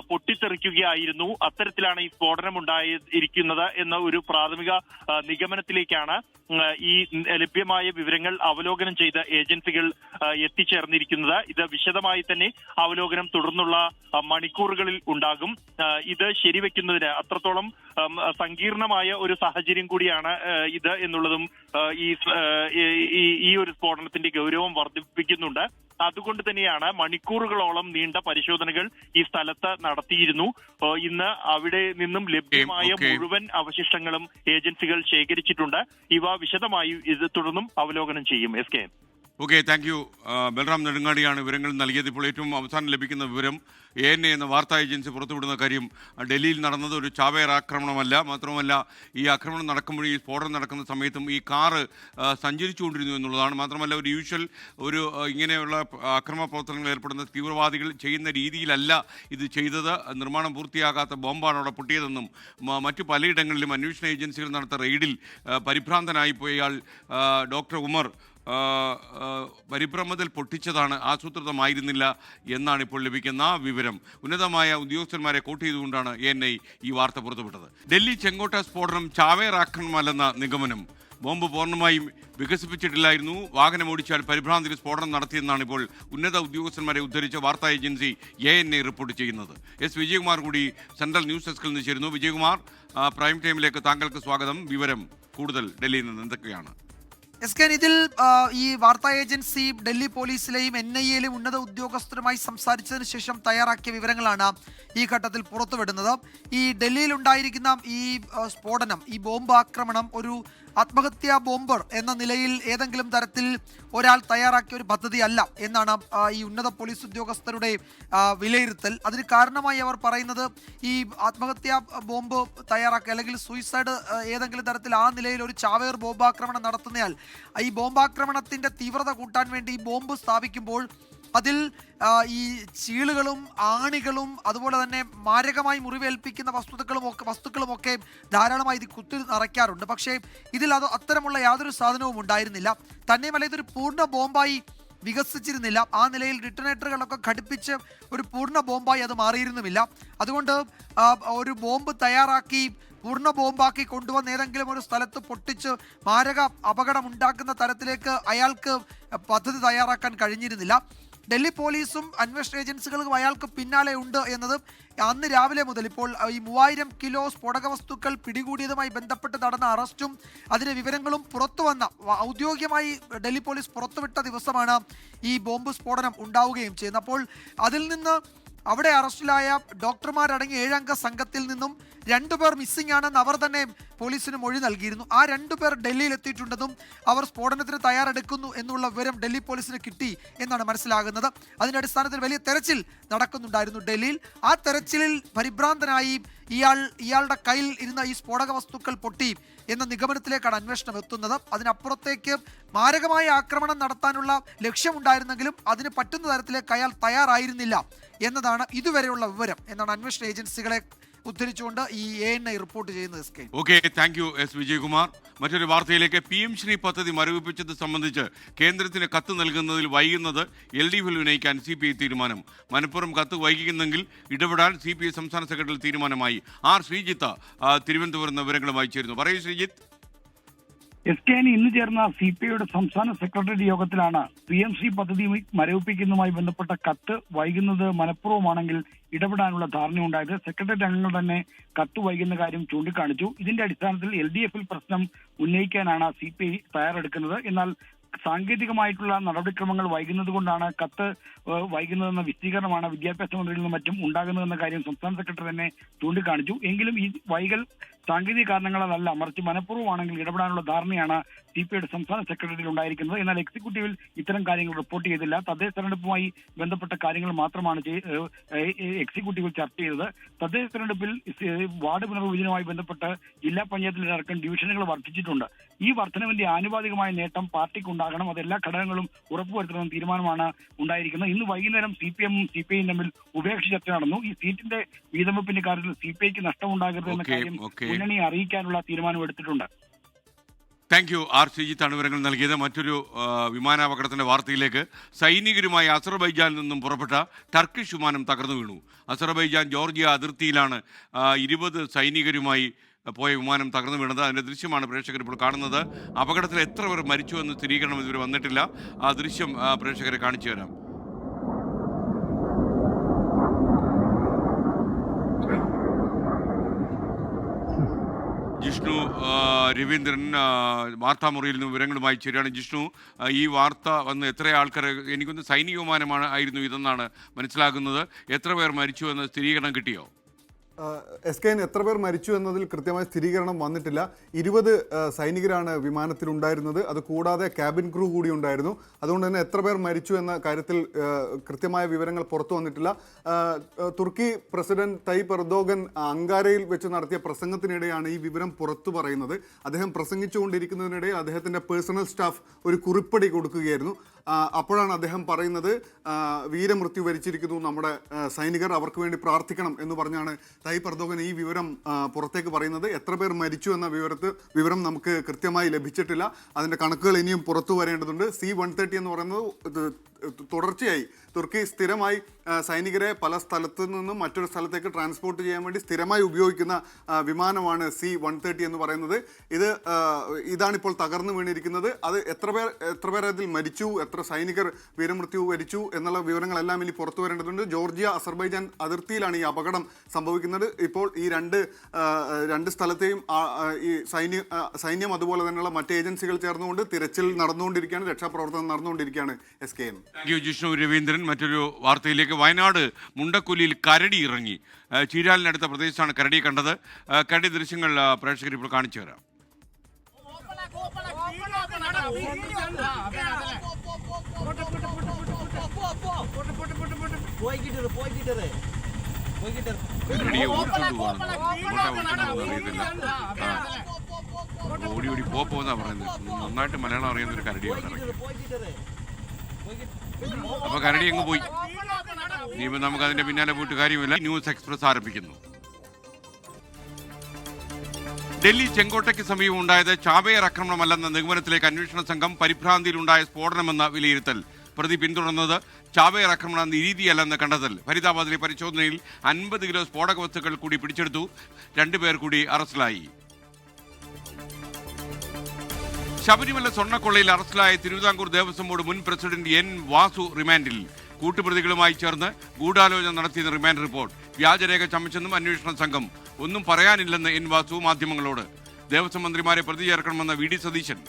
പൊട്ടിത്തെറിക്കുകയായിരുന്നു. അത്തരത്തിലാണ് ഈ സ്ഫോടനം ഉണ്ടായിരിക്കുന്നത് എന്ന ഒരു പ്രാഥമിക നിഗമനത്തിലേക്കാണ് ഈ ലഭ്യമായ വിവരങ്ങൾ അവലോകനം ചെയ്ത ഏജൻസികൾ എത്തിച്ചേർന്നിരിക്കുന്നത്. ഇത് വിശദമായി തന്നെ അവലോകനം തുടർന്നുള്ള മണിക്കൂറുകളിൽ ഉണ്ടാകും. ഇത് ശരിവെക്കുന്നതിന് അത്രത്തോളം സങ്കീർണമായ ഒരു സാഹചര്യം കൂടിയാണ് ഇത് എന്നുള്ളതും ഈ ഒരു സ്ഫോടനത്തിന്റെ ഗൗരവം വർദ്ധിപ്പിക്കുന്നുണ്ട്. അതുകൊണ്ട് തന്നെയാണ് മണിക്കൂറുകളോളം നീണ്ട പരിശോധനകൾ ഈ സ്ഥലത്ത് നടത്തിയിരുന്നു. ഇന്ന് അവിടെ നിന്നും ലഭ്യമായ മുഴുവൻ അവശിഷ്ടങ്ങളും ഏജൻസികൾ ശേഖരിച്ചിട്ടുണ്ട്. ഇവ വിശദമായി ഇത് തുടർന്നും അവലോകനം ചെയ്യും. SK. Okay, thank you. Balram നെടുങ്ങാടിയാണ് വിവരങ്ങൾ നൽകിയത്. ഇപ്പോൾ ഏറ്റവും അവസാനം ലഭിക്കുന്ന വിവരം ANA എന്ന വാർത്താ ഏജൻസി പുറത്തുവിടുന്ന കാര്യം, ഡൽഹിയിൽ നടന്നത് ഒരു ചാവേർ ആക്രമണമല്ല. മാത്രമല്ല, ഈ ആക്രമണം നടക്കുമ്പോൾ, ഈ സ്ഫോടനം നടക്കുന്ന സമയത്തും ഈ കാറ് സഞ്ചരിച്ചുകൊണ്ടിരുന്നു എന്നുള്ളതാണ്. മാത്രമല്ല, ഒരു യൂഷ്വൽ ഇങ്ങനെയുള്ള അക്രമ പ്രവർത്തനങ്ങളിൽ ഏർപ്പെടുന്ന തീവ്രവാദികൾ ചെയ്യുന്ന രീതിയിലല്ല ഇത് ചെയ്തത്. നിർമ്മാണം പൂർത്തിയാകാത്ത ബോംബാണ് അവിടെ പൊട്ടിയതെന്നും മറ്റു പലയിടങ്ങളിലും അന്വേഷണ ഏജൻസികൾ നടത്തിയ റെയ്ഡിൽ പരിഭ്രാന്തനായിപ്പോയാൽ ഡോക്ടർ ഉമർ പരിഭ്രമത്തിൽ പൊട്ടിച്ചതാണ്, ആസൂത്രിതമായിരുന്നില്ല എന്നാണ് ഇപ്പോൾ ലഭിക്കുന്ന വിവരം. ഉന്നതമായ ഉദ്യോഗസ്ഥന്മാരെ കോട്ട് ചെയ്തുകൊണ്ടാണ് ANI ഈ വാർത്ത പുറത്തുവിട്ടത്. ഡൽഹി ചെങ്കോട്ട സ്ഫോടനം ചാവേർ ആക്രമണമല്ലെന്ന നിഗമനം. ബോംബ് പൂർണ്ണമായും വികസിപ്പിച്ചിട്ടില്ലായിരുന്നു. വാഹനം ഓടിച്ചാൽ പരിഭ്രാന്തിയിൽ സ്ഫോടനം നടത്തിയെന്നാണ് ഇപ്പോൾ ഉന്നത ഉദ്യോഗസ്ഥന്മാരെ ഉദ്ധരിച്ച വാർത്താ ഏജൻസി ANI റിപ്പോർട്ട് ചെയ്യുന്നത്. വിജയകുമാർ കൂടി സെൻട്രൽ ന്യൂസ് ഡെസ്കിൽ നിന്ന് ചേരുന്നു. വിജയകുമാർ, പ്രൈം ടൈമിലേക്ക് താങ്കൾക്ക് സ്വാഗതം. വിവരം കൂടുതൽ ഡൽഹിയിൽ നിന്ന് എന്തൊക്കെയാണ്? ഇതിൽ ഈ വാർത്താ ഏജൻസി ഡൽഹി പോലീസിലെയും NIAയിലെയും ഉന്നത ഉദ്യോഗസ്ഥരുമായി സംസാരിച്ചതിന് ശേഷം തയ്യാറാക്കിയ വിവരങ്ങളാണ് ഈ ഘട്ടത്തിൽ പുറത്തുവിടുന്നത്. ഈ ഡൽഹിയിൽ ഉണ്ടായിരിക്കുന്ന ഈ സ്ഫോടനം, ഈ ബോംബ് ആക്രമണം ഒരു ആത്മഹത്യാ ബോംബർ എന്ന നിലയിൽ ഏതെങ്കിലും തരത്തിൽ ഒരാൾ തയ്യാറാക്കിയ ഒരു പദ്ധതി അല്ല എന്നാണ് ഈ ഉന്നത പോലീസ് ഉദ്യോഗസ്ഥരുടെ വിലയിരുത്തൽ. അതിന് കാരണമായി അവർ പറയുന്നത്, ഈ ആത്മഹത്യാ ബോംബ് തയ്യാറാക്കുക അല്ലെങ്കിൽ സൂയിസൈഡ് ഏതെങ്കിലും തരത്തിൽ ആ നിലയിൽ ഒരു ചാവേർ ബോംബാക്രമണം നടത്തുന്നയാൾ ഈ ബോംബാക്രമണത്തിന്റെ തീവ്രത കൂട്ടാൻ വേണ്ടി ഈ ബോംബ് സ്ഥാപിക്കുമ്പോൾ അതിൽ ഈ ചീളുകളും ആണികളും അതുപോലെ തന്നെ മാരകമായി മുറിവേൽപ്പിക്കുന്ന വസ്തുക്കളുമൊക്കെ ധാരാളമായി ഇത് കുത്തി നിറയ്ക്കാറുണ്ട്. പക്ഷേ ഇതിൽ അത്തരമുള്ള യാതൊരു സാധനവും ഉണ്ടായിരുന്നില്ല. തന്നെയുമല്ല, ഇതൊരു പൂർണ്ണ ബോംബായി വികസിച്ചിരുന്നില്ല. ആ നിലയിൽ ഡിറ്റനേറ്ററുകളൊക്കെ ഘടിപ്പിച്ച് ഒരു പൂർണ്ണ ബോംബായി അത് മാറിയിരുന്നുമില്ല. അതുകൊണ്ട് ഒരു ബോംബ് തയ്യാറാക്കി പൂർണ്ണ ബോംബാക്കി കൊണ്ടുവന്ന് ഏതെങ്കിലും ഒരു സ്ഥലത്ത് പൊട്ടിച്ച് മാരക അപകടം ഉണ്ടാക്കുന്ന തരത്തിലേക്ക് അയാൾക്ക് പദ്ധതി തയ്യാറാക്കാൻ കഴിഞ്ഞിരുന്നില്ല. ഡൽഹി പോലീസും അന്വേഷണ ഏജൻസികളും അയാൾക്ക് പിന്നാലെ ഉണ്ട് എന്നത് അന്ന് രാവിലെ മുതൽ ഇപ്പോൾ ഈ 3000 കിലോ സ്ഫോടക വസ്തുക്കൾ പിടികൂടിയതുമായി ബന്ധപ്പെട്ട് നടന്ന അറസ്റ്റും അതിന്റെ വിവരങ്ങളും പുറത്തു വന്ന ഔദ്യോഗികമായി ഡൽഹി പോലീസ് പുറത്തുവിട്ട ദിവസമാണ് ഈ ബോംബ് സ്ഫോടനം ഉണ്ടാവുകയും ചെയ്യുന്നത്. അപ്പോൾ അതിൽ നിന്ന് അവിടെ അറസ്റ്റിലായ ഡോക്ടർമാരടങ്ങിയ 7 അംഗ സംഘത്തിൽ നിന്നും 2 പേർ മിസ്സിംഗ് ആണെന്ന് അവർ തന്നെ പോലീസിന് മൊഴി നൽകിയിരുന്നു. ആ 2 പേർ ഡൽഹിയിൽ എത്തിയിട്ടുണ്ടെന്നും അവർ സ്ഫോടനത്തിന് തയ്യാറെടുക്കുന്നു എന്നുള്ള വിവരം ഡൽഹി പോലീസിന് കിട്ടി എന്നാണ് മനസ്സിലാകുന്നത്. അതിന്റെ അടിസ്ഥാനത്തിൽ വലിയ തെരച്ചിൽ നടക്കുന്നുണ്ടായിരുന്നു ഡൽഹിയിൽ. ആ തെരച്ചിലിൽ പരിഭ്രാന്തനായി ഇയാളുടെ കയ്യിൽ ഇരുന്ന ഈ സ്ഫോടക വസ്തുക്കൾ പൊട്ടി എന്ന നിഗമനത്തിലേക്കാണ് അന്വേഷണം എത്തുന്നത്. അതിനപ്പുറത്തേക്ക് മാരകമായ ആക്രമണം നടത്താനുള്ള ലക്ഷ്യമുണ്ടായിരുന്നെങ്കിലും അതിന് പറ്റുന്ന തരത്തിലേക്ക് അയാൾ തയ്യാറായിരുന്നില്ല എന്നതാണ് ഇതുവരെയുള്ള വിവരം എന്നാണ് അന്വേഷണ ഏജൻസികളെ ഉദ്ധരിച്ചുകൊണ്ട് ഈ ANI റിപ്പോർട്ട് ചെയ്യുന്നത്. Okay, thank U Vijayakumar. മറ്റൊരു വാർത്തയിലേക്ക്. PM ശ്രീ പദ്ധതി മരവിപ്പിച്ചത് സംബന്ധിച്ച് കേന്ദ്രത്തിന് കത്ത് നൽകുന്നതിൽ വൈകുന്നത് LDFിൽ ഉന്നയിക്കാൻ CPI തീരുമാനം. മനഃപൂർവ്വം കത്ത് വൈകിക്കുന്നെങ്കിൽ ഇടപെടാൻ CPI സംസ്ഥാന സെക്രട്ടറി തീരുമാനമായി. ശ്രീജിത്ത് തിരുവനന്തപുരം വിവരങ്ങളുമായി ചേരുന്നു. പറയൂ ശ്രീജിത്ത്. SKN ഇന്ന് ചേർന്ന CPIയുടെ സംസ്ഥാന സെക്രട്ടറി യോഗത്തിലാണ് PMC പദ്ധതി മരവിപ്പിക്കുന്നതുമായി ബന്ധപ്പെട്ട കത്ത് വൈകുന്നത് മനഃപൂർവ്വമാണെങ്കിൽ ഇടപെടാനുള്ള ധാരണയുണ്ടായത്. സെക്രട്ടറി അംഗങ്ങൾ തന്നെ കത്ത് വൈകുന്ന കാര്യം ചൂണ്ടിക്കാണിച്ചു. ഇതിന്റെ അടിസ്ഥാനത്തിൽ LDFിൽ പ്രശ്നം ഉന്നയിക്കാനാണ് CPI തയ്യാറെടുക്കുന്നത്. എന്നാൽ സാങ്കേതികമായിട്ടുള്ള നടപടിക്രമങ്ങൾ വൈകുന്നത് കൊണ്ടാണ് കത്ത് വൈകുന്നതെന്ന വിശദീകരണമാണ് വിദ്യാഭ്യാസ മന്ത്രിയിൽ നിന്നും മറ്റും ഉണ്ടാകുന്നതെന്ന കാര്യം സംസ്ഥാന സെക്രട്ടറി തന്നെ ചൂണ്ടിക്കാണിച്ചു. എങ്കിലും ഈ വൈകൽ സാങ്കേതിക കാരണങ്ങളല്ല, മറിച്ച് മനഃപൂർവ്വമാണെങ്കിൽ ഇടപെടാനുള്ള ധാരണയാണ് CPIയുടെ സംസ്ഥാന സെക്രട്ടറിയിൽ ഉണ്ടായിരിക്കുന്നത്. എന്നാൽ എക്സിക്യൂട്ടീവിൽ ഇത്തരം കാര്യങ്ങൾ റിപ്പോർട്ട് ചെയ്തില്ല. തദ്ദേശ തെരഞ്ഞെടുപ്പുമായി ബന്ധപ്പെട്ട കാര്യങ്ങൾ മാത്രമാണ് എക്സിക്യൂട്ടീവിൽ ചർച്ച ചെയ്തത്. തദ്ദേശ തെരഞ്ഞെടുപ്പിൽ വാർഡ് പുനർവിഭജനവുമായി ബന്ധപ്പെട്ട് ജില്ലാ പഞ്ചായത്തിലടക്കം ഡിവിഷനുകൾ വർദ്ധിച്ചിട്ടുണ്ട്. ഈ വർധനവിന്റെ ആനുപാതികമായ നേട്ടം പാർട്ടിക്ക് ഉണ്ടാകണം. അതെല്ലാ ഘടകങ്ങളും ഉറപ്പുവരുത്തണമെന്ന തീരുമാനമാണ് ഉണ്ടായിരിക്കുന്നത്. ഇന്ന് വൈകുന്നേരം CPM CPIയും തമ്മിൽ ഉഭയകക്ഷി ചർച്ച നടന്നു. ഈ സീറ്റിന്റെ വീതമെപ്പിന്റെ കാര്യത്തിൽ CPIക്ക് നഷ്ടമുണ്ടാകരുത് എന്ന കാര്യം മുന്നണിയെ അറിയിക്കാനുള്ള തീരുമാനം എടുത്തിട്ടുണ്ട്. Thank you. ശ്രീജിത്താണ് വിവരങ്ങൾ നൽകിയത്. മറ്റൊരു വിമാനാപകടത്തിന്റെ വാർത്തയിലേക്ക്. സൈനികരുമായി അസർബൈജാനിൽ നിന്നും പുറപ്പെട്ട ടർക്കിഷ് വിമാനം തകർന്നു വീണു. അസർബൈജാൻ ജോർജിയ അതിർത്തിയിലാണ് 20 സൈനികരുമായി പോയ വിമാനം തകർന്നു വീണത്. അതിന്റെ ദൃശ്യമാണ് പ്രേക്ഷകർ ഇപ്പോൾ കാണുന്നത്. അപകടത്തിൽ എത്ര പേർ മരിച്ചു എന്ന് സ്ഥിരീകരണം ഇതുവരെ വന്നിട്ടില്ല. ആ ദൃശ്യം പ്രേക്ഷകരെ കാണിച്ചു തരാം. ജിഷ്ണു രവീന്ദ്രൻ വാർത്താമുറിയിൽ നിന്ന് വിവരങ്ങളുമായി ചേരുകയാണ്. ജിഷ്ണു, ഈ വാർത്ത വന്ന് എത്ര ആൾക്കാർ, എനിക്കൊന്ന് സൈനിക വിമാനമാണ് ആയിരുന്നു ഇതെന്നാണ് മനസ്സിലാക്കുന്നത്. എത്ര പേർ മരിച്ചു എന്ന് സ്ഥിരീകരണം കിട്ടിയോ? SKN എത്ര പേർ മരിച്ചു എന്നതിൽ കൃത്യമായ സ്ഥിരീകരണം വന്നിട്ടില്ല. 20 സൈനികരാണ് വിമാനത്തിലുണ്ടായിരുന്നത്. അത് കൂടാതെ ക്യാബിൻ ക്രൂ കൂടി ഉണ്ടായിരുന്നു. അതുകൊണ്ട് തന്നെ എത്ര പേർ മരിച്ചു എന്ന കാര്യത്തിൽ കൃത്യമായ വിവരങ്ങൾ പുറത്തു വന്നിട്ടില്ല. തുർക്കി പ്രസിഡന്റ് തയ്യിപ്പ് എർദോഗൻ അങ്കാരയിൽ വെച്ച് നടത്തിയ പ്രസംഗത്തിനിടെയാണ് ഈ വിവരം പുറത്തു പറയുന്നത്. അദ്ദേഹം പ്രസംഗിച്ചുകൊണ്ടിരിക്കുന്നതിനിടെ അദ്ദേഹത്തിൻ്റെ പേഴ്സണൽ സ്റ്റാഫ് ഒരു കുറിപ്പടി കൊടുക്കുകയായിരുന്നു. അപ്പോഴാണ് അദ്ദേഹം പറയുന്നത് വീരമൃത്യു വരിച്ചിരിക്കുന്നു നമ്മുടെ സൈനികർ, അവർക്ക് വേണ്ടി പ്രാർത്ഥിക്കണം എന്ന് പറഞ്ഞാണ് തയ്യിപ്പ് എർദോഗൻ ഈ വിവരം പുറത്തേക്ക് പറയുന്നത്. എത്ര പേർ മരിച്ചു എന്ന വിവരം നമുക്ക് കൃത്യമായി ലഭിച്ചിട്ടില്ല. അതിൻ്റെ കണക്കുകൾ ഇനിയും പുറത്തു വരേണ്ടതുണ്ട്. C-130 എന്ന് പറയുന്നത് തുടർച്ചയായി തുർക്കി സ്ഥിരമായി സൈനികരെ പല സ്ഥലത്തു നിന്നും മറ്റൊരു സ്ഥലത്തേക്ക് ട്രാൻസ്പോർട്ട് ചെയ്യാൻ വേണ്ടി സ്ഥിരമായി ഉപയോഗിക്കുന്ന വിമാനമാണ് C-130 എന്ന് പറയുന്നത്. ഇതാണിപ്പോൾ തകർന്നു വീണിരിക്കുന്നത്. അത് എത്ര പേർ അതിൽ മരിച്ചു, എത്ര സൈനികർ വീരമൃത്യു വരിച്ചു എന്നുള്ള വിവരങ്ങളെല്ലാം ഇനി പുറത്തു വരേണ്ടതുണ്ട്. ജോർജിയ അസർബൈജാൻ അതിർത്തിയിലാണ് ഈ അപകടം സംഭവിക്കുന്നത്. ഇപ്പോൾ ഈ രണ്ട് സ്ഥലത്തെയും ഈ സൈന്യം അതുപോലെ തന്നെയുള്ള മറ്റ് ഏജൻസികൾ ചേർന്നുകൊണ്ട് തിരച്ചിൽ നടന്നുകൊണ്ടിരിക്കുകയാണ്, രക്ഷാപ്രവർത്തനം നടന്നുകൊണ്ടിരിക്കുകയാണ്. SKN. ജിഷ്ണു രവീന്ദ്രൻ. മറ്റൊരു വാർത്തയിലേക്ക്. വയനാട് മുണ്ടക്കൊല്ലിയിൽ കരടി ഇറങ്ങി. ചീരാലിനടുത്ത പ്രദേശത്താണ് കരടിയെ കണ്ടത്. കരടി ദൃശ്യങ്ങൾ പ്രേക്ഷകർ ഇപ്പോൾ കാണിച്ചു തരാം. കരടിയെ ഓടിച്ചോണ്ട് ഓടി പോന്നാ പറയുന്നത്. നന്നായിട്ട് മലയാളം അറിയുന്ന ഒരു കരടിയാണ്. അപ്പൊ കരടി അങ്ങ് പോയി. ഇനിയിപ്പോൾ നമുക്ക് അതിന്റെ പിന്നാലെ പോയിട്ട് കാര്യമില്ല. ന്യൂസ് എക്സ്പ്രസ് ആരംഭിക്കുന്നു. ഡൽഹി ചെങ്കോട്ടയ്ക്ക് സമീപം ഉണ്ടായത് ചാവേർ ആക്രമണമല്ലെന്ന നിഗമനത്തിലേക്ക് അന്വേഷണ സംഘം. പരിഭ്രാന്തിയിലുണ്ടായ സ്ഫോടനമെന്ന വിലയിരുത്തൽ. പ്രതി പിന്തുടർന്നത് ചാവേർ ആക്രമണം രീതിയല്ലെന്ന് കണ്ടെത്തൽ. ഫരീദാബാദിലെ പരിശോധനയിൽ 50 കിലോ സ്ഫോടക വസ്തുക്കൾ കൂടി പിടിച്ചെടുത്തു. 2 പേർ കൂടി അറസ്റ്റിലായി. ശബരിമല സ്വർണ്ണക്കൊള്ളയിൽ അറസ്റ്റിലായ തിരുവിതാംകൂർ ദേവസ്വം ബോർഡ് മുൻ പ്രസിഡന്റ് N. വാസു റിമാൻഡിൽ. കൂട്ടുപ്രതികളുമായി ചേർന്ന് ഗൂഢാലോചന നടത്തിയെന്ന് റിമാൻഡ് റിപ്പോർട്ട്. വ്യാജരേഖ ചമച്ചെന്നും അന്വേഷണ സംഘം. ഒന്നും പറയാനില്ലെന്ന് N. വാസു മാധ്യമങ്ങളോട്. ദേവസ്വം മന്ത്രിമാരെ പ്രതി ചേർക്കണമെന്ന VD സതീശൻ.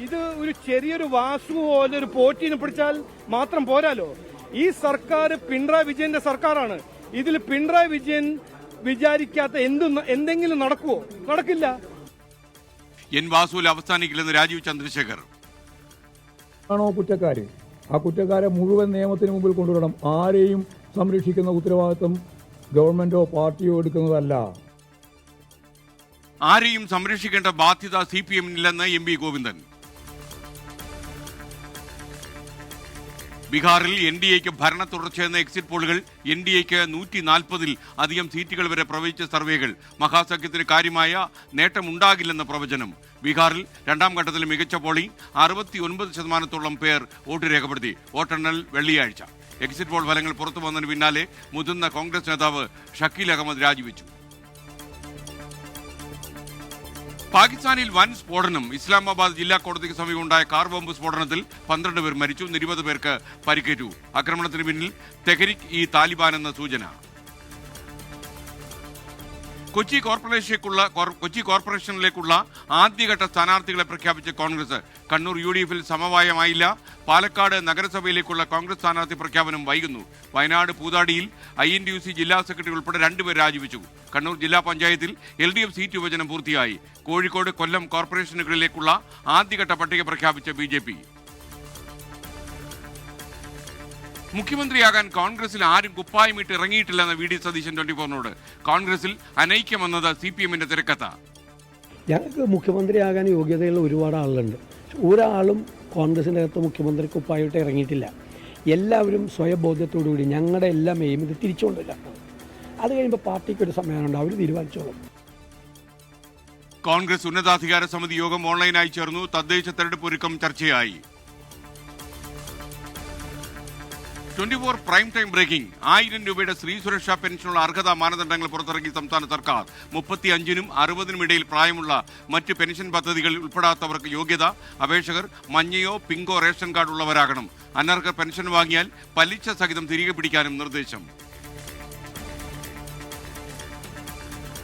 ഇത് ഒരു ചെറിയൊരു വാസു പോലെ ഒരു പോറ്റീനെ പിടിച്ചാൽ മാത്രം പോരാലോ. ഈ സർക്കാർ പിണറായി വിജയന്റെ സർക്കാരാണ്. ഇതിൽ പിണറായി വിജയൻ വിചാരിക്കാത്ത എന്തെങ്കിലും നടക്കുവോ? നടക്കില്ല. N. വാസുവിൽ അവസാനിക്കില്ലെന്ന് രാജീവ് ചന്ദ്രശേഖർ. ആണോ കുറ്റക്കാര്? ആ കുറ്റക്കാരെ മുഴുവൻ നിയമത്തിന് മുമ്പിൽ കൊണ്ടുവരണം. ആരെയും സംരക്ഷിക്കുന്ന ഉത്തരവാദിത്വം ഗവൺമെന്റോ പാർട്ടിയോ എടുക്കുന്നതല്ല. ആരെയും സംരക്ഷിക്കേണ്ട ബാധ്യത CPM-നില്ലെന്ന് MP ഗോവിന്ദൻ. ബീഹാറിൽ NDAക്ക് ഭരണ തുടർച്ചയെന്ന എക്സിറ്റ് പോളുകൾ. NDAക്ക് 140-ൽ അധികം സീറ്റുകൾ വരെ പ്രവചിച്ച സർവേകൾ. മഹാസഖ്യത്തിന് കാര്യമായ നേട്ടമുണ്ടാകില്ലെന്ന പ്രവചനം. ബീഹാറിൽ 2ാം ഘട്ടത്തിൽ മികച്ച പോളിംഗ്. 69% പേർ വോട്ട് രേഖപ്പെടുത്തി. വോട്ടെണ്ണൽ വെള്ളിയാഴ്ച. എക്സിറ്റ് പോൾ ഫലങ്ങൾ പുറത്തു വന്നതിന് പിന്നാലെ മുതിർന്ന കോൺഗ്രസ് നേതാവ് ഷക്കീൽ അഹമ്മദ് രാജിവെച്ചു. പാകിസ്ഥാനിൽ വൻ സ്ഫോടനം. ഇസ്ലാമാബാദ് ജില്ലാ കോടതിക്ക് സമീപമുണ്ടായ കാർ ബോംബ് സ്ഫോടനത്തിൽ 12 പേർ മരിച്ചു. 20 പേർക്ക് പരിക്കേറ്റു. ആക്രമണത്തിന് പിന്നിൽ തെഹ്രിക്-ഇ-താലിബാൻ എന്ന സൂചന. കൊച്ചി കോർപ്പറേഷനിലേക്കുള്ള ആദ്യഘട്ട സ്ഥാനാർത്ഥികളെ പ്രഖ്യാപിച്ച കോൺഗ്രസ്. കണ്ണൂർ UDF-ൽ സമവായമായില്ല. പാലക്കാട് നഗരസഭയിലേക്കുള്ള കോൺഗ്രസ് സ്ഥാനാർത്ഥി പ്രഖ്യാപനം വൈകുന്നു. വയനാട് പൂതാടിയിൽ INTUC ജില്ലാ സെക്രട്ടറി ഉൾപ്പെടെ 2 പേർ രാജിവെച്ചു. കണ്ണൂർ ജില്ലാ പഞ്ചായത്തിൽ LDF സീറ്റ് വിഭജനം പൂർത്തിയായി. കോഴിക്കോട് കൊല്ലം കോർപ്പറേഷനുകളിലേക്കുള്ള ആദ്യഘട്ട പട്ടിക പ്രഖ്യാപിച്ച BJP. മുഖ്യമന്ത്രിയാകാൻ കോൺഗ്രസിൽ ആരും കുപ്പായമിട്ട് ഇറങ്ങിയിട്ടില്ലെന്ന് VD സതീശൻ 24-നോട്. കോൺഗ്രസിൽ അനൈക്യമെന്നത് CPM-ന്റെ തിരക്കഥ. ഞങ്ങൾക്ക് മുഖ്യമന്ത്രിയാകാൻ യോഗ്യതയുള്ള ഒരുപാട് ആളുകളുണ്ട്. ഒരാളും കോൺഗ്രസിൻ്റെ അകത്ത് മുഖ്യമന്ത്രി കുപ്പായിട്ട് ഇറങ്ങിയിട്ടില്ല. എല്ലാവരും സ്വയബോധ്യത്തോടുകൂടി ഞങ്ങളുടെ എല്ലാം എയിം ഇത് തിരിച്ചുകൊണ്ടില്ല. അത് കഴിയുമ്പോൾ പാർട്ടിക്ക് ഒരു സമയമുണ്ട്, അവർ തീരുമാനിച്ചോളും. കോൺഗ്രസ് ഉന്നതാധികാര സമിതി യോഗം ഓൺലൈനായി ചേർന്നു. തദ്ദേശ തെരഞ്ഞെടുപ്പ് ഒരുക്കം ചർച്ചയായി. 24 പ്രൈം ടൈം ബ്രേക്കിംഗ്. 1000 രൂപയുടെ സ്ത്രീ സുരക്ഷാ പെൻഷനുള്ള അർഹതാ മാനദണ്ഡങ്ങൾ പുറത്തിറക്കി സംസ്ഥാന സർക്കാർ. 35-നും 60-നും ഇടയിൽ പ്രായമുള്ള മറ്റ് പെൻഷൻ പദ്ധതികളിൽ ഉൾപ്പെടാത്തവർക്ക് യോഗ്യത. അപേക്ഷകർ മഞ്ഞയോ പിങ്കോ റേഷൻ കാർഡ് ഉള്ളവരാകണം. അനർഹർ പെൻഷൻ വാങ്ങിയാൽ പലിശ സഹിതം തിരികെ പിടിക്കാനും നിർദ്ദേശം.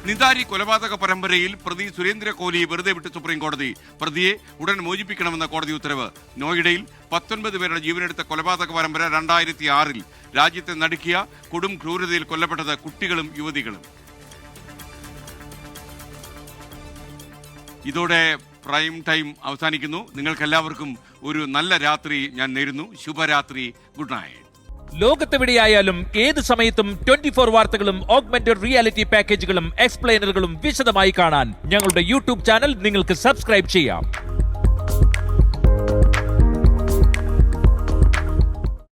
നിതാരി കൊലപാതക പരമ്പരയിൽ പ്രതി സുരേന്ദ്ര കോഹ്ലിയെ വെറുതെ വിട്ട് സുപ്രീം കോടതി. പ്രതിയെ ഉടൻ മോചിപ്പിക്കണമെന്ന കോടതി ഉത്തരവ്. നോയിഡയിൽ 19 പേരുടെ ജീവനെടുത്ത കൊലപാതക പരമ്പര 2006 രാജ്യത്തെ നടുക്കിയ കൊടും ക്രൂരതയിൽ കൊല്ലപ്പെട്ടത് കുട്ടികളും യുവതികളും. ഇതോടെ പ്രൈം ടൈം അവസാനിക്കുന്നു. നിങ്ങൾക്കെല്ലാവർക്കും ഒരു നല്ല രാത്രി ഞാൻ നേരുന്നു. ശുഭരാത്രി. Good night. ലോകത്തെവിടെയായാലും ഏത് സമയത്തും 24 വാർത്തകളും ഓഗ്മെന്റഡ് റിയാലിറ്റി പാക്കേജുകളും എക്സ്പ്ലെയിനറുകളും വിശദമായി കാണാൻ ഞങ്ങളുടെ യൂട്യൂബ് ചാനൽ നിങ്ങൾക്ക് സബ്സ്ക്രൈബ് ചെയ്യാം.